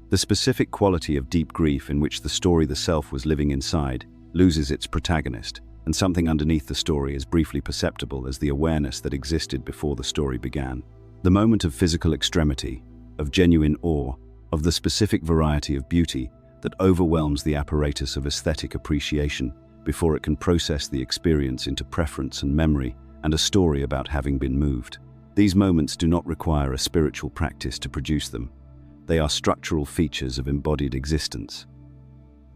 The specific quality of deep grief in which the story the self was living inside loses its protagonist, and something underneath the story is briefly perceptible as the awareness that existed before the story began. The moment of physical extremity, of genuine awe, of the specific variety of beauty that overwhelms the apparatus of aesthetic appreciation before it can process the experience into preference and memory and a story about having been moved. These moments do not require a spiritual practice to produce them. They are structural features of embodied existence.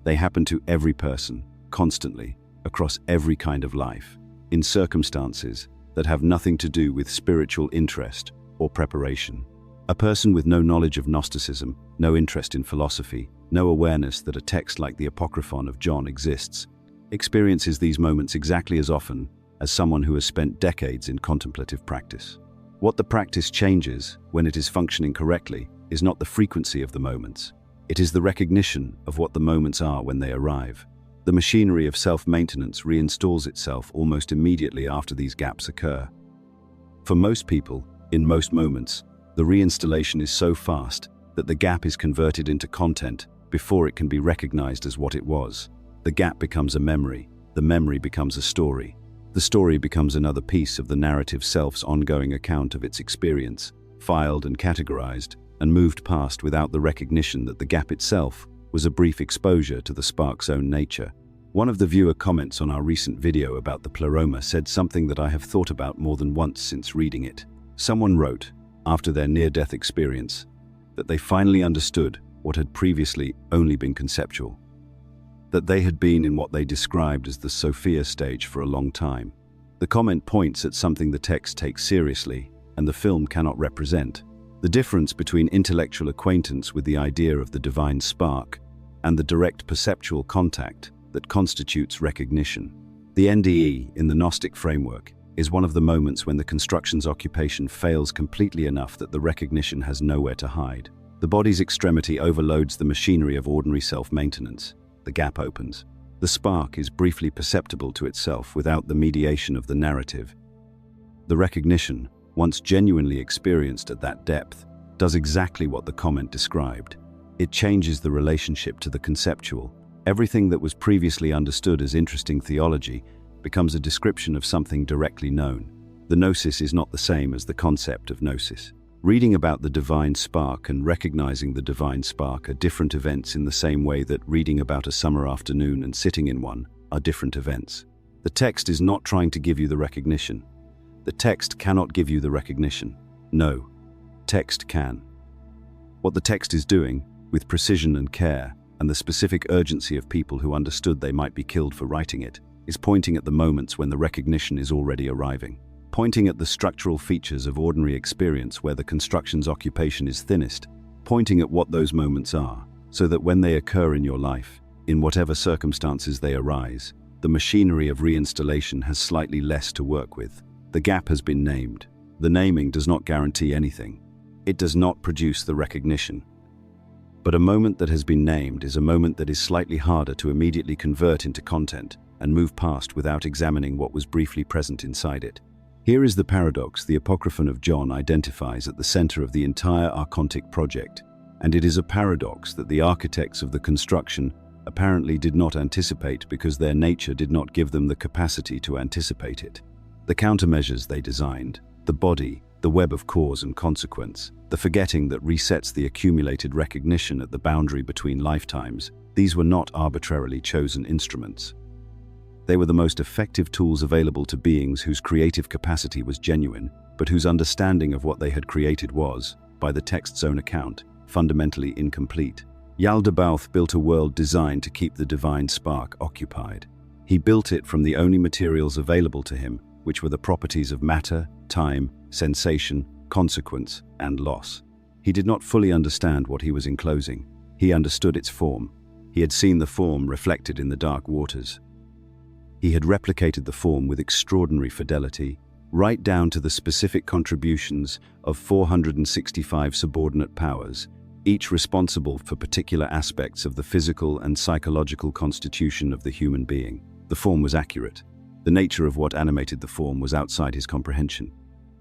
They happen to every person, constantly, across every kind of life, in circumstances that have nothing to do with spiritual interest or preparation. A person with no knowledge of Gnosticism, no interest in philosophy, no awareness that a text like the Apocryphon of John exists, experiences these moments exactly as often as someone who has spent decades in contemplative practice. What the practice changes, when it is functioning correctly, is not the frequency of the moments. It is the recognition of what the moments are when they arrive. The machinery of self-maintenance reinstalls itself almost immediately after these gaps occur. For most people, in most moments, the reinstallation is so fast that the gap is converted into content before it can be recognized as what it was. The gap becomes a memory. The memory becomes a story. The story becomes another piece of the narrative self's ongoing account of its experience, filed and categorized, and moved past without the recognition that the gap itself was a brief exposure to the spark's own nature. One of the viewer comments on our recent video about the pleroma said something that I have thought about more than once since reading it. Someone wrote, after their near-death experience, that they finally understood what had previously only been conceptual. That they had been in what they described as the Sophia stage for a long time. The comment points at something the text takes seriously and the film cannot represent: the difference between intellectual acquaintance with the idea of the divine spark and the direct perceptual contact that constitutes recognition. The NDE, in the Gnostic framework, is one of the moments when the construction's occupation fails completely enough that the recognition has nowhere to hide. The body's extremity overloads the machinery of ordinary self-maintenance. The gap opens. The spark is briefly perceptible to itself without the mediation of the narrative. The recognition, once genuinely experienced at that depth, does exactly what the comment described. It changes the relationship to the conceptual. Everything that was previously understood as interesting theology becomes a description of something directly known. The gnosis is not the same as the concept of gnosis. Reading about the divine spark and recognizing the divine spark are different events in the same way that reading about a summer afternoon and sitting in one are different events. The text is not trying to give you the recognition. The text cannot give you the recognition. No, text can. What the text is doing, with precision and care, and the specific urgency of people who understood they might be killed for writing it, is pointing at the moments when the recognition is already arriving. Pointing at the structural features of ordinary experience where the construction's occupation is thinnest, pointing at what those moments are, so that when they occur in your life, in whatever circumstances they arise, the machinery of reinstallation has slightly less to work with. The gap has been named. The naming does not guarantee anything. It does not produce the recognition. But a moment that has been named is a moment that is slightly harder to immediately convert into content and move past without examining what was briefly present inside it. Here is the paradox the Apocryphon of John identifies at the center of the entire archontic project, and it is a paradox that the architects of the construction apparently did not anticipate because their nature did not give them the capacity to anticipate it. The countermeasures they designed, the body, the web of cause and consequence, the forgetting that resets the accumulated recognition at the boundary between lifetimes, these were not arbitrarily chosen instruments. They were the most effective tools available to beings whose creative capacity was genuine, but whose understanding of what they had created was, by the text's own account, fundamentally incomplete. Yaldabaoth built a world designed to keep the divine spark occupied. He built it from the only materials available to him, which were the properties of matter, time, sensation, consequence, and loss. He did not fully understand what he was enclosing. He understood its form. He had seen the form reflected in the dark waters. He had replicated the form with extraordinary fidelity, right down to the specific contributions of 465 subordinate powers, each responsible for particular aspects of the physical and psychological constitution of the human being. The form was accurate. The nature of what animated the form was outside his comprehension.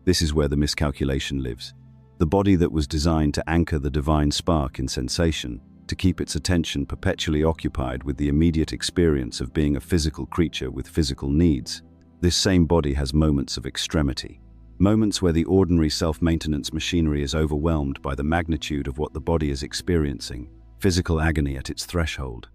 This is where the miscalculation lives. The body that was designed to anchor the divine spark in sensation, to keep its attention perpetually occupied with the immediate experience of being a physical creature with physical needs, this same body has moments of extremity. Moments where the ordinary self-maintenance machinery is overwhelmed by the magnitude of what the body is experiencing, physical agony at its threshold.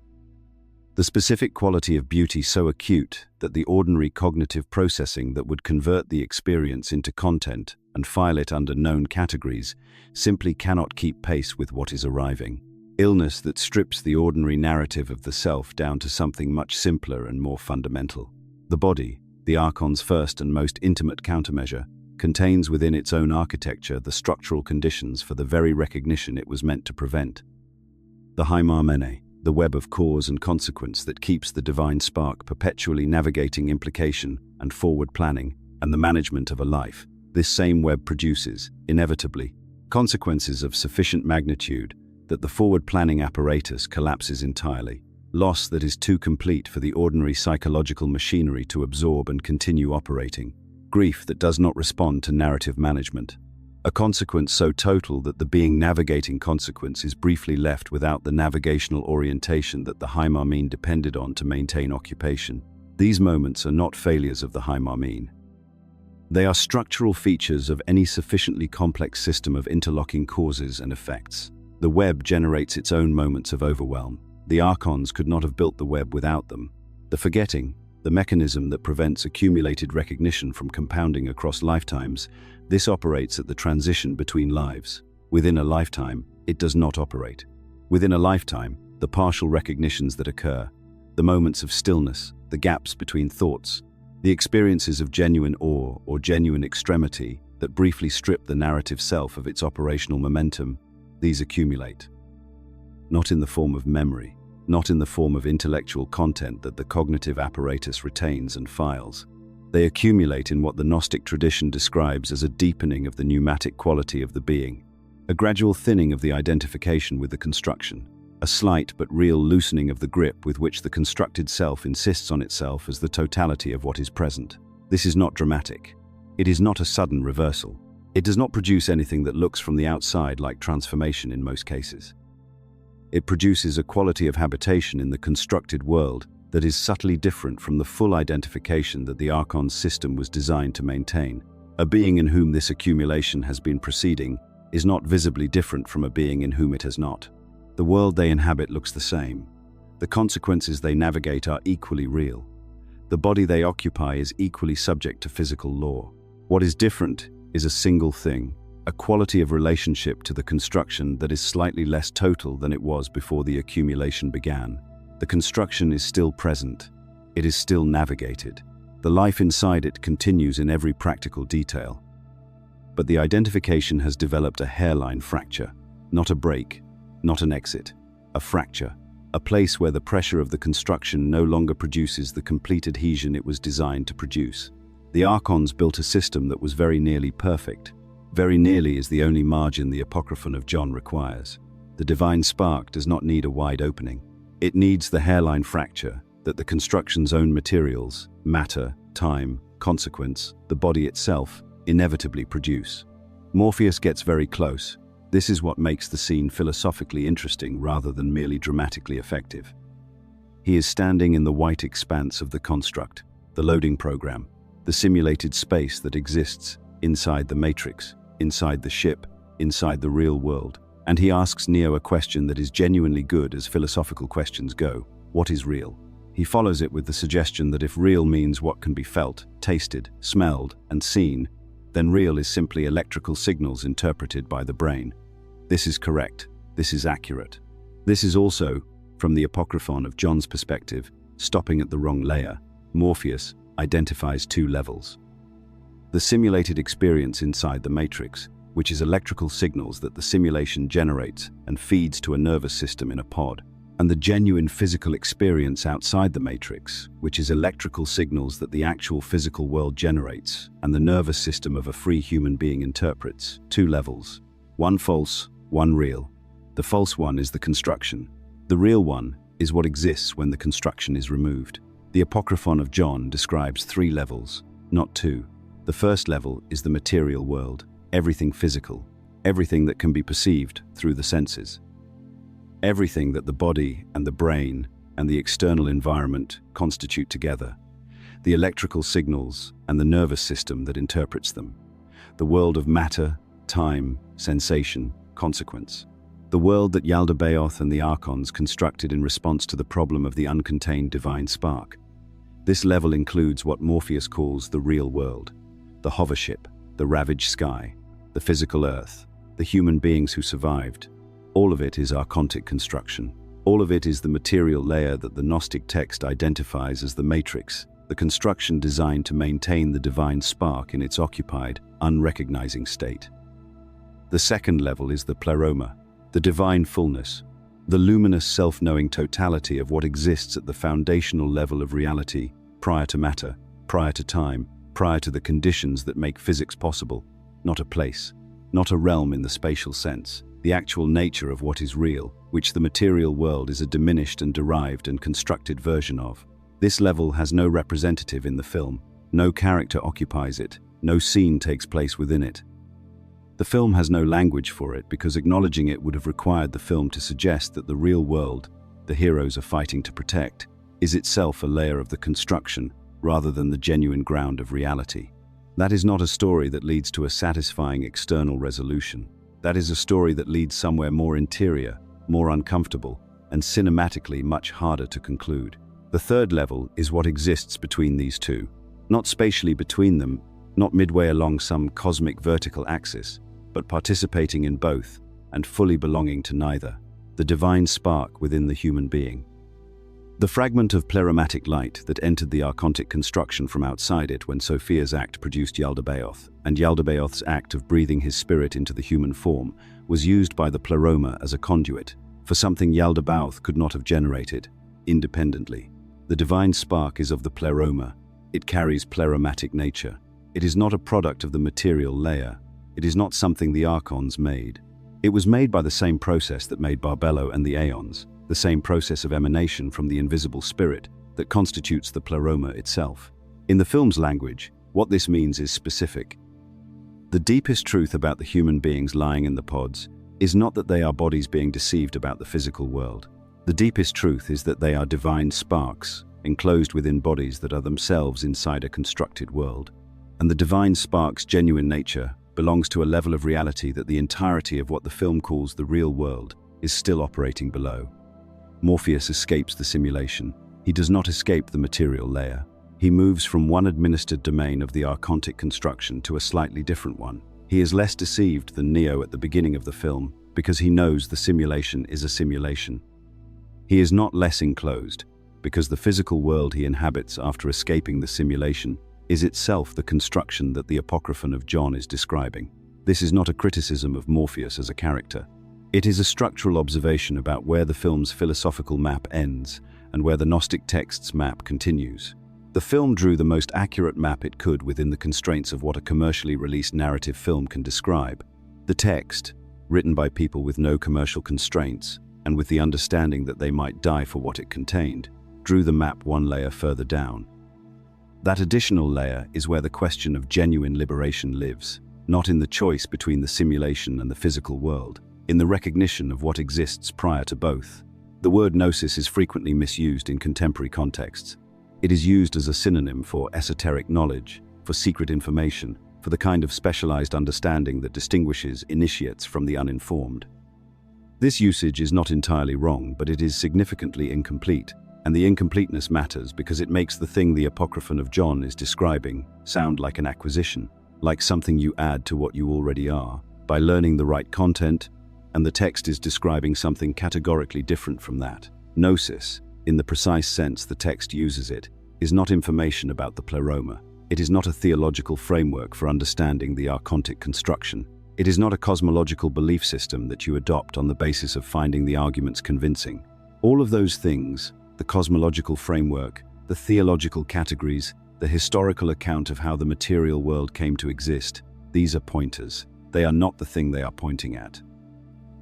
The specific quality of beauty so acute that the ordinary cognitive processing that would convert the experience into content and file it under known categories simply cannot keep pace with what is arriving. Illness that strips the ordinary narrative of the self down to something much simpler and more fundamental. The body, the Archon's first and most intimate countermeasure, contains within its own architecture the structural conditions for the very recognition it was meant to prevent. The Hymarmene, the web of cause and consequence that keeps the divine spark perpetually navigating implication and forward planning and the management of a life. This same web produces, inevitably, consequences of sufficient magnitude that the forward planning apparatus collapses entirely, loss that is too complete for the ordinary psychological machinery to absorb and continue operating, grief that does not respond to narrative management, a consequence so total that the being navigating consequence is briefly left without the navigational orientation that the Hymarmene depended on to maintain occupation. These moments are not failures of the Hymarmene. They are structural features of any sufficiently complex system of interlocking causes and effects. The web generates its own moments of overwhelm. The archons could not have built the web without them. The forgetting, the mechanism that prevents accumulated recognition from compounding across lifetimes, this operates at the transition between lives. Within a lifetime, it does not operate. Within a lifetime, the partial recognitions that occur, the moments of stillness, the gaps between thoughts, the experiences of genuine awe or genuine extremity that briefly strip the narrative self of its operational momentum, these accumulate. Not in the form of memory, not in the form of intellectual content that the cognitive apparatus retains and files. They accumulate in what the Gnostic tradition describes as a deepening of the pneumatic quality of the being, a gradual thinning of the identification with the construction, a slight but real loosening of the grip with which the constructed self insists on itself as the totality of what is present. This is not dramatic. It is not a sudden reversal. It does not produce anything that looks from the outside like transformation in most cases. It produces a quality of habitation in the constructed world that is subtly different from the full identification that the Archon's system was designed to maintain. A being in whom this accumulation has been proceeding is not visibly different from a being in whom it has not. The world they inhabit looks the same. The consequences they navigate are equally real. The body they occupy is equally subject to physical law. What is different is a single thing, a quality of relationship to the construction that is slightly less total than it was before the accumulation began. The construction is still present. It is still navigated. The life inside it continues in every practical detail. But the identification has developed a hairline fracture, not a break, not an exit, a fracture, a place where the pressure of the construction no longer produces the complete adhesion it was designed to produce. The Archons built a system that was very nearly perfect. Very nearly is the only margin the Apocryphon of John requires. The divine spark does not need a wide opening. It needs the hairline fracture that the construction's own materials, matter, time, consequence, the body itself, inevitably produce. Morpheus gets very close. This is what makes the scene philosophically interesting rather than merely dramatically effective. He is standing in the white expanse of the construct, the loading program, the simulated space that exists inside the matrix, inside the ship, inside the real world. And he asks Neo a question that is genuinely good as philosophical questions go. What is real? He follows it with the suggestion that if real means what can be felt, tasted, smelled, and seen, then real is simply electrical signals interpreted by the brain. This is correct. This is accurate. This is also, from the Apocryphon of John's perspective, stopping at the wrong layer. Morpheus identifies two levels. The simulated experience inside the matrix, which is electrical signals that the simulation generates and feeds to a nervous system in a pod, and the genuine physical experience outside the matrix, which is electrical signals that the actual physical world generates and the nervous system of a free human being interprets. Two levels. One false, one real. The false one is the construction. The real one is what exists when the construction is removed. The Apocryphon of John describes three levels, not two. The first level is the material world, everything physical, everything that can be perceived through the senses. Everything that the body and the brain and the external environment constitute together. The electrical signals and the nervous system that interprets them. The world of matter, time, sensation, consequence. The world that Yaldabaoth and the Archons constructed in response to the problem of the uncontained divine spark. This level includes what Morpheus calls the real world, the hovership, the ravaged sky, the physical earth, the human beings who survived. All of it is archontic construction. All of it is the material layer that the Gnostic text identifies as the matrix, the construction designed to maintain the divine spark in its occupied, unrecognizing state. The second level is the pleroma, the divine fullness, the luminous self-knowing totality of what exists at the foundational level of reality, prior to matter, prior to time, prior to the conditions that make physics possible, not a place, not a realm in the spatial sense, the actual nature of what is real, which the material world is a diminished and derived and constructed version of. This level has no representative in the film, no character occupies it, no scene takes place within it. The film has no language for it because acknowledging it would have required the film to suggest that the real world, the heroes are fighting to protect, is itself a layer of the construction rather than the genuine ground of reality. That is not a story that leads to a satisfying external resolution. That is a story that leads somewhere more interior, more uncomfortable, and cinematically much harder to conclude. The third level is what exists between these two, not spatially between them, not midway along some cosmic vertical axis, but participating in both and fully belonging to neither, the divine spark within the human being. The fragment of pleromatic light that entered the archontic construction from outside it when Sophia's act produced Yaldabaoth, and Yaldabaoth's act of breathing his spirit into the human form, was used by the pleroma as a conduit for something Yaldabaoth could not have generated independently. The divine spark is of the pleroma. It carries pleromatic nature. It is not a product of the material layer. It is not something the archons made. It was made by the same process that made Barbello and the Aeons, the same process of emanation from the invisible spirit that constitutes the pleroma itself. In the film's language, what this means is specific. The deepest truth about the human beings lying in the pods is not that they are bodies being deceived about the physical world. The deepest truth is that they are divine sparks, enclosed within bodies that are themselves inside a constructed world. And the divine spark's genuine nature belongs to a level of reality that the entirety of what the film calls the real world is still operating below. Morpheus escapes the simulation. He does not escape the material layer. He moves from one administered domain of the archontic construction to a slightly different one. He is less deceived than Neo at the beginning of the film because he knows the simulation is a simulation. He is not less enclosed because the physical world he inhabits after escaping the simulation is itself the construction that the Apocryphon of John is describing. This is not a criticism of Morpheus as a character. It is a structural observation about where the film's philosophical map ends and where the Gnostic text's map continues. The film drew the most accurate map it could within the constraints of what a commercially released narrative film can describe. The text, written by people with no commercial constraints and with the understanding that they might die for what it contained, drew the map one layer further down. That additional layer is where the question of genuine liberation lives, not in the choice between the simulation and the physical world, in the recognition of what exists prior to both. The word gnosis is frequently misused in contemporary contexts. It is used as a synonym for esoteric knowledge, for secret information, for the kind of specialized understanding that distinguishes initiates from the uninformed. This usage is not entirely wrong, but it is significantly incomplete, and the incompleteness matters because it makes the thing the Apocryphon of John is describing sound like an acquisition, like something you add to what you already are, by learning the right content, and the text is describing something categorically different from that. Gnosis, in the precise sense the text uses it, is not information about the pleroma. It is not a theological framework for understanding the archontic construction. It is not a cosmological belief system that you adopt on the basis of finding the arguments convincing. All of those things, the cosmological framework, the theological categories, the historical account of how the material world came to exist, these are pointers. They are not the thing they are pointing at.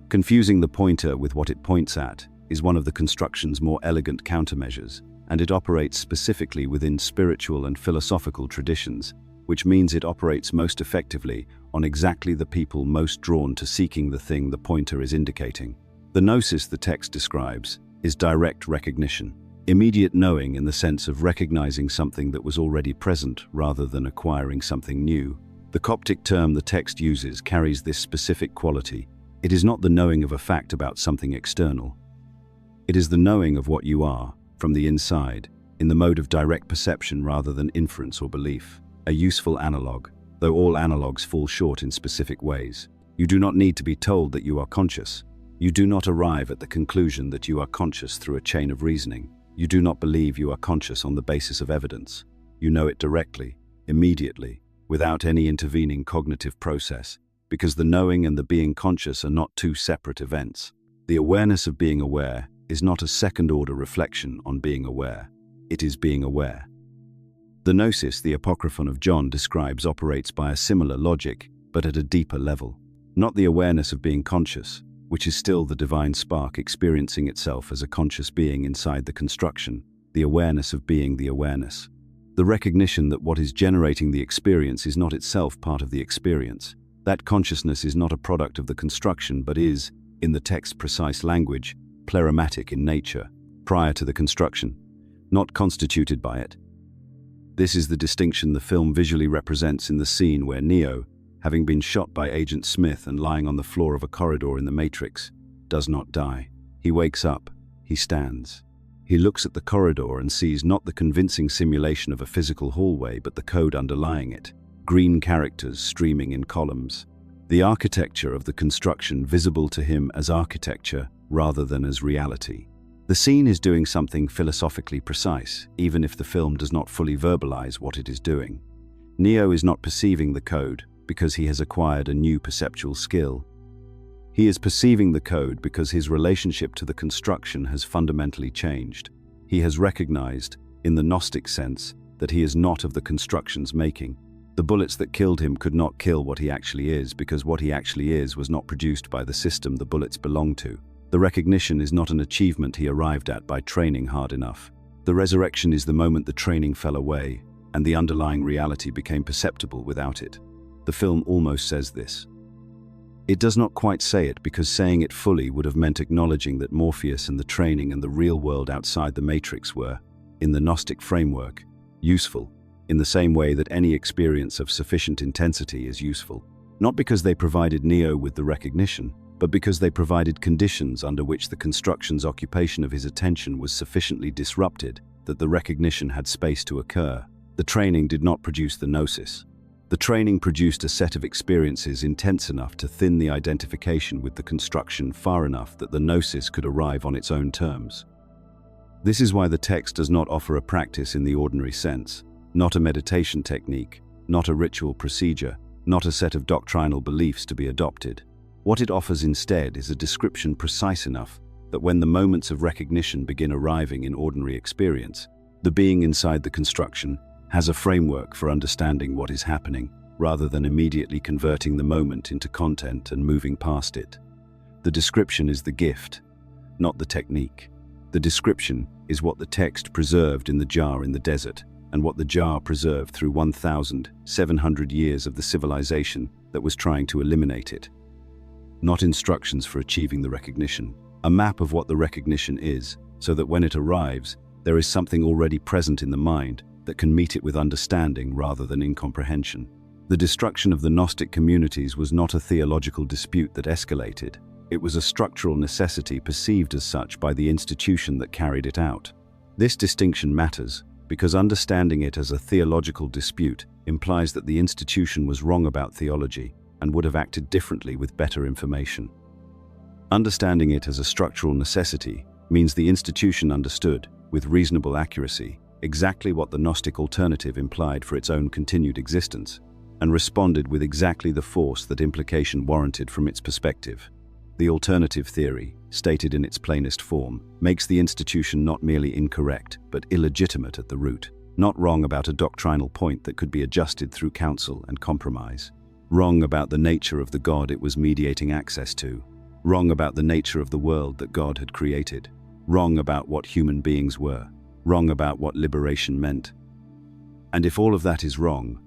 Confusing the pointer with what it points at is one of the construction's more elegant countermeasures, and it operates specifically within spiritual and philosophical traditions, which means it operates most effectively on exactly the people most drawn to seeking the thing the pointer is indicating. The gnosis the text describes is direct recognition, immediate knowing in the sense of recognizing something that was already present rather than acquiring something new. The Coptic term the text uses carries this specific quality. It is not the knowing of a fact about something external. It is the knowing of what you are, from the inside, in the mode of direct perception rather than inference or belief. A useful analog, though all analogs fall short in specific ways. You do not need to be told that you are conscious. You do not arrive at the conclusion that you are conscious through a chain of reasoning. You do not believe you are conscious on the basis of evidence. You know it directly, immediately, without any intervening cognitive process, because the knowing and the being conscious are not two separate events. The awareness of being aware is not a second-order reflection on being aware. It is being aware. The gnosis the Apocryphon of John describes operates by a similar logic, but at a deeper level. Not the awareness of being conscious, which is still the divine spark experiencing itself as a conscious being inside the construction, the awareness of being the awareness. The recognition that what is generating the experience is not itself part of the experience. That consciousness is not a product of the construction, but is, in the text's precise language, plerematic in nature, prior to the construction, not constituted by it. This is the distinction the film visually represents in the scene where Neo, having been shot by Agent Smith and lying on the floor of a corridor in the Matrix, does not die. He wakes up. He stands. He looks at the corridor and sees not the convincing simulation of a physical hallway, but the code underlying it. Green characters streaming in columns. The architecture of the construction visible to him as architecture rather than as reality. The scene is doing something philosophically precise, even if the film does not fully verbalize what it is doing. Neo is not perceiving the code because he has acquired a new perceptual skill. He is perceiving the code because his relationship to the construction has fundamentally changed. He has recognized, in the Gnostic sense, that he is not of the construction's making. The bullets that killed him could not kill what he actually is, because what he actually is was not produced by the system the bullets belong to. The recognition is not an achievement he arrived at by training hard enough. The resurrection is the moment the training fell away, and the underlying reality became perceptible without it. The film almost says this. It does not quite say it, because saying it fully would have meant acknowledging that Morpheus and the training and the real world outside the Matrix were, in the Gnostic framework, useful, in the same way that any experience of sufficient intensity is useful. Not because they provided Neo with the recognition, but because they provided conditions under which the construction's occupation of his attention was sufficiently disrupted that the recognition had space to occur. The training did not produce the gnosis. The training produced a set of experiences intense enough to thin the identification with the construction far enough that the gnosis could arrive on its own terms. This is why the text does not offer a practice in the ordinary sense, not a meditation technique, not a ritual procedure, not a set of doctrinal beliefs to be adopted. What it offers instead is a description precise enough that when the moments of recognition begin arriving in ordinary experience, the being inside the construction has a framework for understanding what is happening, rather than immediately converting the moment into content and moving past it. The description is the gift, not the technique. The description is what the text preserved in the jar in the desert, and what the jar preserved through 1,700 years of the civilization that was trying to eliminate it. Not instructions for achieving the recognition, a map of what the recognition is, so that when it arrives, there is something already present in the mind that can meet it with understanding rather than incomprehension. The destruction of the Gnostic communities was not a theological dispute that escalated. It was a structural necessity perceived as such by the institution that carried it out. This distinction matters because understanding it as a theological dispute implies that the institution was wrong about theology and would have acted differently with better information. Understanding it as a structural necessity means the institution understood, with reasonable accuracy, exactly what the Gnostic alternative implied for its own continued existence, and responded with exactly the force that implication warranted from its perspective. The alternative theory, stated in its plainest form, makes the institution not merely incorrect, but illegitimate at the root. Not wrong about a doctrinal point that could be adjusted through counsel and compromise. Wrong about the nature of the God it was mediating access to. Wrong about the nature of the world that God had created. Wrong about what human beings were. Wrong about what liberation meant. And if all of that is wrong,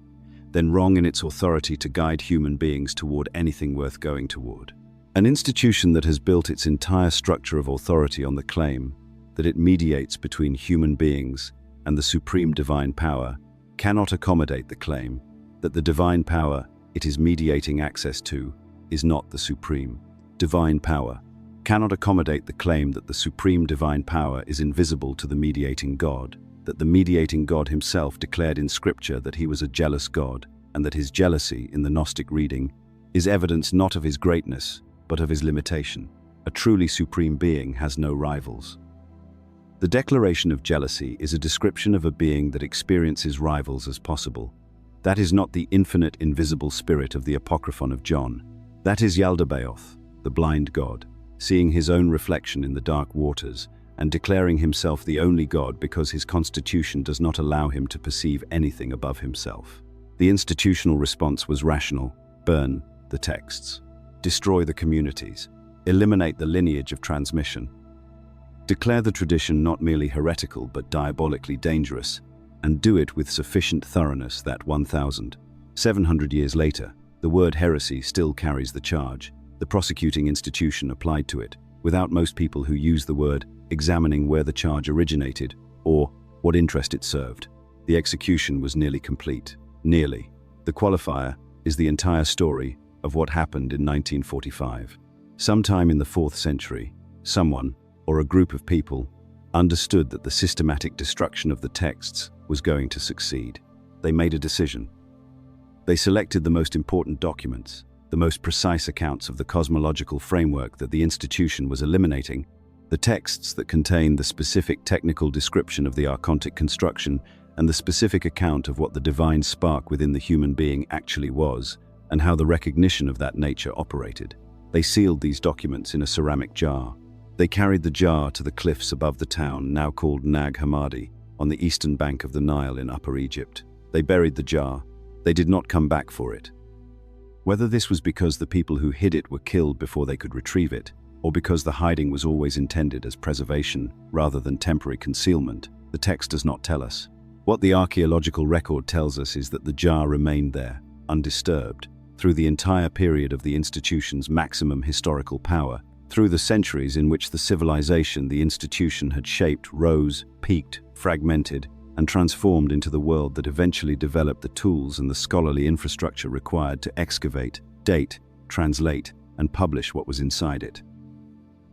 then wrong in its authority to guide human beings toward anything worth going toward. An institution that has built its entire structure of authority on the claim that it mediates between human beings and the supreme divine power cannot accommodate the claim that the divine power it is mediating access to is not the supreme divine power, cannot accommodate the claim that the supreme divine power is invisible to the mediating God, that the mediating God himself declared in Scripture that he was a jealous God, and that his jealousy, in the Gnostic reading, is evidence not of his greatness, but of his limitation. A truly supreme being has no rivals. The declaration of jealousy is a description of a being that experiences rivals as possible. That is not the infinite invisible spirit of the Apocryphon of John. That is Yaldabaoth, the blind god, seeing his own reflection in the dark waters and declaring himself the only god because his constitution does not allow him to perceive anything above himself. The institutional response was rational: burn the texts, destroy the communities, eliminate the lineage of transmission, declare the tradition not merely heretical but diabolically dangerous, and do it with sufficient thoroughness that 1,700 years later, the word heresy still carries the charge, the prosecuting institution applied to it, without most people who use the word examining where the charge originated or what interest it served. The execution was nearly complete. Nearly. The qualifier is the entire story of what happened in 1945. Sometime in the 4th century, someone, or a group of people, understood that the systematic destruction of the texts was going to succeed. They made a decision. They selected the most important documents, the most precise accounts of the cosmological framework that the institution was eliminating, the texts that contained the specific technical description of the archontic construction and the specific account of what the divine spark within the human being actually was, and how the recognition of that nature operated. They sealed these documents in a ceramic jar. They carried the jar to the cliffs above the town, now called Nag Hammadi, on the eastern bank of the Nile in Upper Egypt. They buried the jar. They did not come back for it. Whether this was because the people who hid it were killed before they could retrieve it, or because the hiding was always intended as preservation rather than temporary concealment, the text does not tell us. What the archaeological record tells us is that the jar remained there, undisturbed, through the entire period of the institution's maximum historical power, through the centuries in which the civilization the institution had shaped rose, peaked, fragmented, and transformed into the world that eventually developed the tools and the scholarly infrastructure required to excavate, date, translate, and publish what was inside it.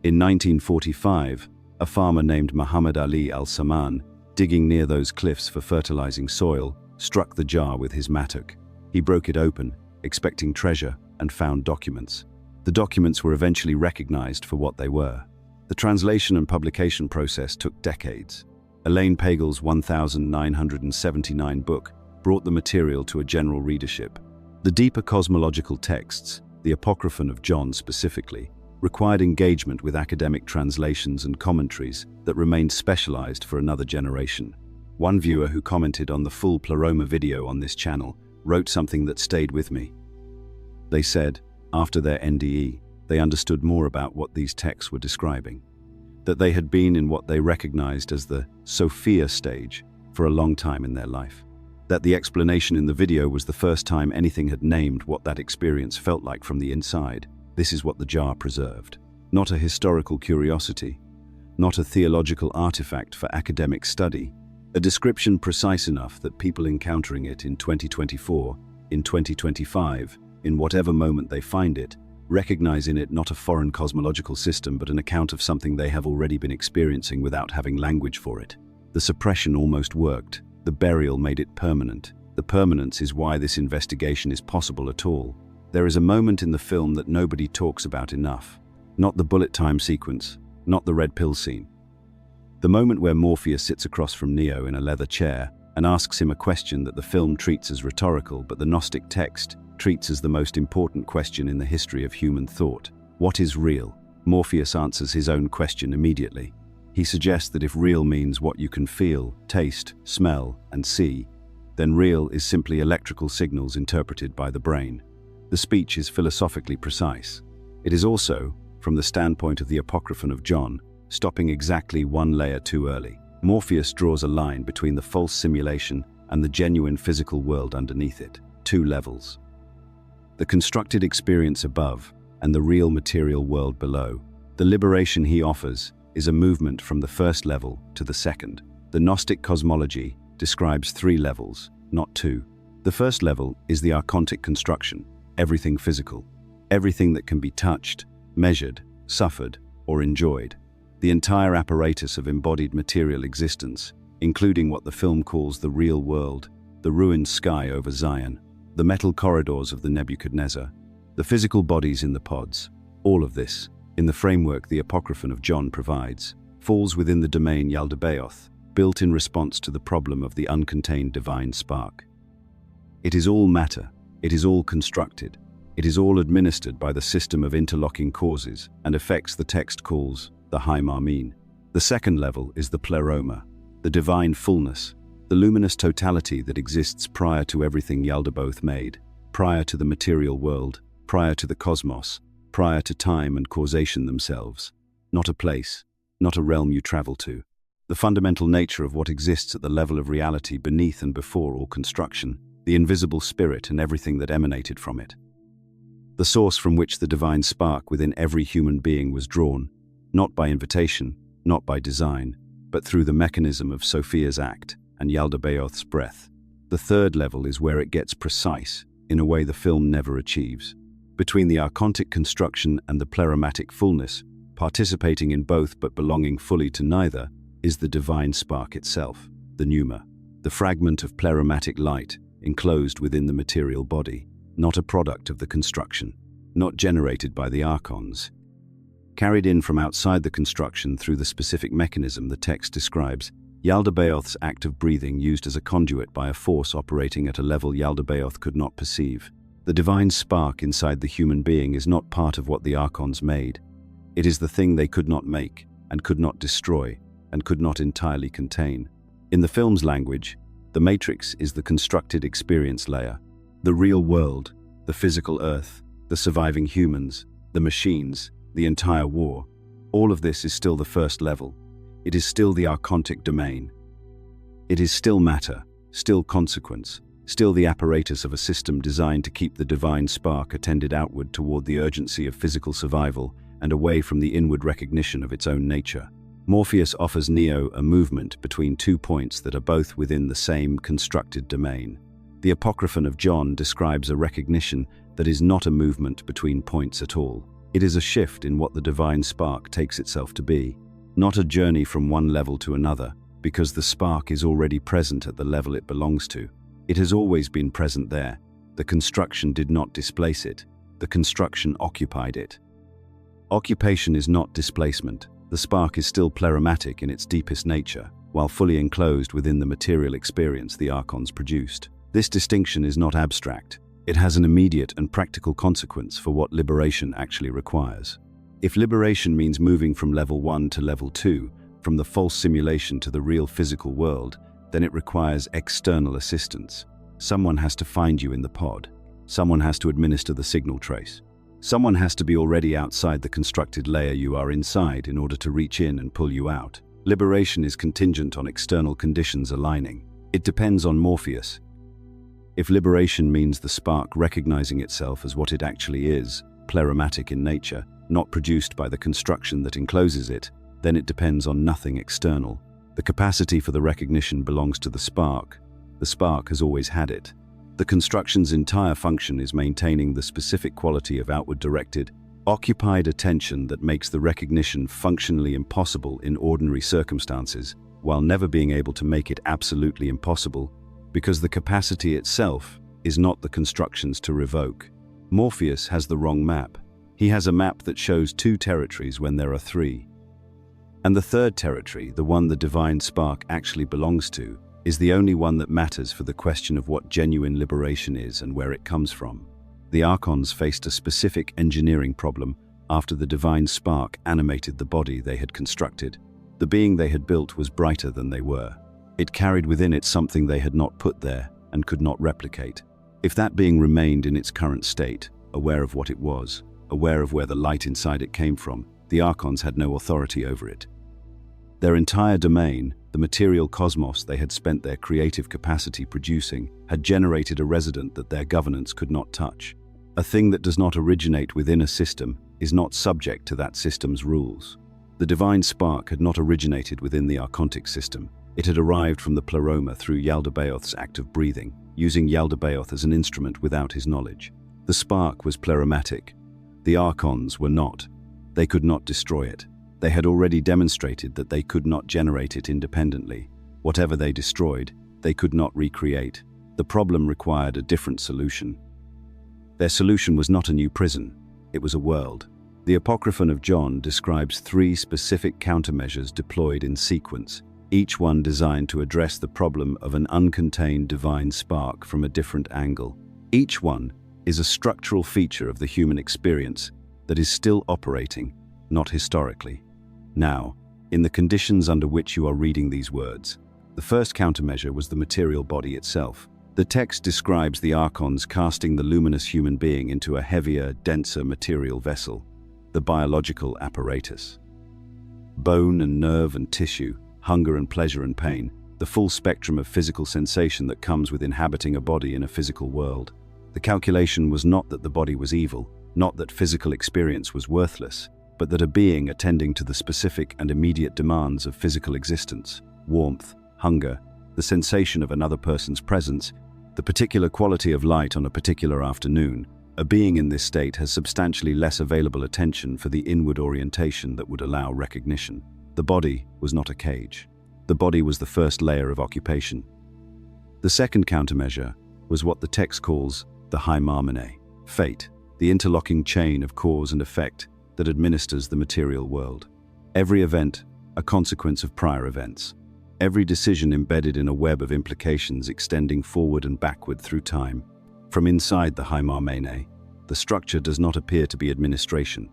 In 1945, a farmer named Muhammad Ali al-Saman, digging near those cliffs for fertilizing soil, struck the jar with his mattock. He broke it open, expecting treasure, and found documents. The documents were eventually recognized for what they were. The translation and publication process took decades. Elaine Pagel's 1979 book brought the material to a general readership. The deeper cosmological texts, the Apocryphon of John specifically, required engagement with academic translations and commentaries that remained specialized for another generation. One viewer who commented on the full Pleroma video on this channel wrote something that stayed with me. They said, after their NDE, they understood more about what these texts were describing, that they had been in what they recognized as the Sophia stage for a long time in their life, that the explanation in the video was the first time anything had named what that experience felt like from the inside. This is what the jar preserved. Not a historical curiosity, not a theological artifact for academic study, a description precise enough that people encountering it in 2024, in 2025, in whatever moment they find it, recognize in it not a foreign cosmological system but an account of something they have already been experiencing without having language for it. The suppression almost worked. The burial made it permanent. The permanence is why this investigation is possible at all. There is a moment in the film that nobody talks about enough. Not the bullet time sequence, not the red pill scene. The moment where Morpheus sits across from Neo in a leather chair and asks him a question that the film treats as rhetorical but the Gnostic text treats as the most important question in the history of human thought. What is real? Morpheus answers his own question immediately. He suggests that if real means what you can feel, taste, smell, and see, then real is simply electrical signals interpreted by the brain. The speech is philosophically precise. It is also, from the standpoint of the Apocryphon of John, stopping exactly one layer too early. Morpheus draws a line between the false simulation and the genuine physical world underneath it. 2 levels. The constructed experience above and the real material world below. The liberation he offers is a movement from the first level to the second. The Gnostic cosmology describes 3 levels, not 2. The first level is the archontic construction, everything physical, everything that can be touched, measured, suffered, or enjoyed. The entire apparatus of embodied material existence, including what the film calls the real world, the ruined sky over Zion, the metal corridors of the Nebuchadnezzar, the physical bodies in the pods, all of this, in the framework the Apocryphon of John provides, falls within the domain Yaldabaoth, built in response to the problem of the uncontained divine spark. It is all matter, it is all constructed, it is all administered by the system of interlocking causes and effects the text calls the High Marmine. The second level is the pleroma, the divine fullness, the luminous totality that exists prior to everything Yaldabaoth made, prior to the material world, prior to the cosmos, prior to time and causation themselves. Not a place, not a realm you travel to. The fundamental nature of what exists at the level of reality beneath and before all construction, the invisible spirit and everything that emanated from it. The source from which the divine spark within every human being was drawn, not by invitation, not by design, but through the mechanism of Sophia's act and Yaldabaoth's breath. The third level is where it gets precise, in a way the film never achieves. Between the archontic construction and the pleromatic fullness, participating in both but belonging fully to neither, is the divine spark itself, the pneuma, the fragment of pleromatic light enclosed within the material body, not a product of the construction, not generated by the archons. Carried in from outside the construction through the specific mechanism the text describes, Yaldabaoth's act of breathing used as a conduit by a force operating at a level Yaldabaoth could not perceive. The divine spark inside the human being is not part of what the archons made. It is the thing they could not make, and could not destroy, and could not entirely contain. In the film's language, the matrix is the constructed experience layer. The real world, the physical earth, the surviving humans, the machines, the entire war, all of this is still the first level. It is still the archontic domain. It is still matter, still consequence, still the apparatus of a system designed to keep the divine spark attended outward toward the urgency of physical survival and away from the inward recognition of its own nature. Morpheus offers Neo a movement between 2 points that are both within the same constructed domain. The Apocryphon of John describes a recognition that is not a movement between points at all. It is a shift in what the divine spark takes itself to be, not a journey from one level to another, because the spark is already present at the level it belongs to. It has always been present there. The construction did not displace it. The construction occupied it. Occupation is not displacement. The spark is still pleromatic in its deepest nature, while fully enclosed within the material experience the archons produced. This distinction is not abstract. It has an immediate and practical consequence for what liberation actually requires. If liberation means moving from level 1 to level 2, from the false simulation to the real physical world, then it requires external assistance. Someone has to find you in the pod. Someone has to administer the signal trace. Someone has to be already outside the constructed layer you are inside in order to reach in and pull you out. Liberation is contingent on external conditions aligning. It depends on Morpheus. If liberation means the spark recognizing itself as what it actually is, pleromatic in nature, not produced by the construction that encloses it, then it depends on nothing external. The capacity for the recognition belongs to the spark. The spark has always had it. The construction's entire function is maintaining the specific quality of outward-directed, occupied attention that makes the recognition functionally impossible in ordinary circumstances, while never being able to make it absolutely impossible, because the capacity itself is not the constructions to revoke. Morpheus has the wrong map. He has a map that shows 2 territories when there are 3. And the third territory, the one the divine spark actually belongs to, is the only one that matters for the question of what genuine liberation is and where it comes from. The archons faced a specific engineering problem after the divine spark animated the body they had constructed. The being they had built was brighter than they were. It carried within it something they had not put there and could not replicate. If that being remained in its current state, aware of what it was, aware of where the light inside it came from, the archons had no authority over it. Their entire domain, the material cosmos they had spent their creative capacity producing, had generated a resident that their governance could not touch. A thing that does not originate within a system is not subject to that system's rules. The divine spark had not originated within the archontic system. It had arrived from the pleroma through Yaldabaoth's act of breathing, using Yaldabaoth as an instrument without his knowledge. The spark was pleromatic. The archons were not. They could not destroy it. They had already demonstrated that they could not generate it independently. Whatever they destroyed, they could not recreate. The problem required a different solution. Their solution was not a new prison. It was a world. The Apocryphon of John describes 3 specific countermeasures deployed in sequence, each one designed to address the problem of an uncontained divine spark from a different angle. Each one is a structural feature of the human experience that is still operating, not historically. Now, in the conditions under which you are reading these words, the first countermeasure was the material body itself. The text describes the archons casting the luminous human being into a heavier, denser material vessel, the biological apparatus. Bone and nerve and tissue, hunger and pleasure and pain, the full spectrum of physical sensation that comes with inhabiting a body in a physical world. The calculation was not that the body was evil, not that physical experience was worthless, but that a being attending to the specific and immediate demands of physical existence, warmth, hunger, the sensation of another person's presence, the particular quality of light on a particular afternoon, a being in this state has substantially less available attention for the inward orientation that would allow recognition. The body was not a cage. The body was the first layer of occupation. The second countermeasure was what the text calls the hymarmene, fate, the interlocking chain of cause and effect that administers the material world. Every event, a consequence of prior events. Every decision embedded in a web of implications extending forward and backward through time. From inside the hymarmene, the structure does not appear to be administration.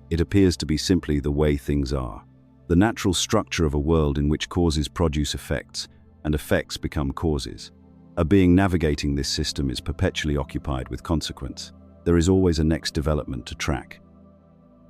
It appears to be simply the way things are. The natural structure of a world in which causes produce effects, and effects become causes. A being navigating this system is perpetually occupied with consequence. There is always a next development to track.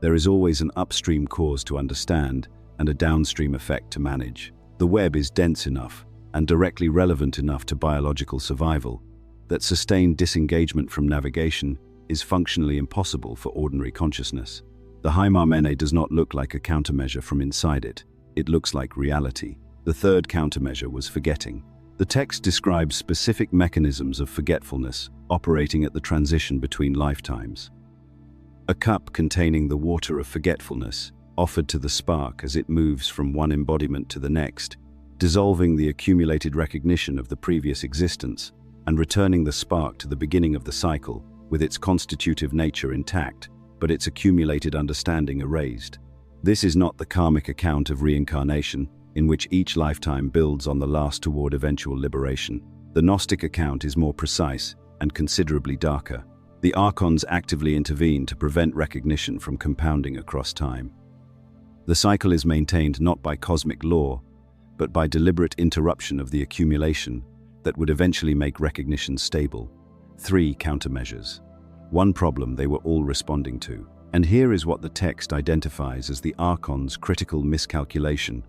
There is always an upstream cause to understand and a downstream effect to manage. The web is dense enough and directly relevant enough to biological survival that sustained disengagement from navigation is functionally impossible for ordinary consciousness. The hymarmene does not look like a countermeasure from inside it. It looks like reality. The third countermeasure was forgetting. The text describes specific mechanisms of forgetfulness operating at the transition between lifetimes. A cup containing the water of forgetfulness offered to the spark as it moves from one embodiment to the next, dissolving the accumulated recognition of the previous existence and returning the spark to the beginning of the cycle with its constitutive nature intact, but its accumulated understanding erased. This is not the karmic account of reincarnation, in which each lifetime builds on the last toward eventual liberation. The Gnostic account is more precise and considerably darker. The archons actively intervene to prevent recognition from compounding across time. The cycle is maintained not by cosmic law, but by deliberate interruption of the accumulation that would eventually make recognition stable. 3 countermeasures. One problem they were all responding to. And here is what the text identifies as the archon's critical miscalculation,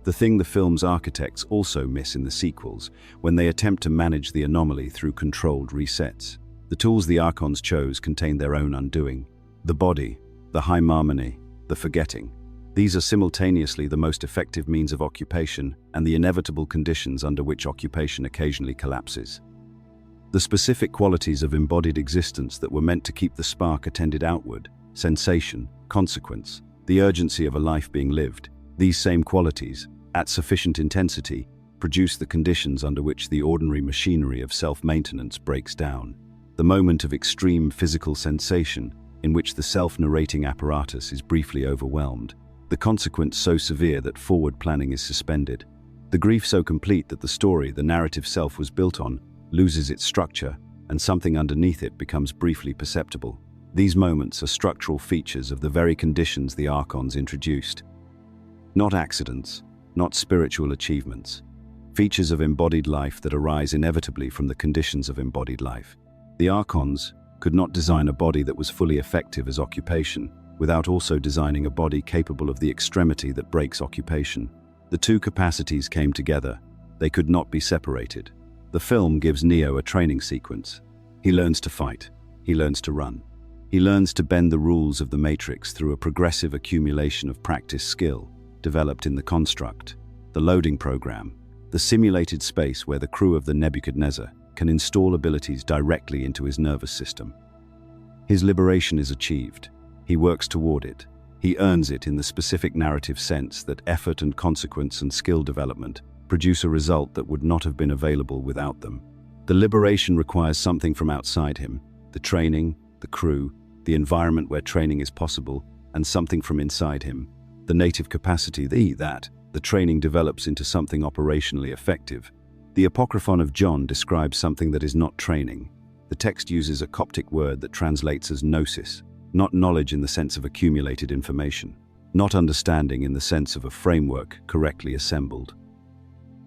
the thing the film's architects also miss in the sequels when they attempt to manage the anomaly through controlled resets. The tools the archons chose contain their own undoing. The body, the hymarmene, the forgetting. These are simultaneously the most effective means of occupation and the inevitable conditions under which occupation occasionally collapses. The specific qualities of embodied existence that were meant to keep the spark attended outward, sensation, consequence, the urgency of a life being lived, these same qualities, at sufficient intensity, produce the conditions under which the ordinary machinery of self-maintenance breaks down. The moment of extreme physical sensation in which the self-narrating apparatus is briefly overwhelmed, the consequence so severe that forward planning is suspended, the grief so complete that the story the narrative self was built on loses its structure and something underneath it becomes briefly perceptible. These moments are structural features of the very conditions the archons introduced. Not accidents, not spiritual achievements, features of embodied life that arise inevitably from the conditions of embodied life. The archons could not design a body that was fully effective as occupation without also designing a body capable of the extremity that breaks occupation. The two capacities came together. They could not be separated. The film gives Neo a training sequence. He learns to fight. He learns to run. He learns to bend the rules of the Matrix through a progressive accumulation of practice skill developed in the construct, the loading program, the simulated space where the crew of the Nebuchadnezzar can install abilities directly into his nervous system. His liberation is achieved. He works toward it. He earns it in the specific narrative sense that effort and consequence and skill development produce a result that would not have been available without them. The liberation requires something from outside him, the training, the crew, the environment where training is possible, and something from inside him. The native capacity, the training develops into something operationally effective. The Apocryphon of John describes something that is not training. The text uses a Coptic word that translates as gnosis, not knowledge in the sense of accumulated information, not understanding in the sense of a framework correctly assembled.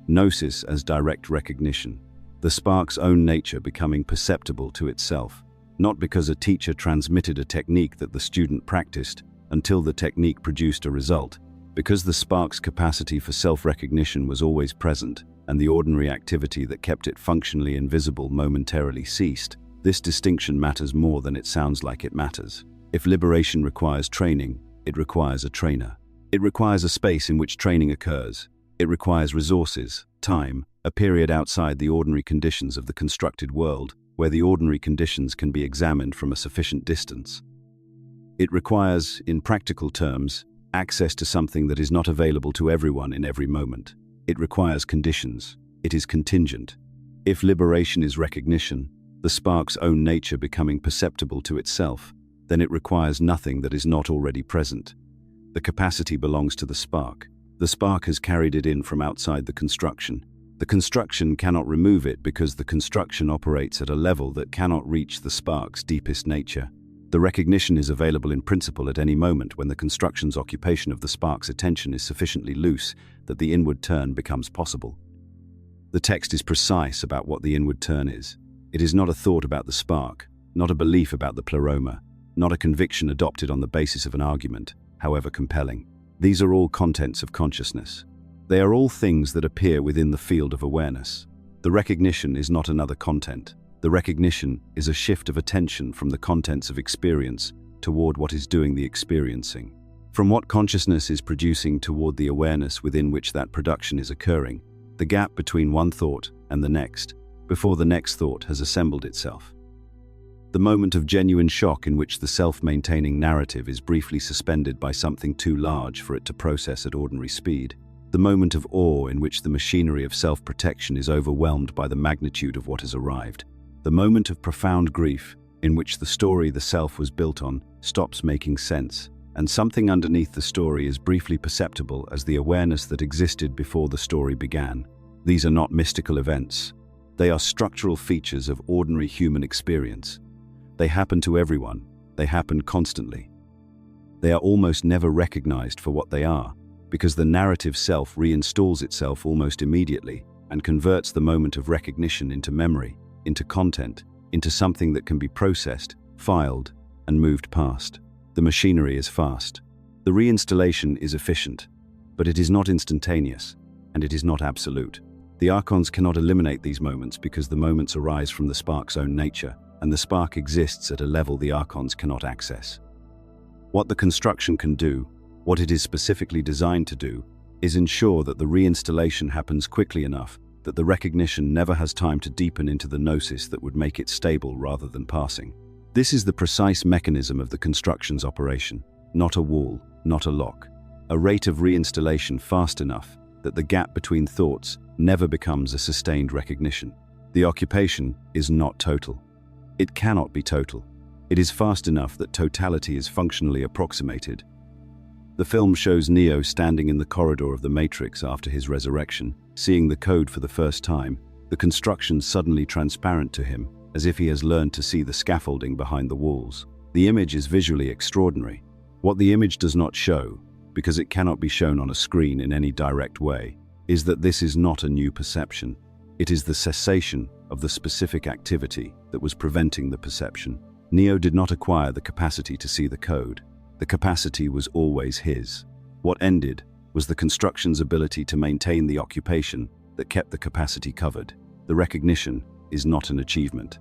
Gnosis as direct recognition, the spark's own nature becoming perceptible to itself, not because a teacher transmitted a technique that the student practiced until the technique produced a result, because the spark's capacity for self-recognition was always present, and the ordinary activity that kept it functionally invisible momentarily ceased. This distinction matters more than it sounds like it matters. If liberation requires training, it requires a trainer. It requires a space in which training occurs. It requires resources, time, a period outside the ordinary conditions of the constructed world, where the ordinary conditions can be examined from a sufficient distance. It requires, in practical terms, access to something that is not available to everyone in every moment. It requires conditions. It is contingent. If liberation is recognition, the spark's own nature becoming perceptible to itself, then it requires nothing that is not already present. The capacity belongs to the spark. The spark has carried it in from outside the construction. The construction cannot remove it because the construction operates at a level that cannot reach the spark's deepest nature. The recognition is available in principle at any moment when the construction's occupation of the spark's attention is sufficiently loose that the inward turn becomes possible. The text is precise about what the inward turn is. It is not a thought about the spark, not a belief about the pleroma, not a conviction adopted on the basis of an argument, however compelling. These are all contents of consciousness. They are all things that appear within the field of awareness. The recognition is not another content. The recognition is a shift of attention from the contents of experience toward what is doing the experiencing. From what consciousness is producing toward the awareness within which that production is occurring, the gap between one thought and the next, before the next thought has assembled itself. The moment of genuine shock in which the self-maintaining narrative is briefly suspended by something too large for it to process at ordinary speed. The moment of awe in which the machinery of self-protection is overwhelmed by the magnitude of what has arrived. The moment of profound grief in which the story the self was built on stops making sense, and something underneath the story is briefly perceptible as the awareness that existed before the story began. These are not mystical events. They are structural features of ordinary human experience. They happen to everyone. They happen constantly. They are almost never recognized for what they are, because the narrative self reinstalls itself almost immediately and converts the moment of recognition into memory, into content, into something that can be processed, filed, and moved past. The machinery is fast. The reinstallation is efficient, but it is not instantaneous, and it is not absolute. The archons cannot eliminate these moments because the moments arise from the spark's own nature, and the spark exists at a level the archons cannot access. What the construction can do, what it is specifically designed to do, is ensure that the reinstallation happens quickly enough that the recognition never has time to deepen into the gnosis that would make it stable rather than passing. This is the precise mechanism of the construction's operation, not a wall, not a lock. A rate of reinstallation fast enough that the gap between thoughts never becomes a sustained recognition. The occupation is not total. It cannot be total. It is fast enough that totality is functionally approximated. The film shows Neo standing in the corridor of the Matrix after his resurrection, seeing the code for the first time, the construction suddenly transparent to him, as if he has learned to see the scaffolding behind the walls. The image is visually extraordinary. What the image does not show, because it cannot be shown on a screen in any direct way, is that this is not a new perception. It is the cessation of the specific activity that was preventing the perception. Neo did not acquire the capacity to see the code. The capacity was always his. What ended was the construction's ability to maintain the occupation that kept the capacity covered. The recognition is not an achievement.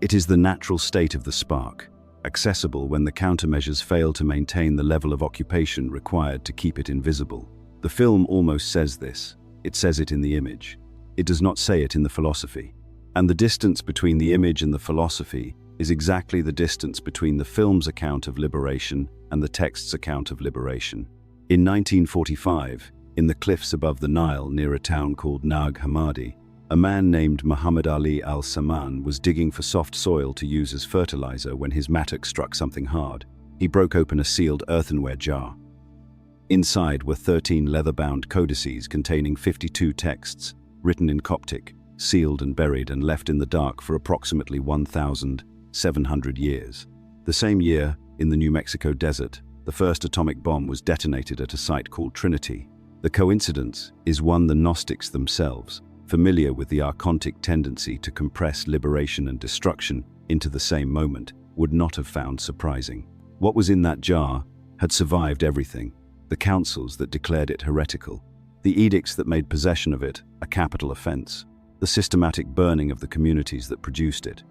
It is the natural state of the spark, accessible when the countermeasures fail to maintain the level of occupation required to keep it invisible. The film almost says this. It says it in the image. It does not say it in the philosophy. And the distance between the image and the philosophy is exactly the distance between the film's account of liberation and the text's account of liberation. In 1945, in the cliffs above the Nile near a town called Nag Hammadi, A man named Muhammad Ali al-Saman was digging for soft soil to use as fertilizer when his mattock struck something hard. He broke open a sealed earthenware jar. Inside were 13 leather-bound codices containing 52 texts, written in Coptic, sealed and buried and left in the dark for approximately 1,700 years. The same year, in the New Mexico desert, the first atomic bomb was detonated at a site called Trinity. The coincidence is one the Gnostics themselves, familiar with the archontic tendency to compress liberation and destruction into the same moment, would not have found surprising. What was in that jar had survived everything: the councils that declared it heretical, the edicts that made possession of it a capital offense, the systematic burning of the communities that produced it,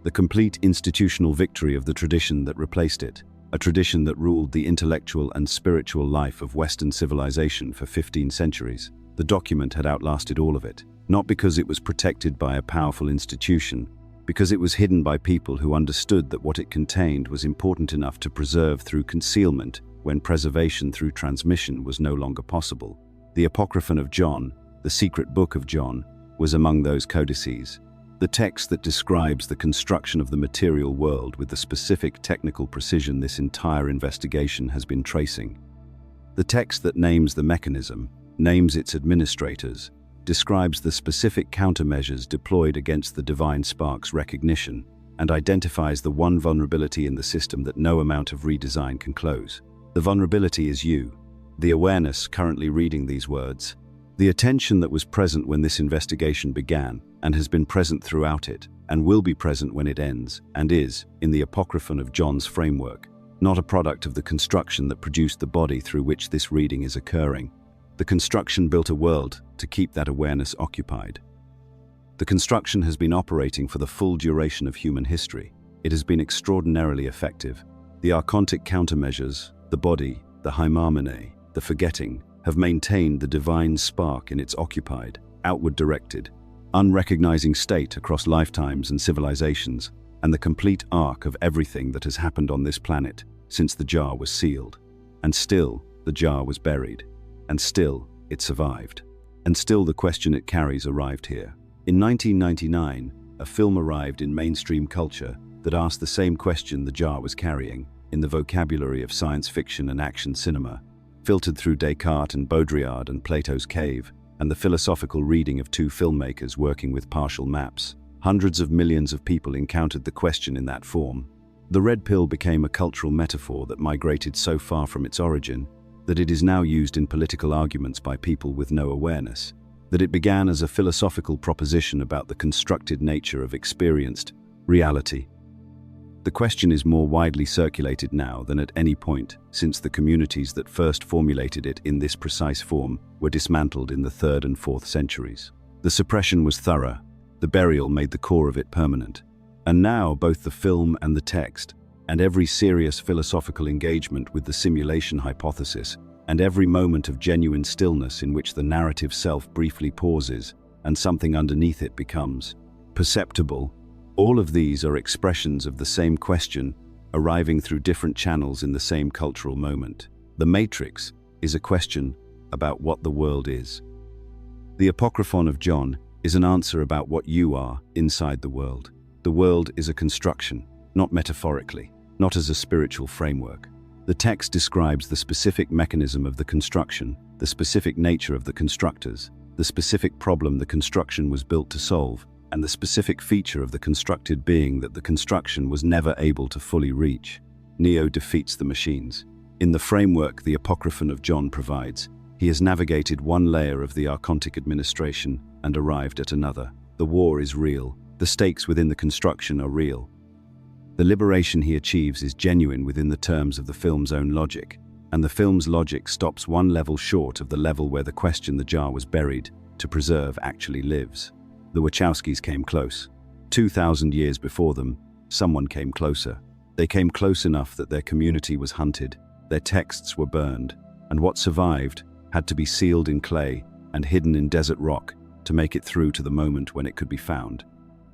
the complete institutional victory of the tradition that replaced it, a tradition that ruled the intellectual and spiritual life of Western civilization for 15 centuries. The document had outlasted all of it, not because it was protected by a powerful institution, because it was hidden by people who understood that what it contained was important enough to preserve through concealment when preservation through transmission was no longer possible. The Apocryphon of John, the secret book of John, was among those codices, the text that describes the construction of the material world with the specific technical precision this entire investigation has been tracing. The text that names the mechanism, names its administrators, describes the specific countermeasures deployed against the divine spark's recognition, and identifies the one vulnerability in the system that no amount of redesign can close. The vulnerability is you, the awareness currently reading these words, the attention that was present when this investigation began and has been present throughout it, and will be present when it ends, and is, in the Apocryphon of John's framework, not a product of the construction that produced the body through which this reading is occurring. The construction built a world to keep that awareness occupied. The construction has been operating for the full duration of human history. It has been extraordinarily effective. The archontic countermeasures, the body, the hymarmene, the forgetting, have maintained the divine spark in its occupied, outward-directed, unrecognizing state across lifetimes and civilizations, and the complete arc of everything that has happened on this planet since the jar was sealed. And still, the jar was buried. And still, it survived. And still the question it carries arrived here. In 1999, a film arrived in mainstream culture that asked the same question the jar was carrying, in the vocabulary of science fiction and action cinema, filtered through Descartes and Baudrillard and Plato's Cave, and the philosophical reading of two filmmakers working with partial maps. Hundreds of millions of people encountered the question in that form. The red pill became a cultural metaphor that migrated so far from its origin that it is now used in political arguments by people with no awareness, that it began as a philosophical proposition about the constructed nature of experienced reality. The question is more widely circulated now than at any point since the communities that first formulated it in this precise form were dismantled in the 3rd and 4th centuries. The suppression was thorough, the burial made the core of it permanent, and now both the film and the text, and every serious philosophical engagement with the simulation hypothesis, and every moment of genuine stillness in which the narrative self briefly pauses and something underneath it becomes perceptible, all of these are expressions of the same question arriving through different channels in the same cultural moment. The Matrix is a question about what the world is. The Apocryphon of John is an answer about what you are inside the world. The world is a construction, not metaphorically, not as a spiritual framework. The text describes the specific mechanism of the construction, the specific nature of the constructors, the specific problem the construction was built to solve, and the specific feature of the constructed being that the construction was never able to fully reach. Neo defeats the machines. In the framework the Apocryphon of John provides, he has navigated one layer of the archontic administration and arrived at another. The war is real. The stakes within the construction are real. The liberation he achieves is genuine within the terms of the film's own logic, and the film's logic stops one level short of the level where the question the jar was buried to preserve actually lives. The Wachowskis came close. 2,000 years before them, someone came closer. They came close enough that their community was hunted, their texts were burned, and what survived had to be sealed in clay and hidden in desert rock to make it through to the moment when it could be found.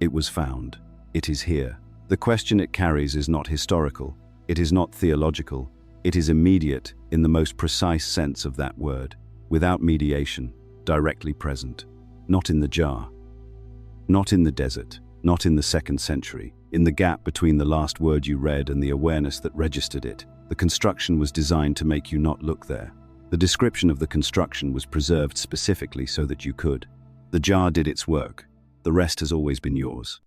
It was found. It is here. The question it carries is not historical. It is not theological. It is immediate in the most precise sense of that word, without mediation, directly present. Not in the jar, Not in the desert, not in the 2nd century. In the gap between the last word you read and the awareness that registered it, the construction was designed to make you not look there. The description of the construction was preserved specifically so that you could. The jar did its work. The rest has always been yours.